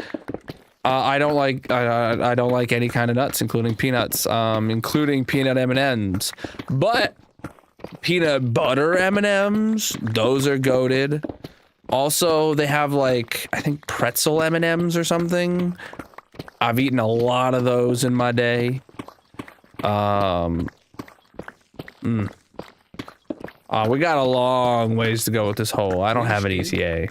don't like I don't like any kind of nuts, including peanuts, including peanut M&Ms. But peanut butter M&Ms, those are goated. Also, they have like I think pretzel M&Ms or something. I've eaten a lot of those in my day. We got a long ways to go with this hole. I don't have an ETA.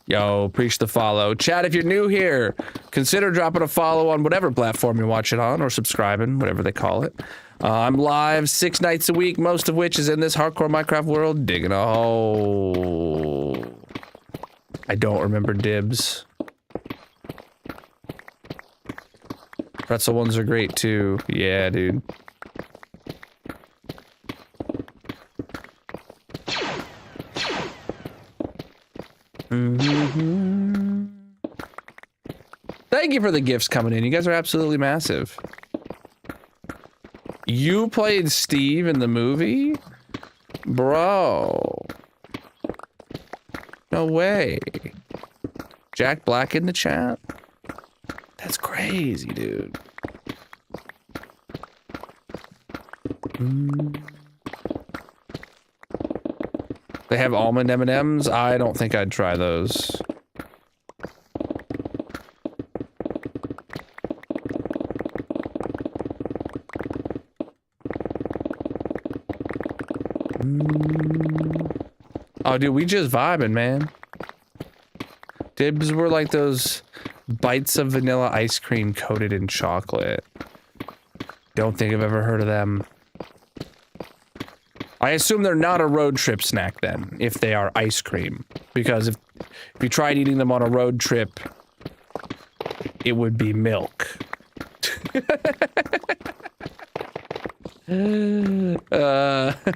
Yo, preach the follow. Chat, if you're new here, consider dropping a follow on whatever platform you're watching on, or subscribing, whatever they call it. I'm live 6 nights a week, most of which is in this hardcore Minecraft world, digging a hole. I don't remember dibs. Pretzel ones are great too. Yeah, dude. Thank you for the gifts coming in. You guys are absolutely massive. You played Steve in the movie? Bro. No way. Jack Black in the chat? That's crazy, dude. They have almond M&Ms? I don't think I'd try those. Oh, dude, we just vibing, man. Dibs were like those bites of vanilla ice cream coated in chocolate. Don't think I've ever heard of them. I assume they're not a road trip snack then, if they are ice cream. Because if you tried eating them on a road trip, it would be milk.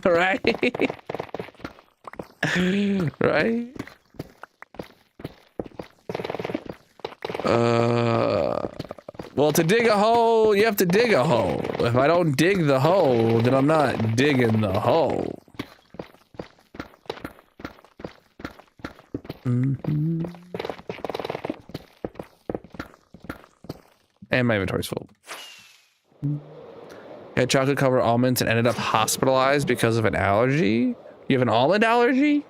Right? Right? Well, to dig a hole, you have to dig a hole. If I don't dig the hole, then I'm not digging the hole. And my inventory's full. Had chocolate covered almonds and ended up hospitalized because of an allergy. You have an almond allergy?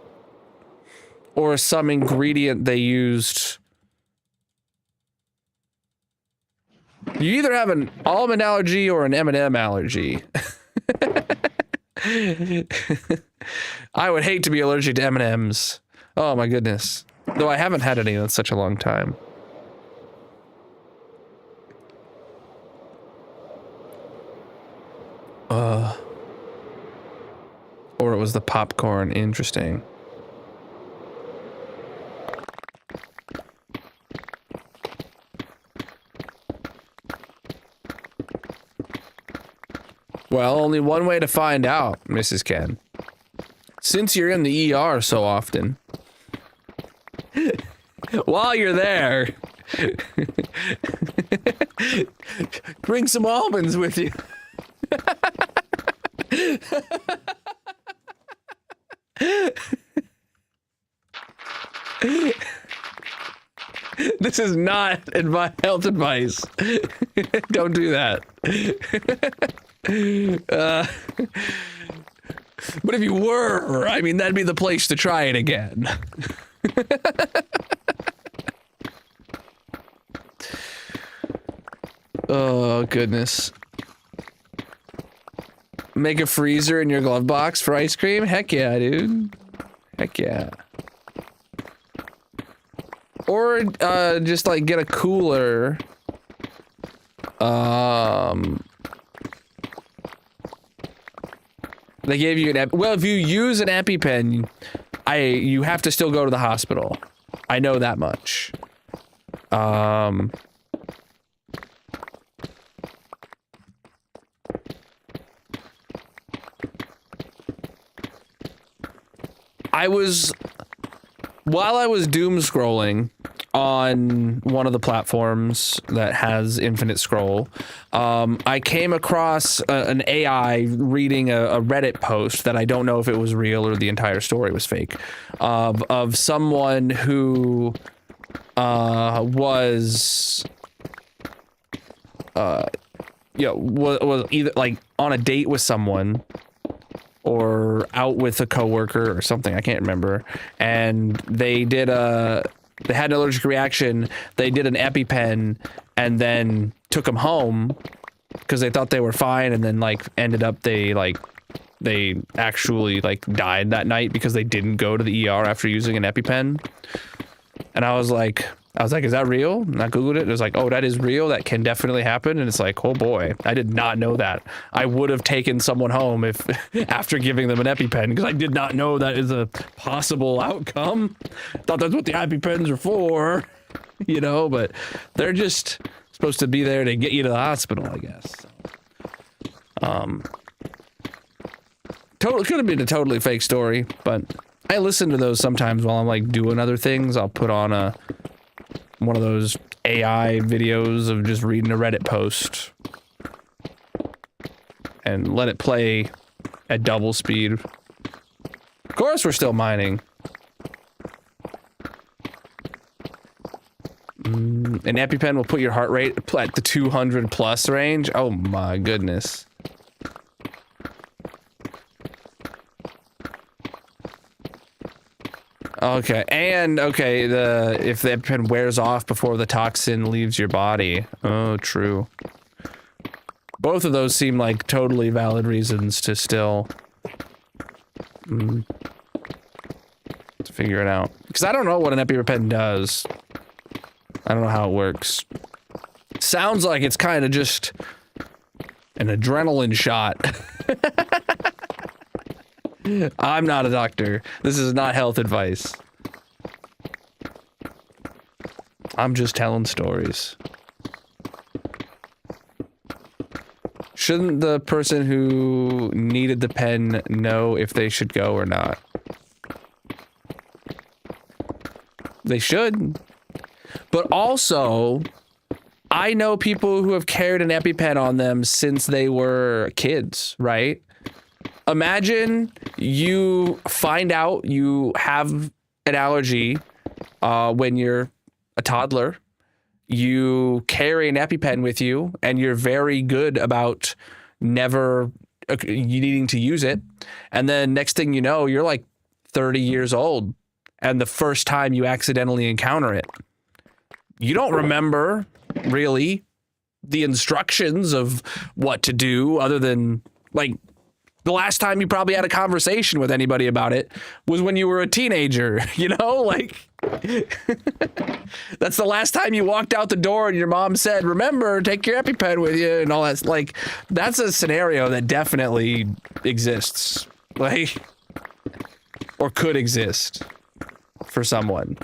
Or some ingredient they used. You either have an almond allergy or an M&M allergy. I would hate to be allergic to M&Ms. Oh my goodness. Though I haven't had any in such a long time. Or it was the popcorn. Interesting. Well, only one way to find out, Mrs. Ken. Since you're in the ER so often, while you're there, bring some almonds with you. This is not health advice. Don't do that. But if you were, I mean, that'd be the place to try it again. Oh, goodness. Make a freezer in your glove box for ice cream? Heck yeah, dude. Heck yeah. Or, just, like, get a cooler. They gave you an well, if you use an EpiPen, you have to still go to the hospital. I know that much. While I was doom scrolling on one of the platforms that has infinite scroll, I came across an AI reading a Reddit post that I don't know if it was real or the entire story was fake, of someone who was was either like on a date with someone or out with a coworker or something, I can't remember, and they had an allergic reaction. They did an EpiPen and then took them home because they thought they were fine, and then like ended up they actually like died that night because they didn't go to the ER after using an EpiPen. And I was like, is that real? And I googled it. It was like, oh, that is real. That can definitely happen. And it's like, oh boy, I did not know that. I would have taken someone home if after giving them an EpiPen, because I did not know that is a possible outcome. Thought that's what the EpiPens are for, you know. But they're just supposed to be there to get you to the hospital, I guess. Could have been a totally fake story, but I listen to those sometimes while I'm like doing other things. I'll put on one of those AI videos of just reading a Reddit post and let it play at double speed Of course we're still mining. An EpiPen will put your heart rate at the 200 plus range. Oh my goodness. Okay, and okay, if the EpiPen wears off before the toxin leaves your body. Oh, true. Both of those seem like totally valid reasons to still to figure it out. Because I don't know what an EpiPen does. I don't know how it works. Sounds like it's kind of just an adrenaline shot. I'm not a doctor. This is not health advice. I'm just telling stories. Shouldn't the person who needed the pen know if they should go or not? They should. But also, I know people who have carried an EpiPen on them since they were kids, right? Imagine you find out you have an allergy when you're a toddler. You carry an EpiPen with you, and you're very good about never needing to use it. And then next thing you know, you're like 30 years old, and the first time you accidentally encounter it, you don't remember really the instructions of what to do other than like the last time you probably had a conversation with anybody about it was when you were a teenager, you know, like that's the last time you walked out the door and your mom said, remember, take your EpiPen with you and all that. Like, that's a scenario that definitely exists, like, or could exist for someone.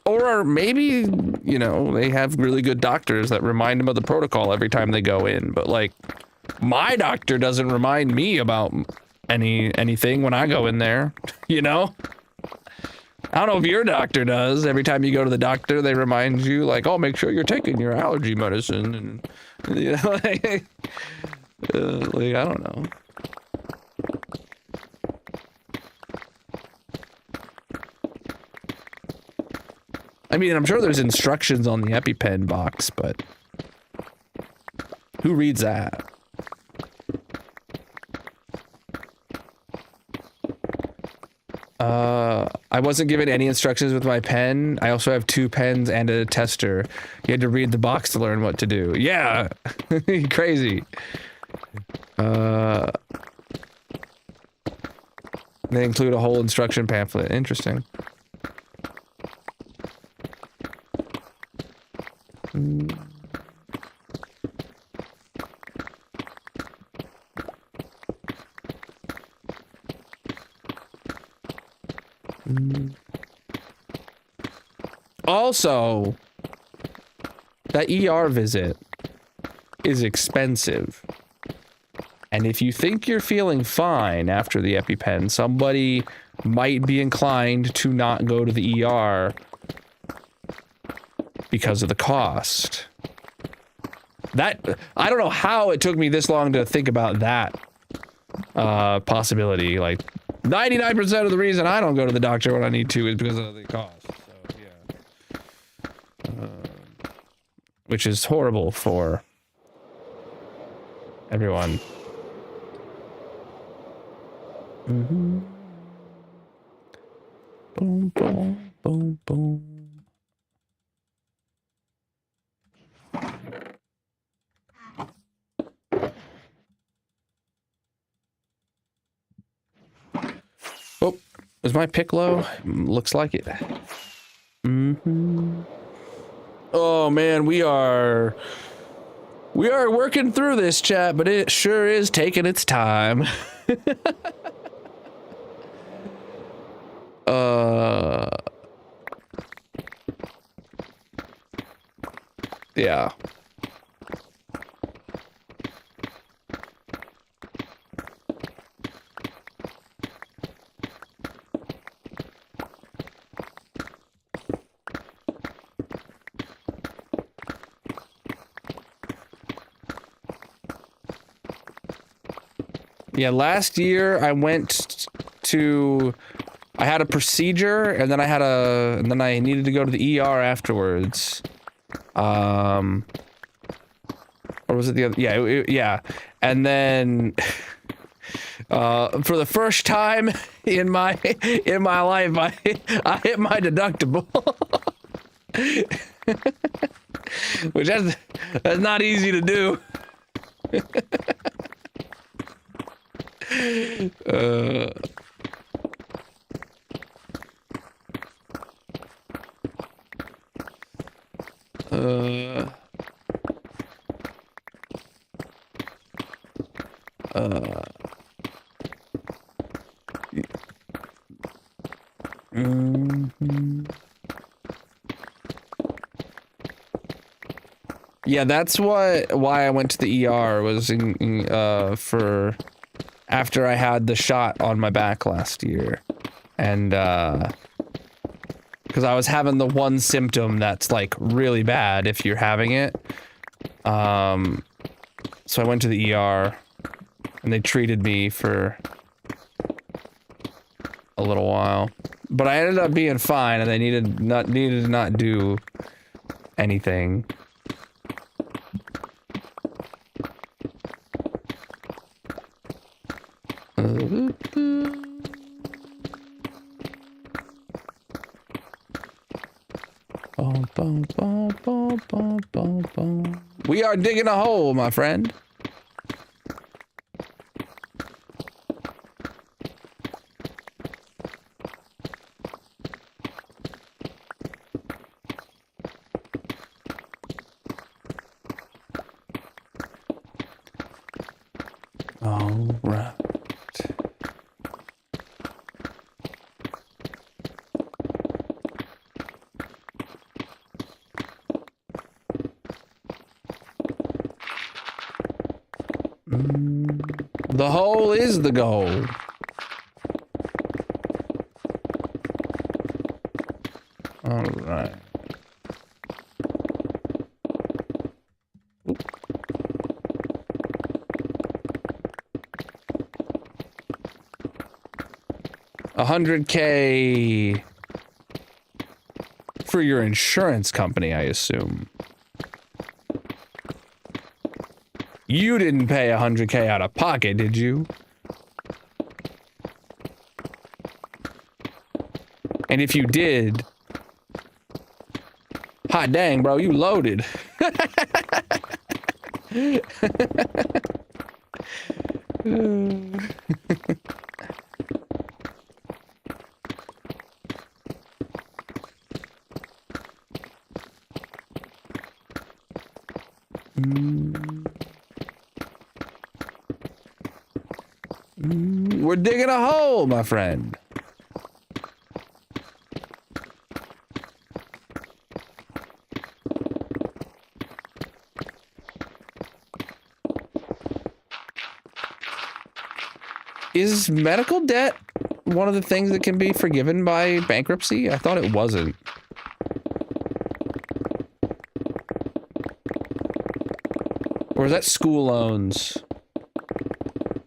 Or maybe, you know, they have really good doctors that remind them of the protocol every time they go in. But like, my doctor doesn't remind me about anything when I go in there, you know? I don't know if your doctor does. Every time you go to the doctor, they remind you, like, oh, make sure you're taking your allergy medicine. And, you know, like, I don't know. I mean, I'm sure there's instructions on the EpiPen box, but who reads that? I wasn't given any instructions with my pen. I also have 2 pens and a tester. You had to read the box to learn what to do. Yeah, crazy. They include a whole instruction pamphlet. Interesting. Also, that ER visit is expensive. And if you think you're feeling fine after the EpiPen, somebody might be inclined to not go to the ER because of the cost. That, I don't know how it took me this long to think about that possibility. Like, 99% of the reason I don't go to the doctor when I need to is because of the cost. So, yeah. Which is horrible for everyone. Mm-hmm. Boom, boom, boom, boom. Oh, is my pick low? Looks like it. Mm-hmm. Oh man, we are working through this, chat, but it sure is taking its time. Yeah. Yeah, last year I went I had a procedure, and then I needed to go to the ER afterwards. Or was it the other? Yeah, yeah. And then, for the first time in my life, I hit my deductible. Which that's not easy to do. Yeah, that's why I went to the ER was for after I had the shot on my back last year, and because I was having the one symptom that's like really bad if you're having it. So I went to the ER, and they treated me for a little while, but I ended up being fine, and they needed to not do anything. We are digging a hole, my friend. All right. The hole is the goal. All right. $100K for your insurance company, I assume. You didn't pay $100K out of pocket, did you? And if you did, hot dang, bro, you loaded. We're digging a hole, my friend. Is medical debt one of the things that can be forgiven by bankruptcy? I thought it wasn't. Or is that school loans?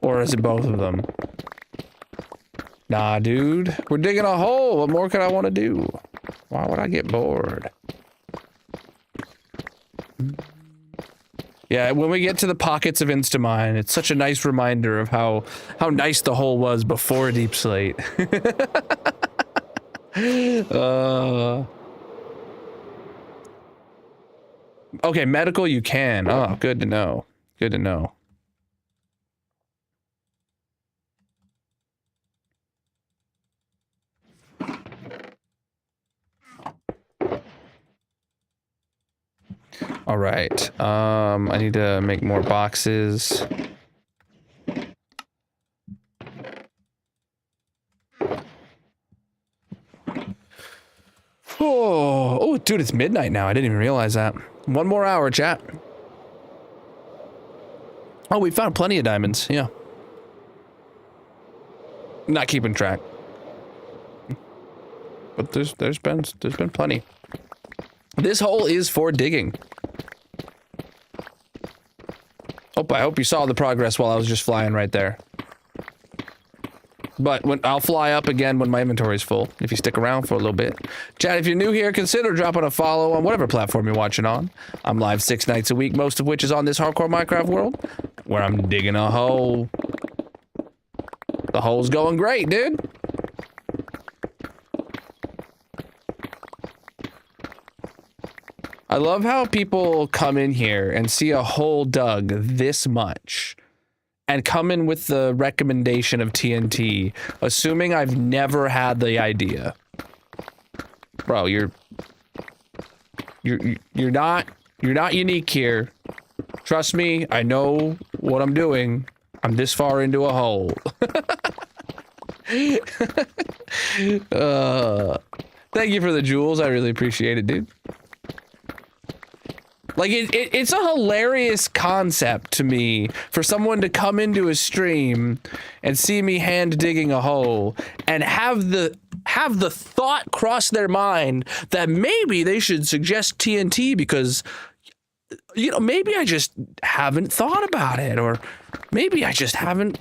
Or is it both of them? Nah, dude. We're digging a hole. What more could I want to do? Why would I get bored? Yeah, when we get to the pockets of Instamine, it's such a nice reminder of how nice the hole was before Deepslate. Okay, medical you can. Oh, good to know. Good to know. All right. I need to make more boxes. Oh, dude, it's midnight now. I didn't even realize that. One more hour, chat. Oh, we found plenty of diamonds. Yeah. Not keeping track. But there's been plenty. This hole is for digging. Oh, I hope you saw the progress while I was just flying right there. But I'll fly up again when my inventory is full, if you stick around for a little bit. Chat, if you're new here, consider dropping a follow on whatever platform you're watching on. I'm live 6 nights a week, most of which is on this hardcore Minecraft world, where I'm digging a hole. The hole's going great, dude. I love how people come in here and see a hole dug this much and come in with the recommendation of TNT, assuming I've never had the idea. Bro, you're not unique here. Trust me, I know what I'm doing. I'm this far into a hole. Thank you for the jewels. I really appreciate it, dude. Like, it's a hilarious concept to me for someone to come into a stream and see me hand digging a hole and have the thought cross their mind that maybe they should suggest TNT because, you know, maybe I just haven't thought about it, or maybe I just haven't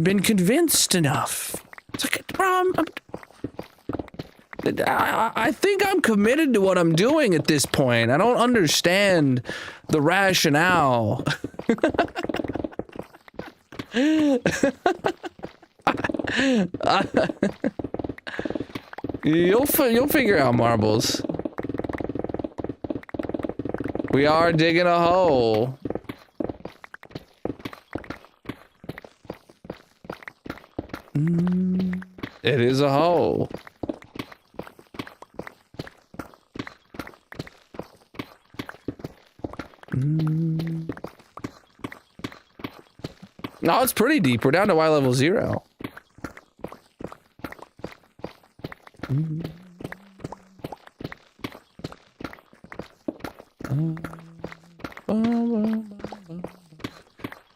been convinced enough. It's like, bro, I think I'm committed to what I'm doing at this point. I don't understand the rationale. You'll figure out, Marbles. We are digging a hole. It is a hole. No, it's pretty deep. We're down to Y level 0.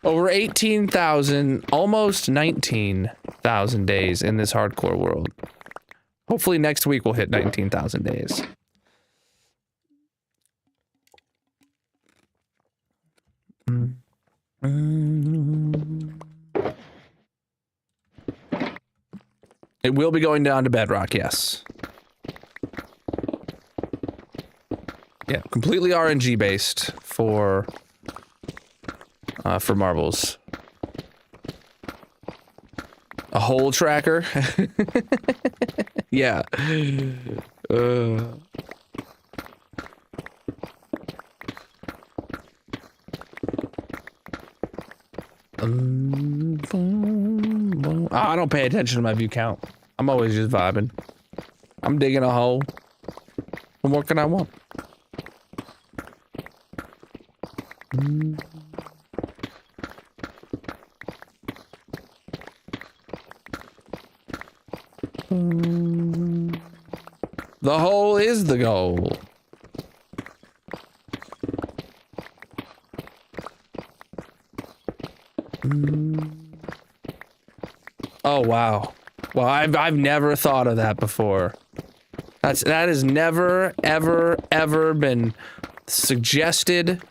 Over 18,000, almost 19,000 days in this hardcore world. Hopefully next week we'll hit 19,000 days. It will be going down to bedrock, yes. Yeah, completely RNG based for marbles. A hole tracker. Yeah. I don't pay attention to my view count. I'm always just vibing. I'm digging a hole. What more can I want? The hole is the goal. Oh wow. Well, I've never thought of that before. That has never ever been suggested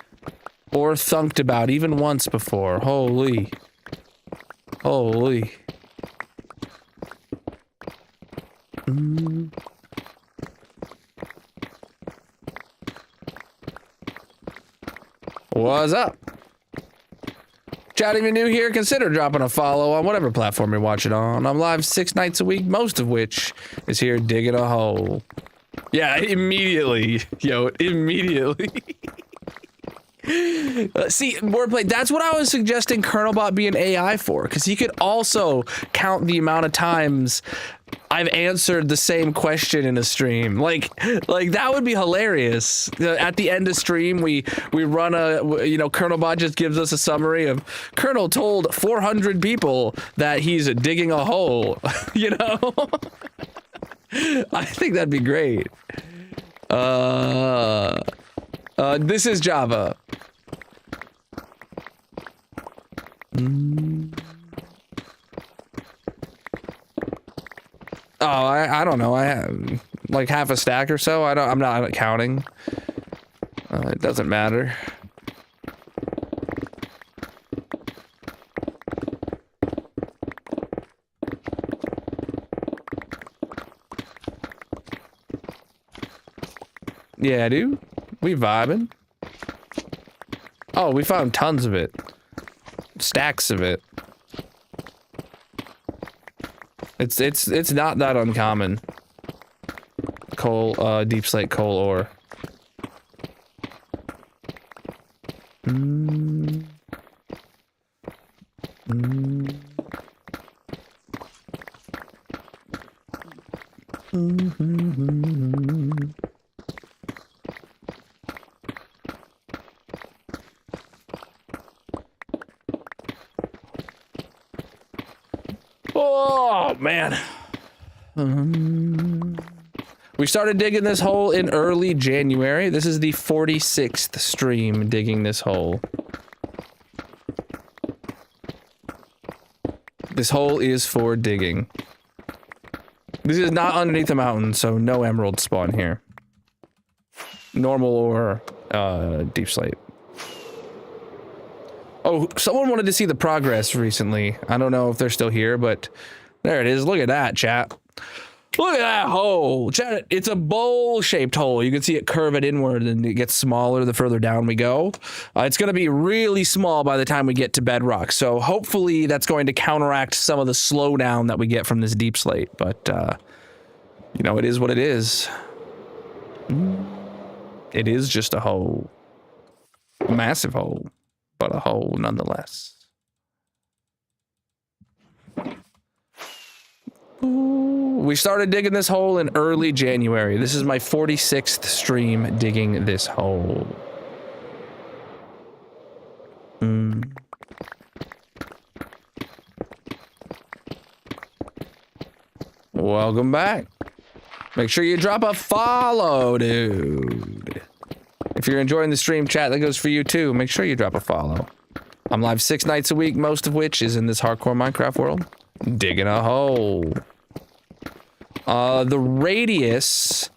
or thunked about even once before. Holy. What's up? Chat, if you're new here, consider dropping a follow on whatever platform you're watching on. I'm live 6 nights a week, most of which is here digging a hole. Yeah, immediately. Yo, immediately. See, wordplay, that's what I was suggesting Colonel be an AI for, because he could also count the amount of times I've answered the same question in a stream. Like that would be hilarious. At the end of stream, we run a, you know, Colonel just gives us a summary of Colonel told 400 people that he's digging a hole, you know? I think that'd be great. This is Java. Oh, I don't know. I have like half a stack or so. I'm not counting. It doesn't matter. Yeah, dude. We vibing. Oh, we found tons of it. Stacks of it. It's not that uncommon. Coal, deep slate coal ore. Oh, man. We started digging this hole in early January. This is the 46th stream digging this hole. This hole is for digging. This is not underneath the mountain, so no emerald spawn here. Normal or deep slate. Oh, someone wanted to see the progress recently. I don't know if they're still here, but there it is. Look at that, chat. Look at that hole. Chat, it's a bowl-shaped hole. You can see it curve it inward and it gets smaller the further down we go. It's going to be really small by the time we get to bedrock. So hopefully that's going to counteract some of the slowdown that we get from this deep slate. But, you know, it is what it is. It is just a hole. A massive hole, but a hole nonetheless. We started digging this hole in early January. This is my 46th stream digging this hole. Welcome back. Make sure you drop a follow, dude. If you're enjoying the stream, chat, that goes for you too. Make sure you drop a follow. I'm live 6 nights a week, most of which is in this hardcore Minecraft world. Digging a hole. The radius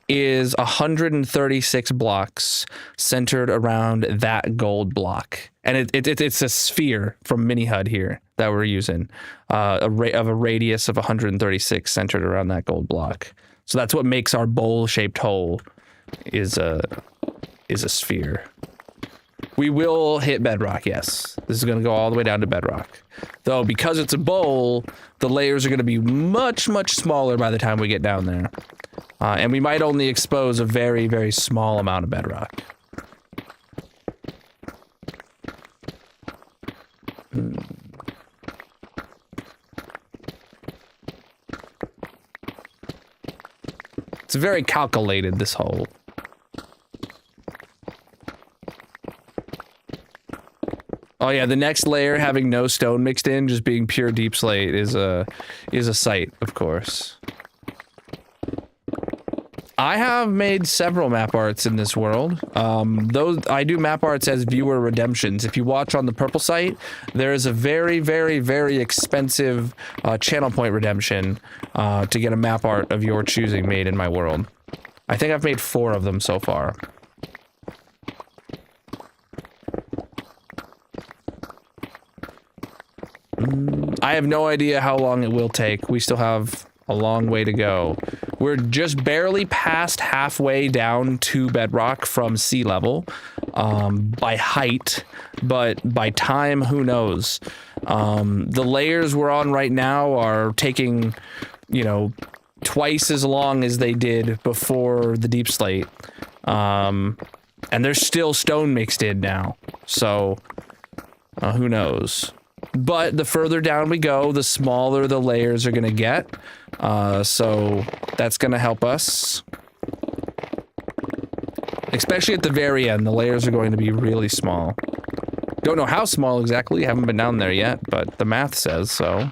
is 136 blocks centered around that gold block. And it's a sphere from Mini HUD here that we're using. Of a radius of 136 centered around that gold block. So that's what makes our bowl-shaped hole is a sphere. We will hit bedrock, yes. This is going to go all the way down to bedrock. Though, because it's a bowl, the layers are going to be much, much smaller by the time we get down there. And we might only expose a very, very small amount of bedrock. It's very calculated, this hole. Oh yeah, the next layer having no stone mixed in, just being pure deep slate is a sight, of course. I have made several map arts in this world. Those I do map arts as viewer redemptions. If you watch on the purple site, there is a very, very, very expensive channel point redemption to get a map art of your choosing made in my world. I think I've made 4 of them so far. I have no idea how long it will take. We still have a long way to go. We're just barely past halfway down to bedrock from sea level by height, but by time, who knows? The layers we're on right now are taking, you know, twice as long as they did before the deep slate. And there's still stone mixed in now, so who knows? But the further down we go, the smaller the layers are going to get. So that's going to help us. Especially at the very end, the layers are going to be really small. Don't know how small exactly, haven't been down there yet, but the math says so.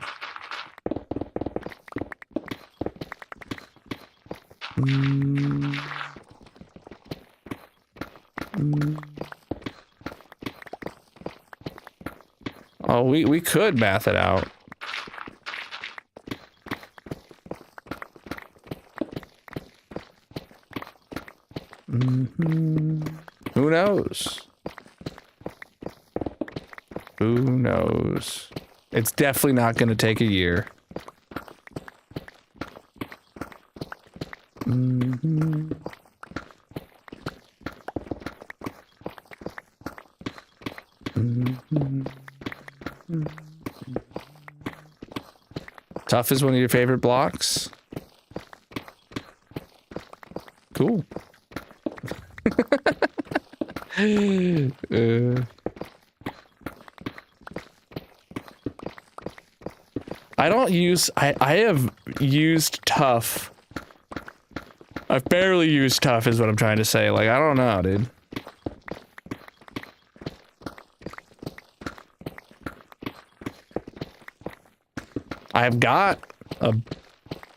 Oh, we could math it out. Who knows? Who knows? It's definitely not going to take a year. Tough is one of your favorite blocks? Cool. I don't use... I have used tough. I've barely used tough is what I'm trying to say. Like, I don't know, dude. I've got a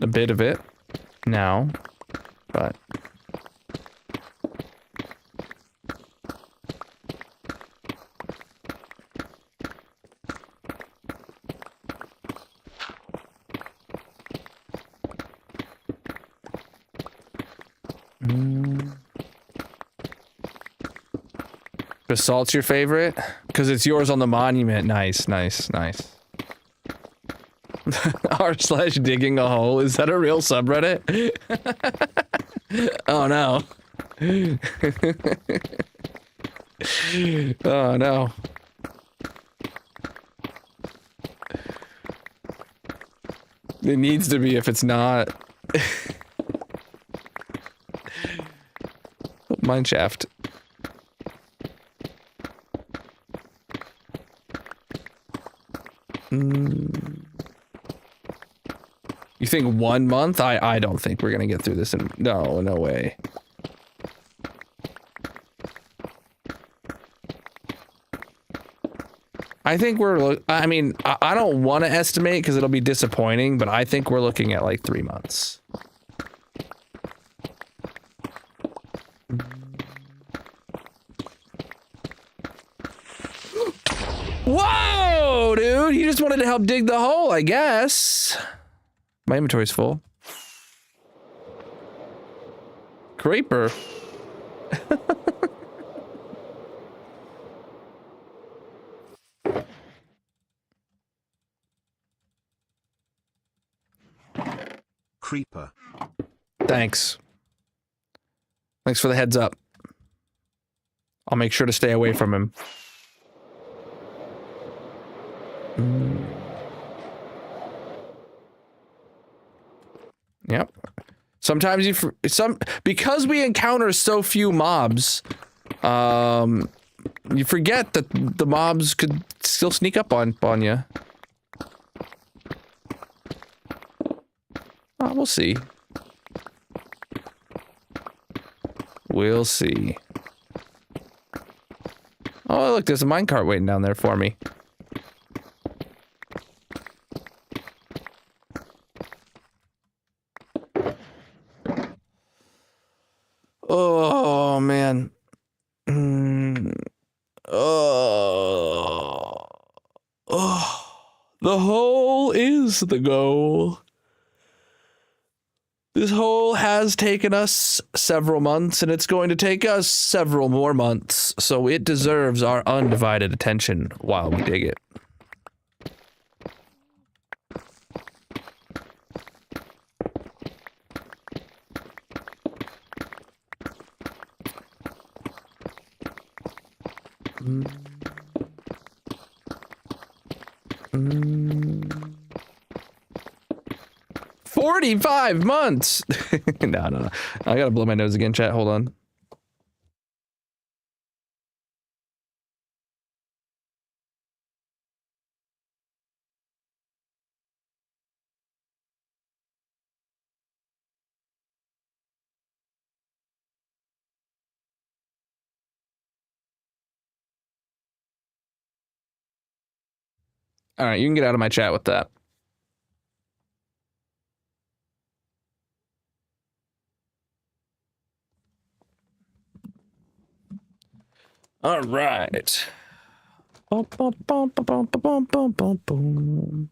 bit of it now, but... Basalt's your favorite? Because it's yours on the monument. Nice, nice, nice. r/ digging a hole. Is that a real subreddit? Oh no. Oh no. It needs to be if it's not. Mineshaft. You think 1 month? I don't think we're gonna get through this in no way. I think I mean, I don't want to estimate because it'll be disappointing, but I think we're looking at like 3 months. Whoa, dude! He just wanted to help dig the hole, I guess. My inventory's full. Creeper. Creeper. Thanks. Thanks for the heads up. I'll make sure to stay away from him. Yep. Sometimes because we encounter so few mobs, you forget that the mobs could still sneak up on you. Oh, we'll see. We'll see. Oh, look, there's a minecart waiting down there for me. Oh, man. Oh. The hole is the goal. This hole has taken us several months, and it's going to take us several more months, so it deserves our undivided attention while we dig it. Mm. 45 months. No. I gotta blow my nose again, chat. Hold on. All right, you can get out of my chat with that. All right. Bum, bum, bum, bum, bum, bum, bum, bum.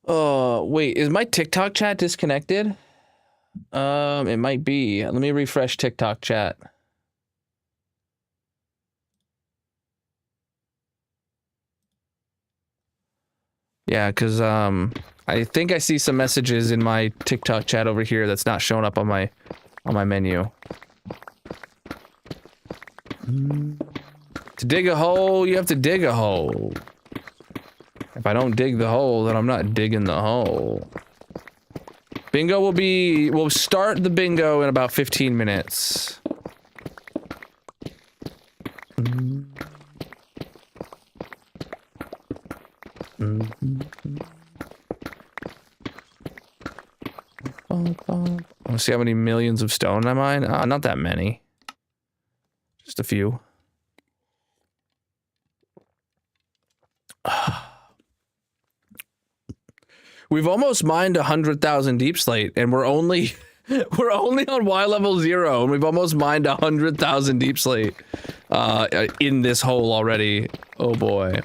Oh, wait, is my TikTok chat disconnected? It might be. Let me refresh TikTok chat. Yeah, because I think I see some messages in my TikTok chat over here that's not showing up on my menu. To dig a hole, you have to dig a hole. If I don't dig the hole, then I'm not digging the hole. Bingo we'll start the bingo in about 15 minutes. Let's see how many millions of stone I mine. Not that many. Just a few. We've almost mined 100,000 Deepslate, and we're only on Y level 0, and we've almost mined 100,000 Deepslate in this hole already. Oh boy,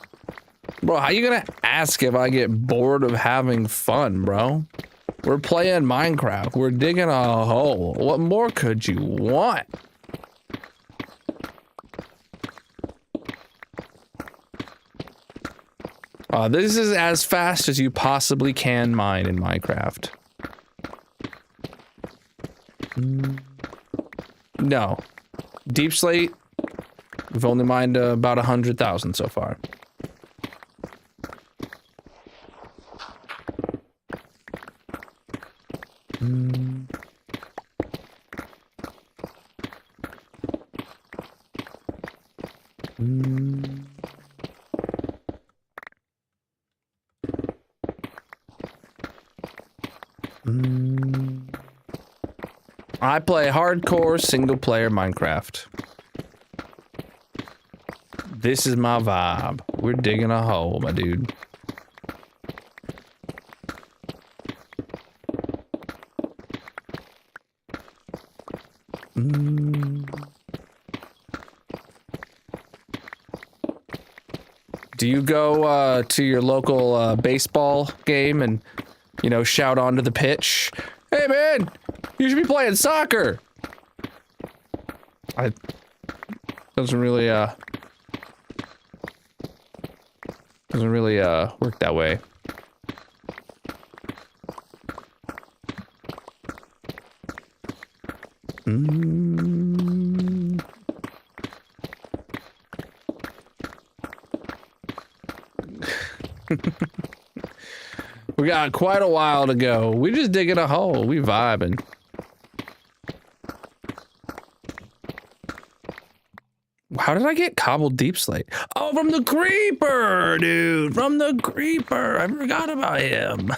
bro, how you gonna ask if I get bored of having fun, bro? We're playing Minecraft. We're digging a hole. What more could you want? This is as fast as you possibly can mine in Minecraft. No. Deepslate, we've only mined about 100,000 so far. I play hardcore single-player Minecraft. This is my vibe. We're digging a hole, my dude. Do you go to your local baseball game and, you know, shout onto the pitch? Hey, man! You should be playing soccer. Doesn't really work that way. We got quite a while to go. We just digging a hole. We vibing. How did I get cobbled Deepslate? Oh, from the creeper, dude. From the creeper. I forgot about him.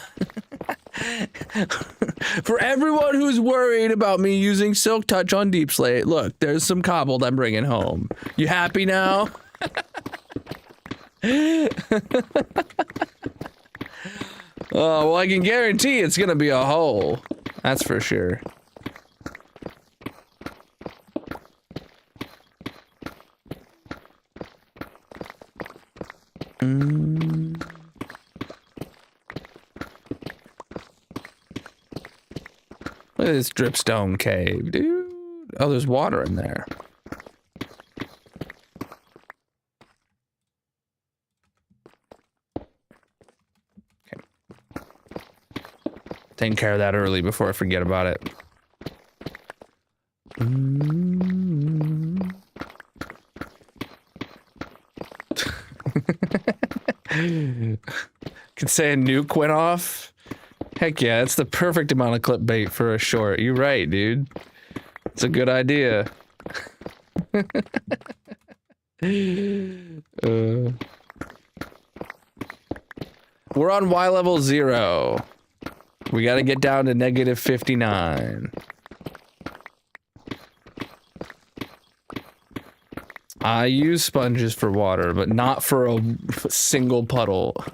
For everyone who's worried about me using Silk Touch on Deepslate, look, there's some cobbled I'm bringing home. You happy now? Oh, well, I can guarantee it's gonna be a hole. That's for sure. Look at this dripstone cave, dude. Oh, there's water in there. Okay. Taking care of that early before I forget about it. Could say a nuke went off. Heck yeah, it's the perfect amount of clickbait for a short. You're right, dude. It's a good idea. We're on Y level 0. We gotta get down to negative 59. I use sponges for water, but not for a single puddle.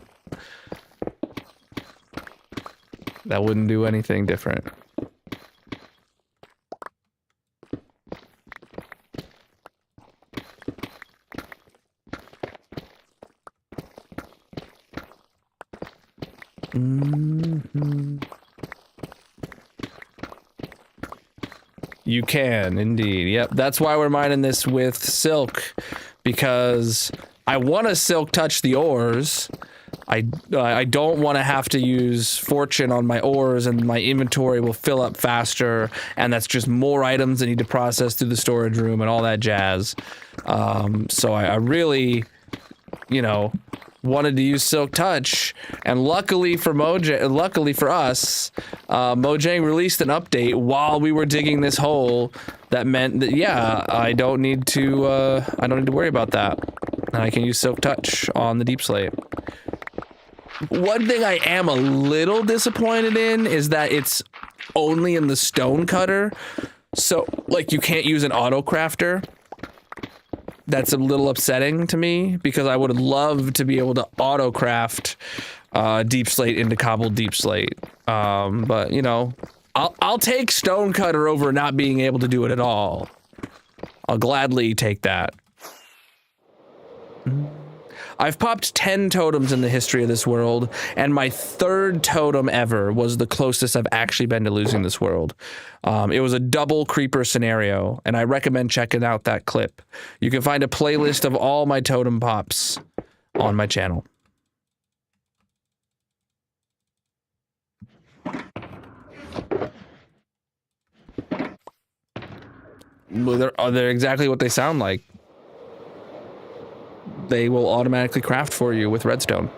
That wouldn't do anything different. You can, indeed. Yep, that's why we're mining this with silk, because I want to silk touch the ores, I don't want to have to use fortune on my ores, and my inventory will fill up faster, and that's just more items I need to process through the storage room and all that jazz. So I really, you know, wanted to use Silk Touch, and luckily for us, Mojang released an update while we were digging this hole that meant that, yeah, I don't need to worry about that, and I can use Silk Touch on the Deepslate. One thing I am a little disappointed in is that it's only in the stone cutter, so like you can't use an auto crafter. That's a little upsetting to me, because I would love to be able to auto craft Deepslate into cobbled Deepslate. But you know, I'll take stone cutter over not being able to do it at all. I'll gladly take that. I've popped 10 totems in the history of this world, and my 3rd totem ever was the closest I've actually been to losing this world. It was a double creeper scenario, and I recommend checking out that clip. You can find a playlist of all my totem pops on my channel. Well, they're exactly what they sound like. They will automatically craft for you with redstone.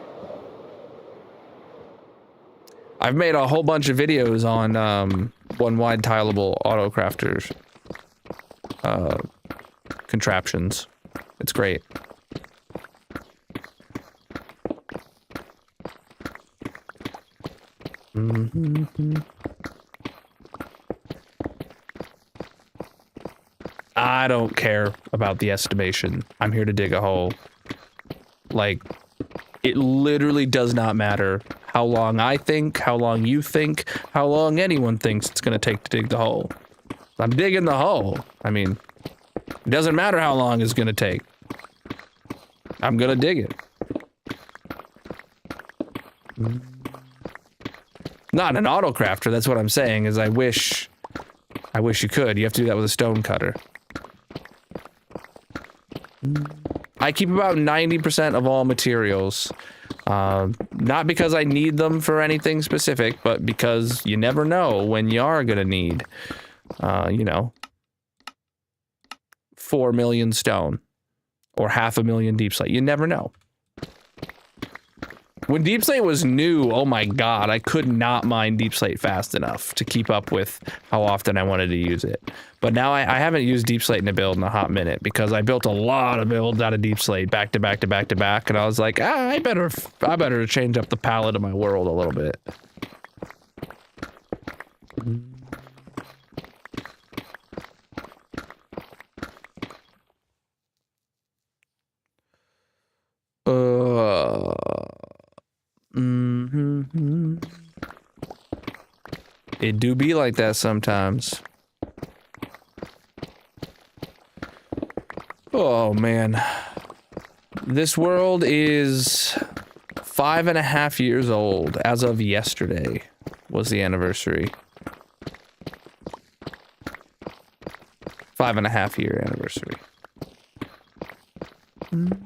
I've made a whole bunch of videos on one-wide tileable auto crafters contraptions. It's great. I don't care about the estimation. I'm here to dig a hole. Like, it literally does not matter how long I think, how long you think, how long anyone thinks it's gonna take to dig the hole. I'm digging the hole. I mean, it doesn't matter how long it's gonna take. I'm gonna dig it. Not an auto crafter, that's what I'm saying, is I wish you could. You have to do that with a stone cutter. I keep about 90% of all materials. Not because I need them for anything specific, but because you never know when you are gonna need, you know, 4 million stone or 500,000 Deepslate. You never know. When Deepslate was new, oh my god, I could not mine Deepslate fast enough to keep up with how often I wanted to use it. But now I haven't used Deepslate in a build in a hot minute, because I built a lot of builds out of Deepslate back to back to back to back, and I was like, I better change up the palette of my world a little bit. It do be like that sometimes. Oh man. This world is 5.5 years old. As of yesterday was the anniversary. 5.5 year anniversary. Man.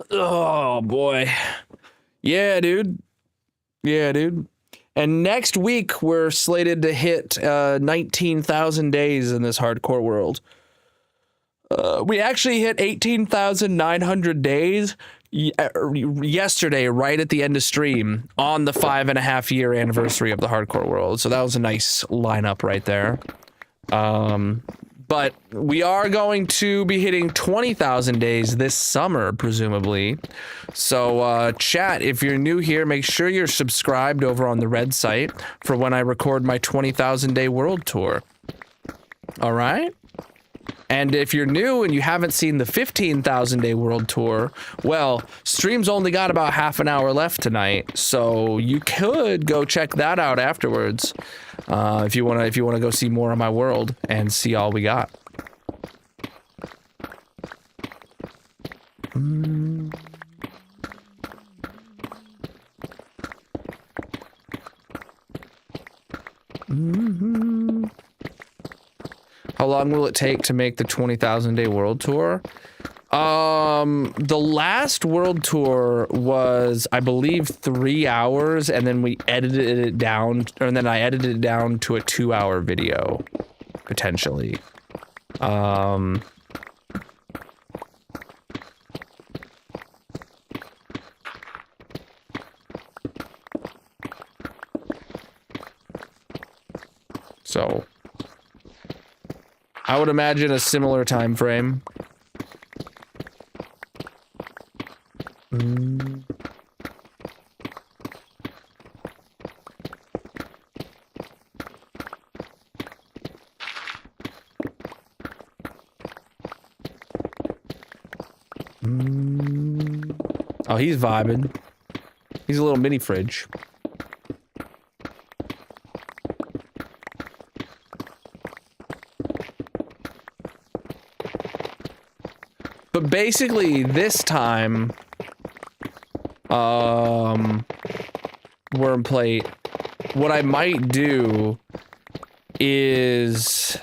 Oh boy. Yeah, dude. Yeah, dude. And next week we're slated to hit 19,000 days in this hardcore world. We actually hit 18,900 days yesterday, right at the end of stream, on the 5.5 year anniversary of the hardcore world. So that was a nice lineup right there. But we are going to be hitting 20,000 days this summer, presumably. So chat, if you're new here, make sure you're subscribed over on the red site for when I record my 20,000 day world tour. All right? And if you're new and you haven't seen the 15,000 Day World Tour, well, stream's only got about half an hour left tonight, so you could go check that out afterwards if you wanna go see more of my world and see all we got. How long will it take to make the 20,000 Day World Tour? The last World Tour was, I believe, 3 hours, and then we edited it down, or then I edited it down to a 2-hour video, potentially. So I would imagine a similar time frame. Oh, he's vibing. He's a little mini fridge. But basically, this time, Worm Plate, what I might do is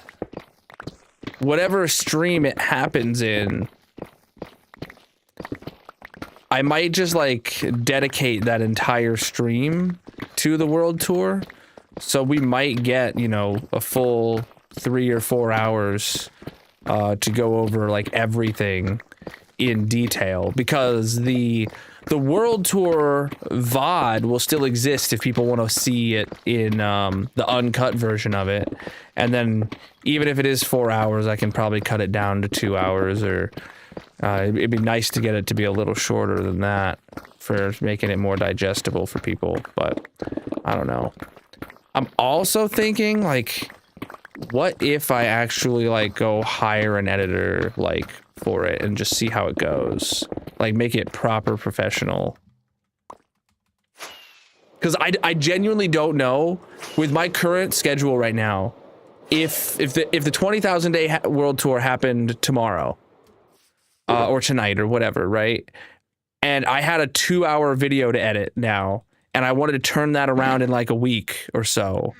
whatever stream it happens in, I might just like dedicate that entire stream to the world tour. So we might get, you know, a full 3 or 4 hours to go over like everything in detail, because the world tour VOD will still exist if people want to see it in the uncut version of it. And then even if it is 4 hours, I can probably cut it down to 2 hours, or it'd be nice to get it to be a little shorter than that for making it more digestible for people. But I don't know. I'm also thinking, like, what if I actually like go hire an editor like for it and just see how it goes, like make it proper professional? Because I genuinely don't know with my current schedule right now, if the 20,000 Day World Tour happened tomorrow or tonight or whatever, right? And I had a 2-hour video to edit now, and I wanted to turn that around in like a week or so.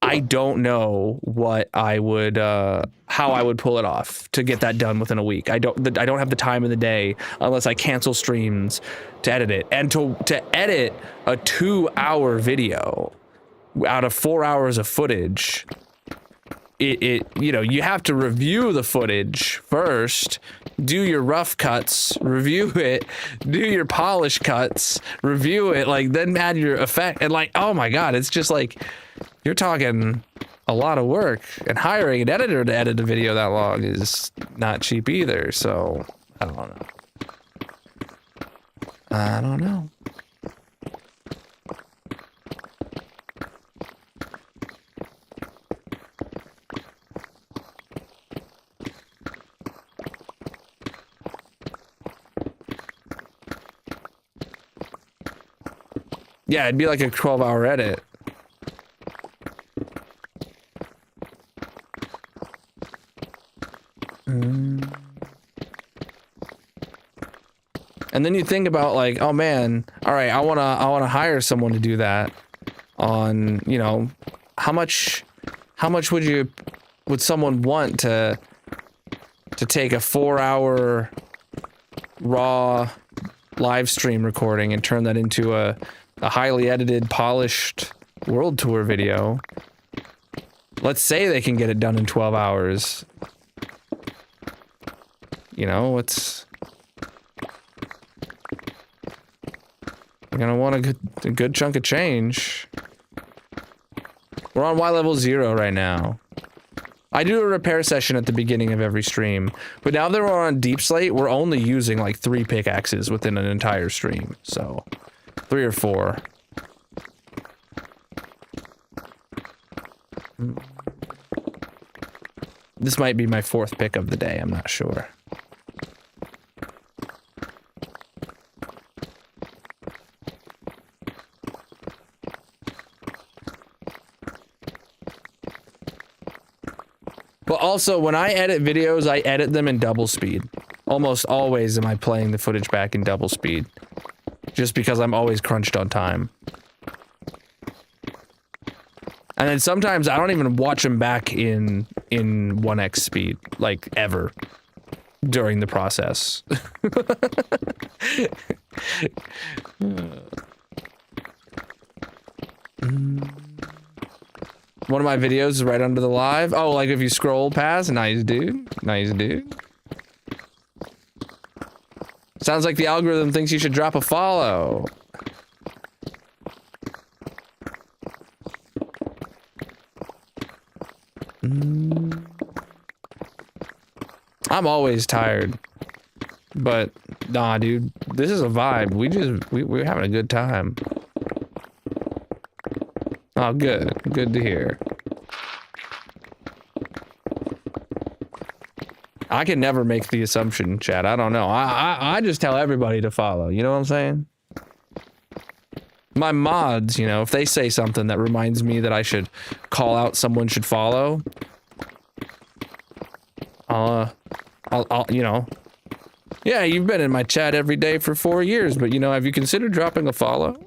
I don't know what I would, how I would pull it off to get that done within a week. I don't have the time in the day unless I cancel streams to edit it. And to edit a 2-hour video out of 4 hours of footage, you know, you have to review the footage first, do your rough cuts, review it, do your polish cuts, review it, like then add your effect, and like, oh my God, it's just like, you're talking a lot of work, and hiring an editor to edit a video that long is not cheap either. So I don't know. Yeah, it'd be like a 12-hour edit. And then you think about like, oh man, all right, I wanna hire someone to do that. On, you know, how much would someone want to take a 4-hour raw live stream recording and turn that into a highly edited, polished world tour video? Let's say they can get it done in 12 hours. You know, we're gonna want a good chunk of change. We're on Y level 0 right now. I do a repair session at the beginning of every stream, but now that we're on Deepslate, we're only using like 3 pickaxes within an entire stream. So 3 or 4. This might be my 4th pick of the day, I'm not sure. But also, when I edit videos, I edit them in double speed. Almost always am I playing the footage back in double speed. Just because I'm always crunched on time. And then sometimes I don't even watch them back in 1x speed, like, ever. During the process. One of my videos is right under the live. Oh, like if you scroll past, nice dude. Nice dude. Sounds like the algorithm thinks you should drop a follow. I'm always tired. But nah, dude, this is a vibe. We're having a good time. Oh, good. Good to hear. I can never make the assumption, chat. I don't know. I just tell everybody to follow. You know what I'm saying? My mods, you know, if they say something that reminds me that I should call out someone should follow, I'll you know, yeah, you've been in my chat every day for 4 years, but you know, have you considered dropping a follow?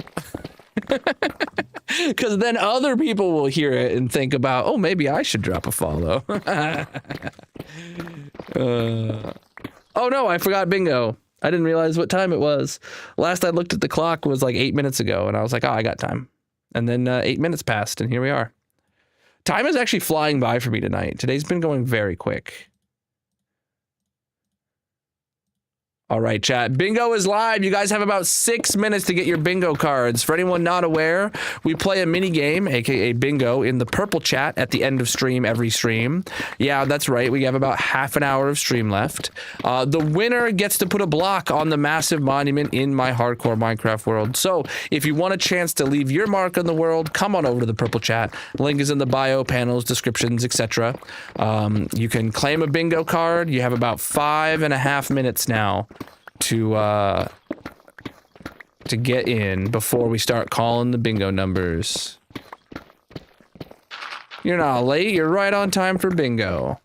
Because then other people will hear it and think about, oh, maybe I should drop a follow. Oh no, I forgot bingo. I didn't realize what time it was. Last I looked at the clock was like 8 minutes ago, and I was like, oh, I got time. And then 8 minutes passed, and here we are. Time is actually flying by for me tonight. Today's been going very quick. All right, chat. Bingo is live. You guys have about 6 minutes to get your bingo cards. For anyone not aware, we play a mini game, aka bingo, in the purple chat at the end of stream every stream. Yeah, that's right. We have about half an hour of stream left. The winner gets to put a block on the massive monument in my hardcore Minecraft world. So if you want a chance to leave your mark on the world, come on over to the purple chat. Link is in the bio, panels, descriptions, etc. You can claim a bingo card. You have about 5.5 minutes now to get in before we start calling the bingo numbers. You're not late, you're right on time for bingo.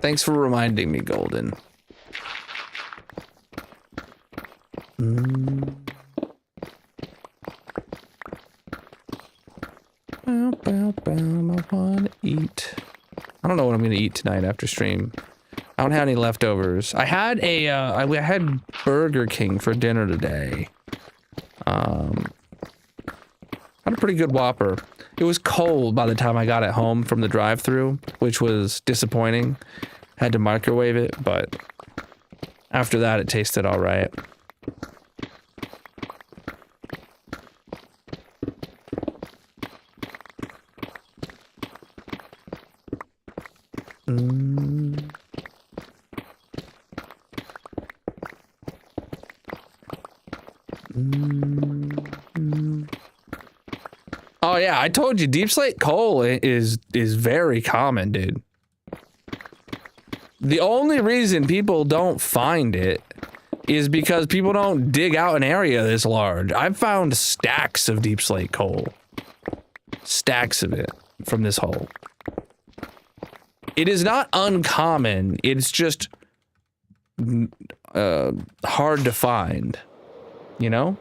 Thanks for reminding me, Golden. I wanna eat. I don't know what I'm gonna eat tonight after stream. I don't have any leftovers. I had I had Burger King for dinner today. Had a pretty good Whopper. It was cold by the time I got it home from the drive-thru, which was disappointing. Had to microwave it, but after that it tasted all right. Oh yeah, I told you Deepslate coal is very common, dude. The only reason people don't find it is because people don't dig out an area this large. I've found stacks of Deepslate coal. Stacks of it from this hole. It is not uncommon, it's just hard to find, you know?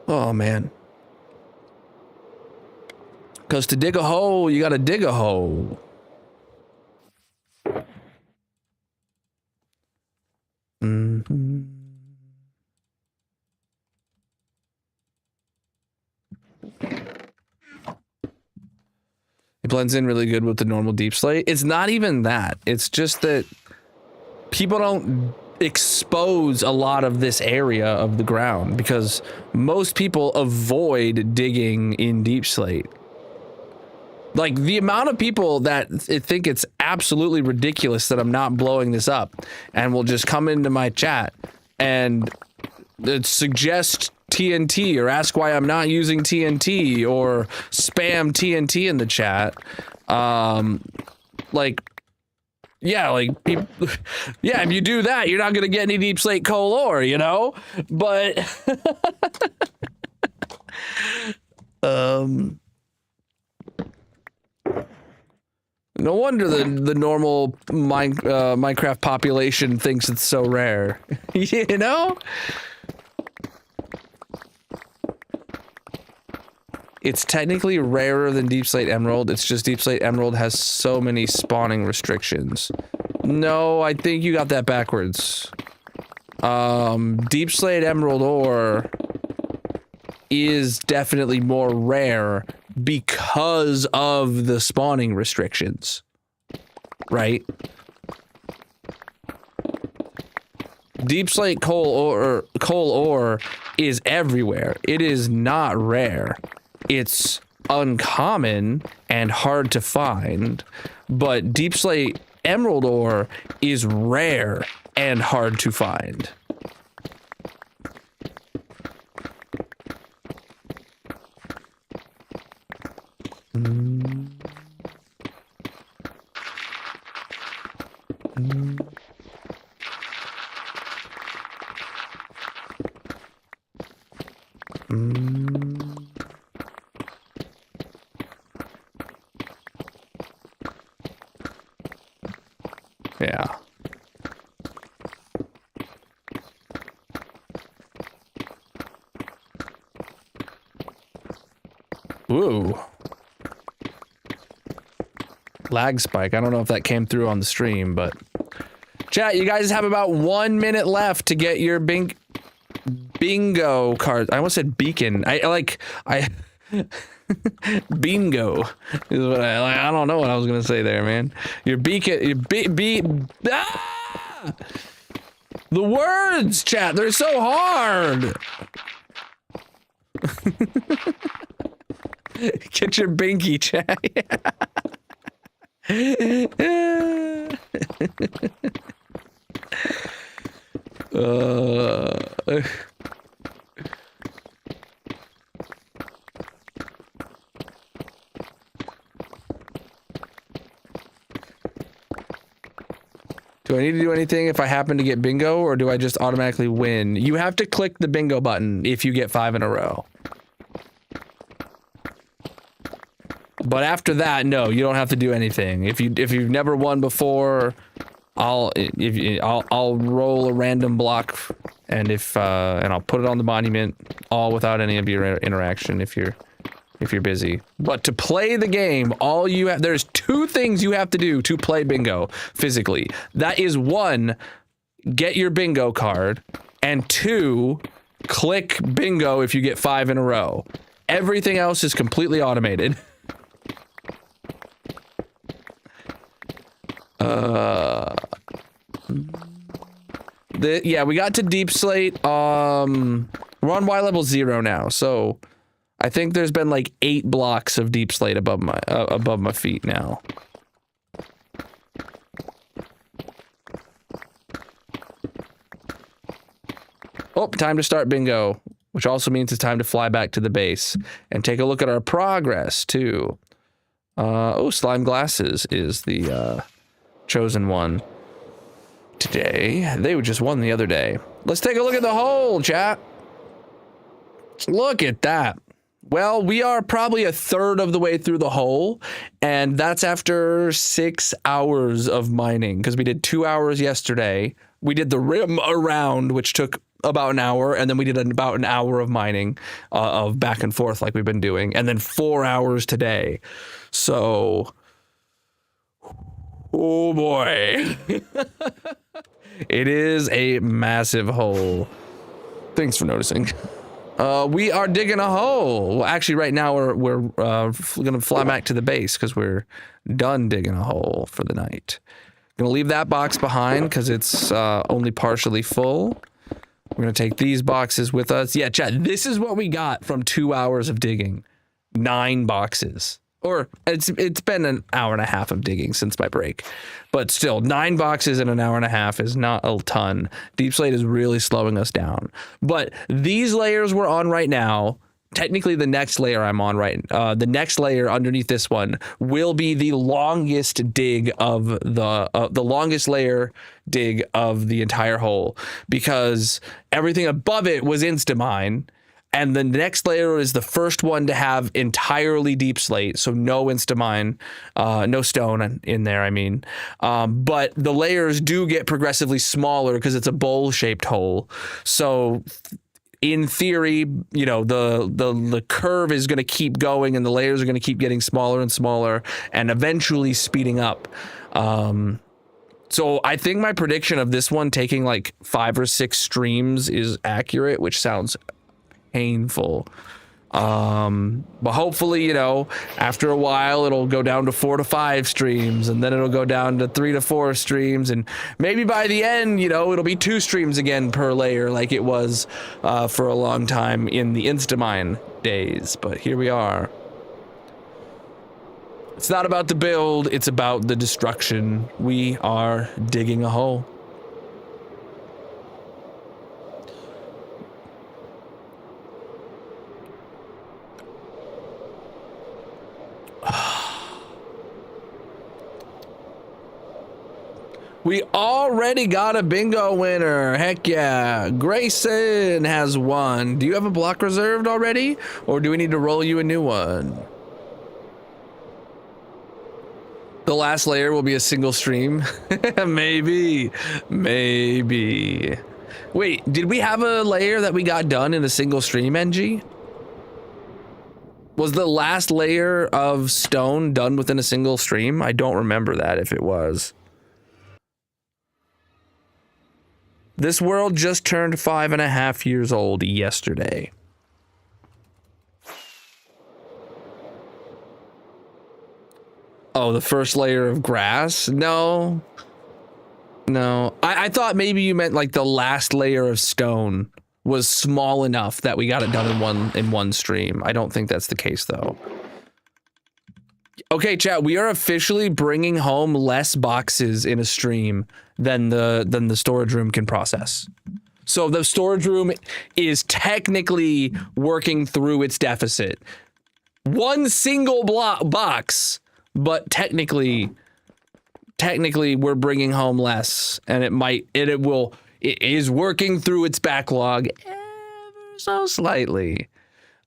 Oh, man. Because to dig a hole, you gotta dig a hole. Mm-hmm. It blends in really good with the normal Deepslate. It's not even that. It's just that people don't expose a lot of this area of the ground because most people avoid digging in Deepslate. Like the amount of people that think it's absolutely ridiculous that I'm not blowing this up and will just come into my chat and suggest TNT or ask why I'm not using TNT or spam TNT in the chat. Like, yeah, like, people, yeah, if you do that, you're not going to get any Deepslate coal ore, you know? But, no wonder the normal Minecraft population thinks it's so rare, you know? It's technically rarer than Deepslate Emerald. It's just Deepslate Emerald has so many spawning restrictions. No, I think you got that backwards. Deepslate Emerald ore is definitely more rare because of the spawning restrictions, right? Deepslate coal ore is everywhere. It is not rare. It's uncommon and hard to find, but Deepslate Emerald ore is rare and hard to find. Yeah. Woo. Lag spike. I don't know if that came through on the stream, but chat, you guys have about 1 minute left to get your bingo card. I almost said beacon. Bingo is what I don't know what I was gonna say there, man. Your beacon, the words, chat, they're so hard. Get your binky, chat. Do I need to do anything if I happen to get bingo, or do I just automatically win? You have to click the bingo button if you get 5 in a row. But after that, no, you don't have to do anything. If you've never won before, I'll roll a random block, and and I'll put it on the monument, all without any of your interaction if you're busy. But to play the game, there's 2 things you have to do to play bingo physically. That is 1, get your bingo card, and 2, click bingo if you get 5 in a row. Everything else is completely automated. Yeah, we got to Deepslate. We're on Y level 0 now, so I think there's been like 8 blocks of Deepslate above my feet now. Oh, time to start bingo, which also means it's time to fly back to the base and take a look at our progress too. Oh, slime glasses is the chosen one today. They just won the other day. Let's take a look at the hole, chat. Look at that. Well, we are probably a third of the way through the hole, and that's after 6 hours of mining, because we did 2 hours yesterday. We did the rim around, which took about an hour, and then we did about an hour of mining, of back and forth like we've been doing, and then 4 hours today. So, oh boy. It is a massive hole. Thanks for noticing. We are digging a hole. Well, actually, right now we're gonna fly back to the base because we're done digging a hole for the night. Gonna leave that box behind because it's only partially full. We're gonna take these boxes with us. Yeah, chat. This is what we got from 2 hours of digging. 9 boxes. Or it's been an hour and a half of digging since my break, but still 9 boxes in an hour and a half is not a ton. Deepslate is really slowing us down. But these layers we're on right now, technically the next layer I'm on the next layer underneath this one will be the longest dig of the longest layer dig of the entire hole, because everything above it was Instamine. And the next layer is the first one to have entirely deep slate, so no Instamine, no stone in there, I mean. But the layers do get progressively smaller because it's a bowl-shaped hole. So in theory, you know, the curve is going to keep going and the layers are going to keep getting smaller and smaller and eventually speeding up. So I think my prediction of this one taking like 5 or 6 streams is accurate, which sounds painful. But hopefully, you know, after a while it'll go down to 4 to 5 streams, and then it'll go down to 3 to 4 streams, and maybe by the end, you know, it'll be 2 streams again per layer like it was for a long time in the Instamine days. But here we are. It's not about the build, it's about the destruction. We are digging a hole. We already got a bingo winner. Heck yeah. Grayson has won. Do you have a block reserved already? Or do we need to roll you a new one? The last layer will be a single stream. Maybe. Maybe. Wait, did we have a layer that we got done in a single stream, NG? Was the last layer of stone done within a single stream? I don't remember that if it was. This world just turned 5.5 years old yesterday. Oh, the first layer of grass? No. No. I thought maybe you meant like the last layer of stone was small enough that we got it done in one stream. I don't think that's the case though. Okay, chat, we are officially bringing home less boxes in a stream than the storage room can process. So the storage room is technically working through its deficit. One single box, but technically we're bringing home less, and it is working through its backlog ever so slightly.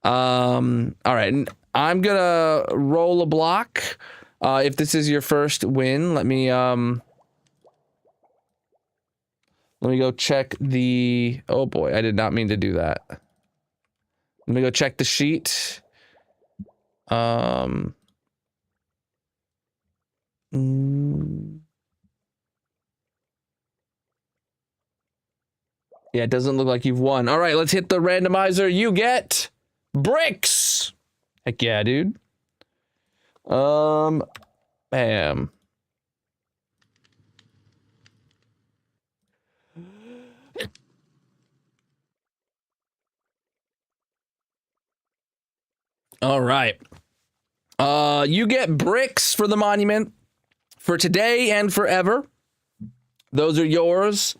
All right, I'm gonna roll a block. If this is your first win, let me go check the, oh boy, I did not mean to do that. Let me go check the sheet. Yeah, it doesn't look like you've won. All right, let's hit the randomizer. You get bricks. Heck yeah, dude. Bam. All right. You get bricks for the monument for today and forever. Those are yours.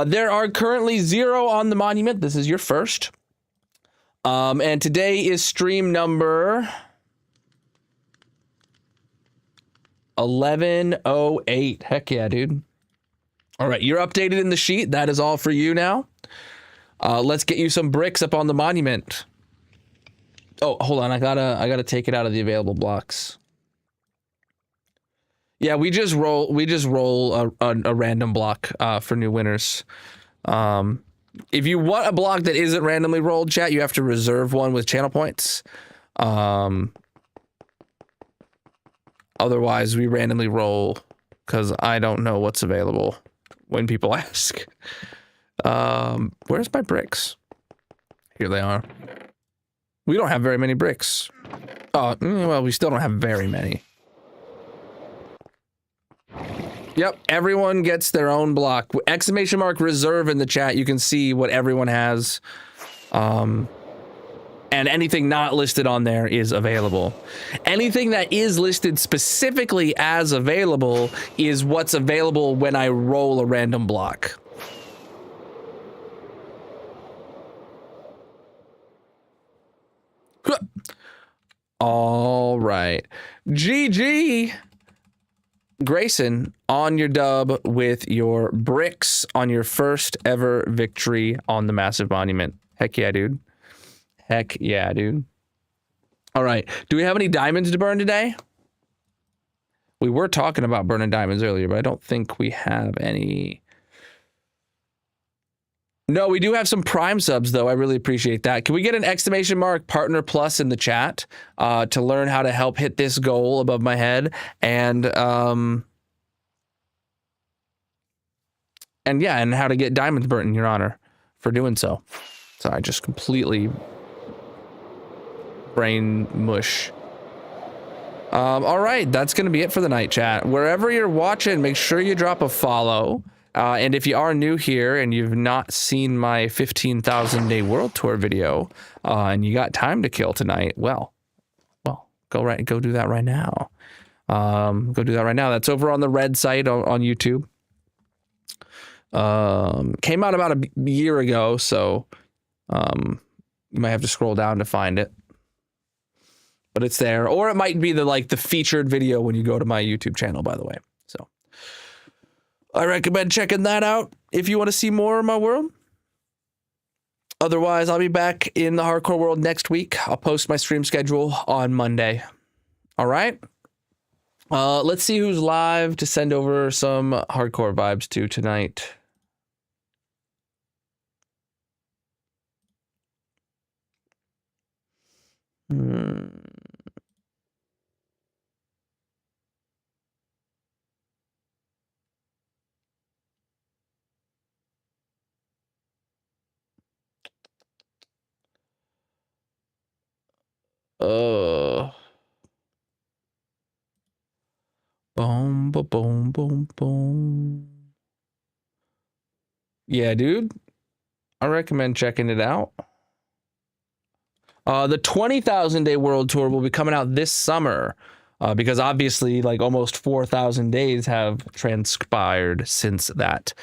There are currently 0 on the monument. This is your first. And today is stream number 1108. Heck yeah, dude. All right, you're updated in the sheet. That is all for you now. Let's get you some bricks up on the monument. Oh, hold on. I gotta take it out of the available blocks. Yeah, we just roll a random block for new winners. If you want a block that isn't randomly rolled, chat, you have to reserve one with channel points. Otherwise, we randomly roll because I don't know what's available when people ask. Where's my bricks? Here they are. We don't have very many bricks. Oh, well, we still don't have very many. Yep, everyone gets their own block. Exclamation mark reserve in the chat. You can see what everyone has. and anything not listed on there is available. Anything that is listed specifically as available is what's available when I roll a random block. All right. GG. Grayson, on your dub with your bricks on your first ever victory on the Massive Monument. Heck yeah, dude. Heck yeah, dude. All right. Do we have any diamonds to burn today? We were talking about burning diamonds earlier, but I don't think we have any. No, we do have some Prime subs, though. I really appreciate that. Can we get an exclamation mark partner plus in the chat to learn how to help hit this goal above my head? And yeah, and how to get diamonds burnt in your honor for doing so. So I just completely brain mush. All right, that's going to be it for the night, chat. Wherever you're watching, make sure you drop a follow. And if you are new here and you've not seen my 15,000 day world tour video, and you got time to kill tonight, well, go do that right now. Go do that right now. That's over on the red site on YouTube. Came out about a year ago, so you might have to scroll down to find it. But it's there, or it might be the featured video when you go to my YouTube channel, by the way. So I recommend checking that out if you want to see more of my world. Otherwise, I'll be back in the hardcore world next week. I'll post my stream schedule on Monday. All right. Let's see who's live to send over some hardcore vibes to tonight. Boom, boom, boom, boom, boom. Yeah, dude. I recommend checking it out. The 20,000 day world tour will be coming out this summer because obviously almost 4,000 days have transpired since that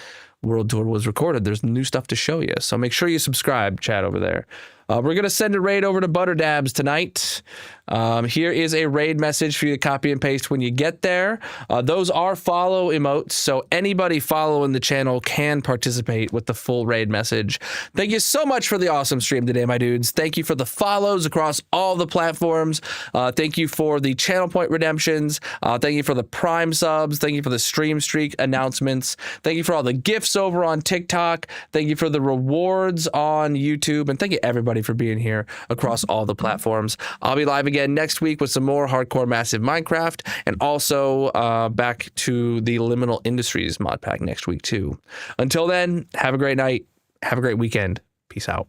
world tour was recorded. There's new stuff to show you. So make sure you subscribe, chat over there. We're going to send a raid over to Butterdabs tonight. Here is a raid message for you to copy and paste when you get there. Those are follow emotes, so anybody following the channel can participate with the full raid message. Thank you so much for the awesome stream today, my dudes. Thank you for the follows across all the platforms. Thank you for the channel point redemptions. Thank you for the Prime subs. Thank you for the stream streak announcements. Thank you for all the gifts over on TikTok. Thank you for the rewards on YouTube. And thank you, everybody, for being here across all the platforms. I'll be live again next week with some more hardcore massive Minecraft, and also back to the Liminal Industries mod pack next week too. Until then, have a great night, have a great weekend. Peace out.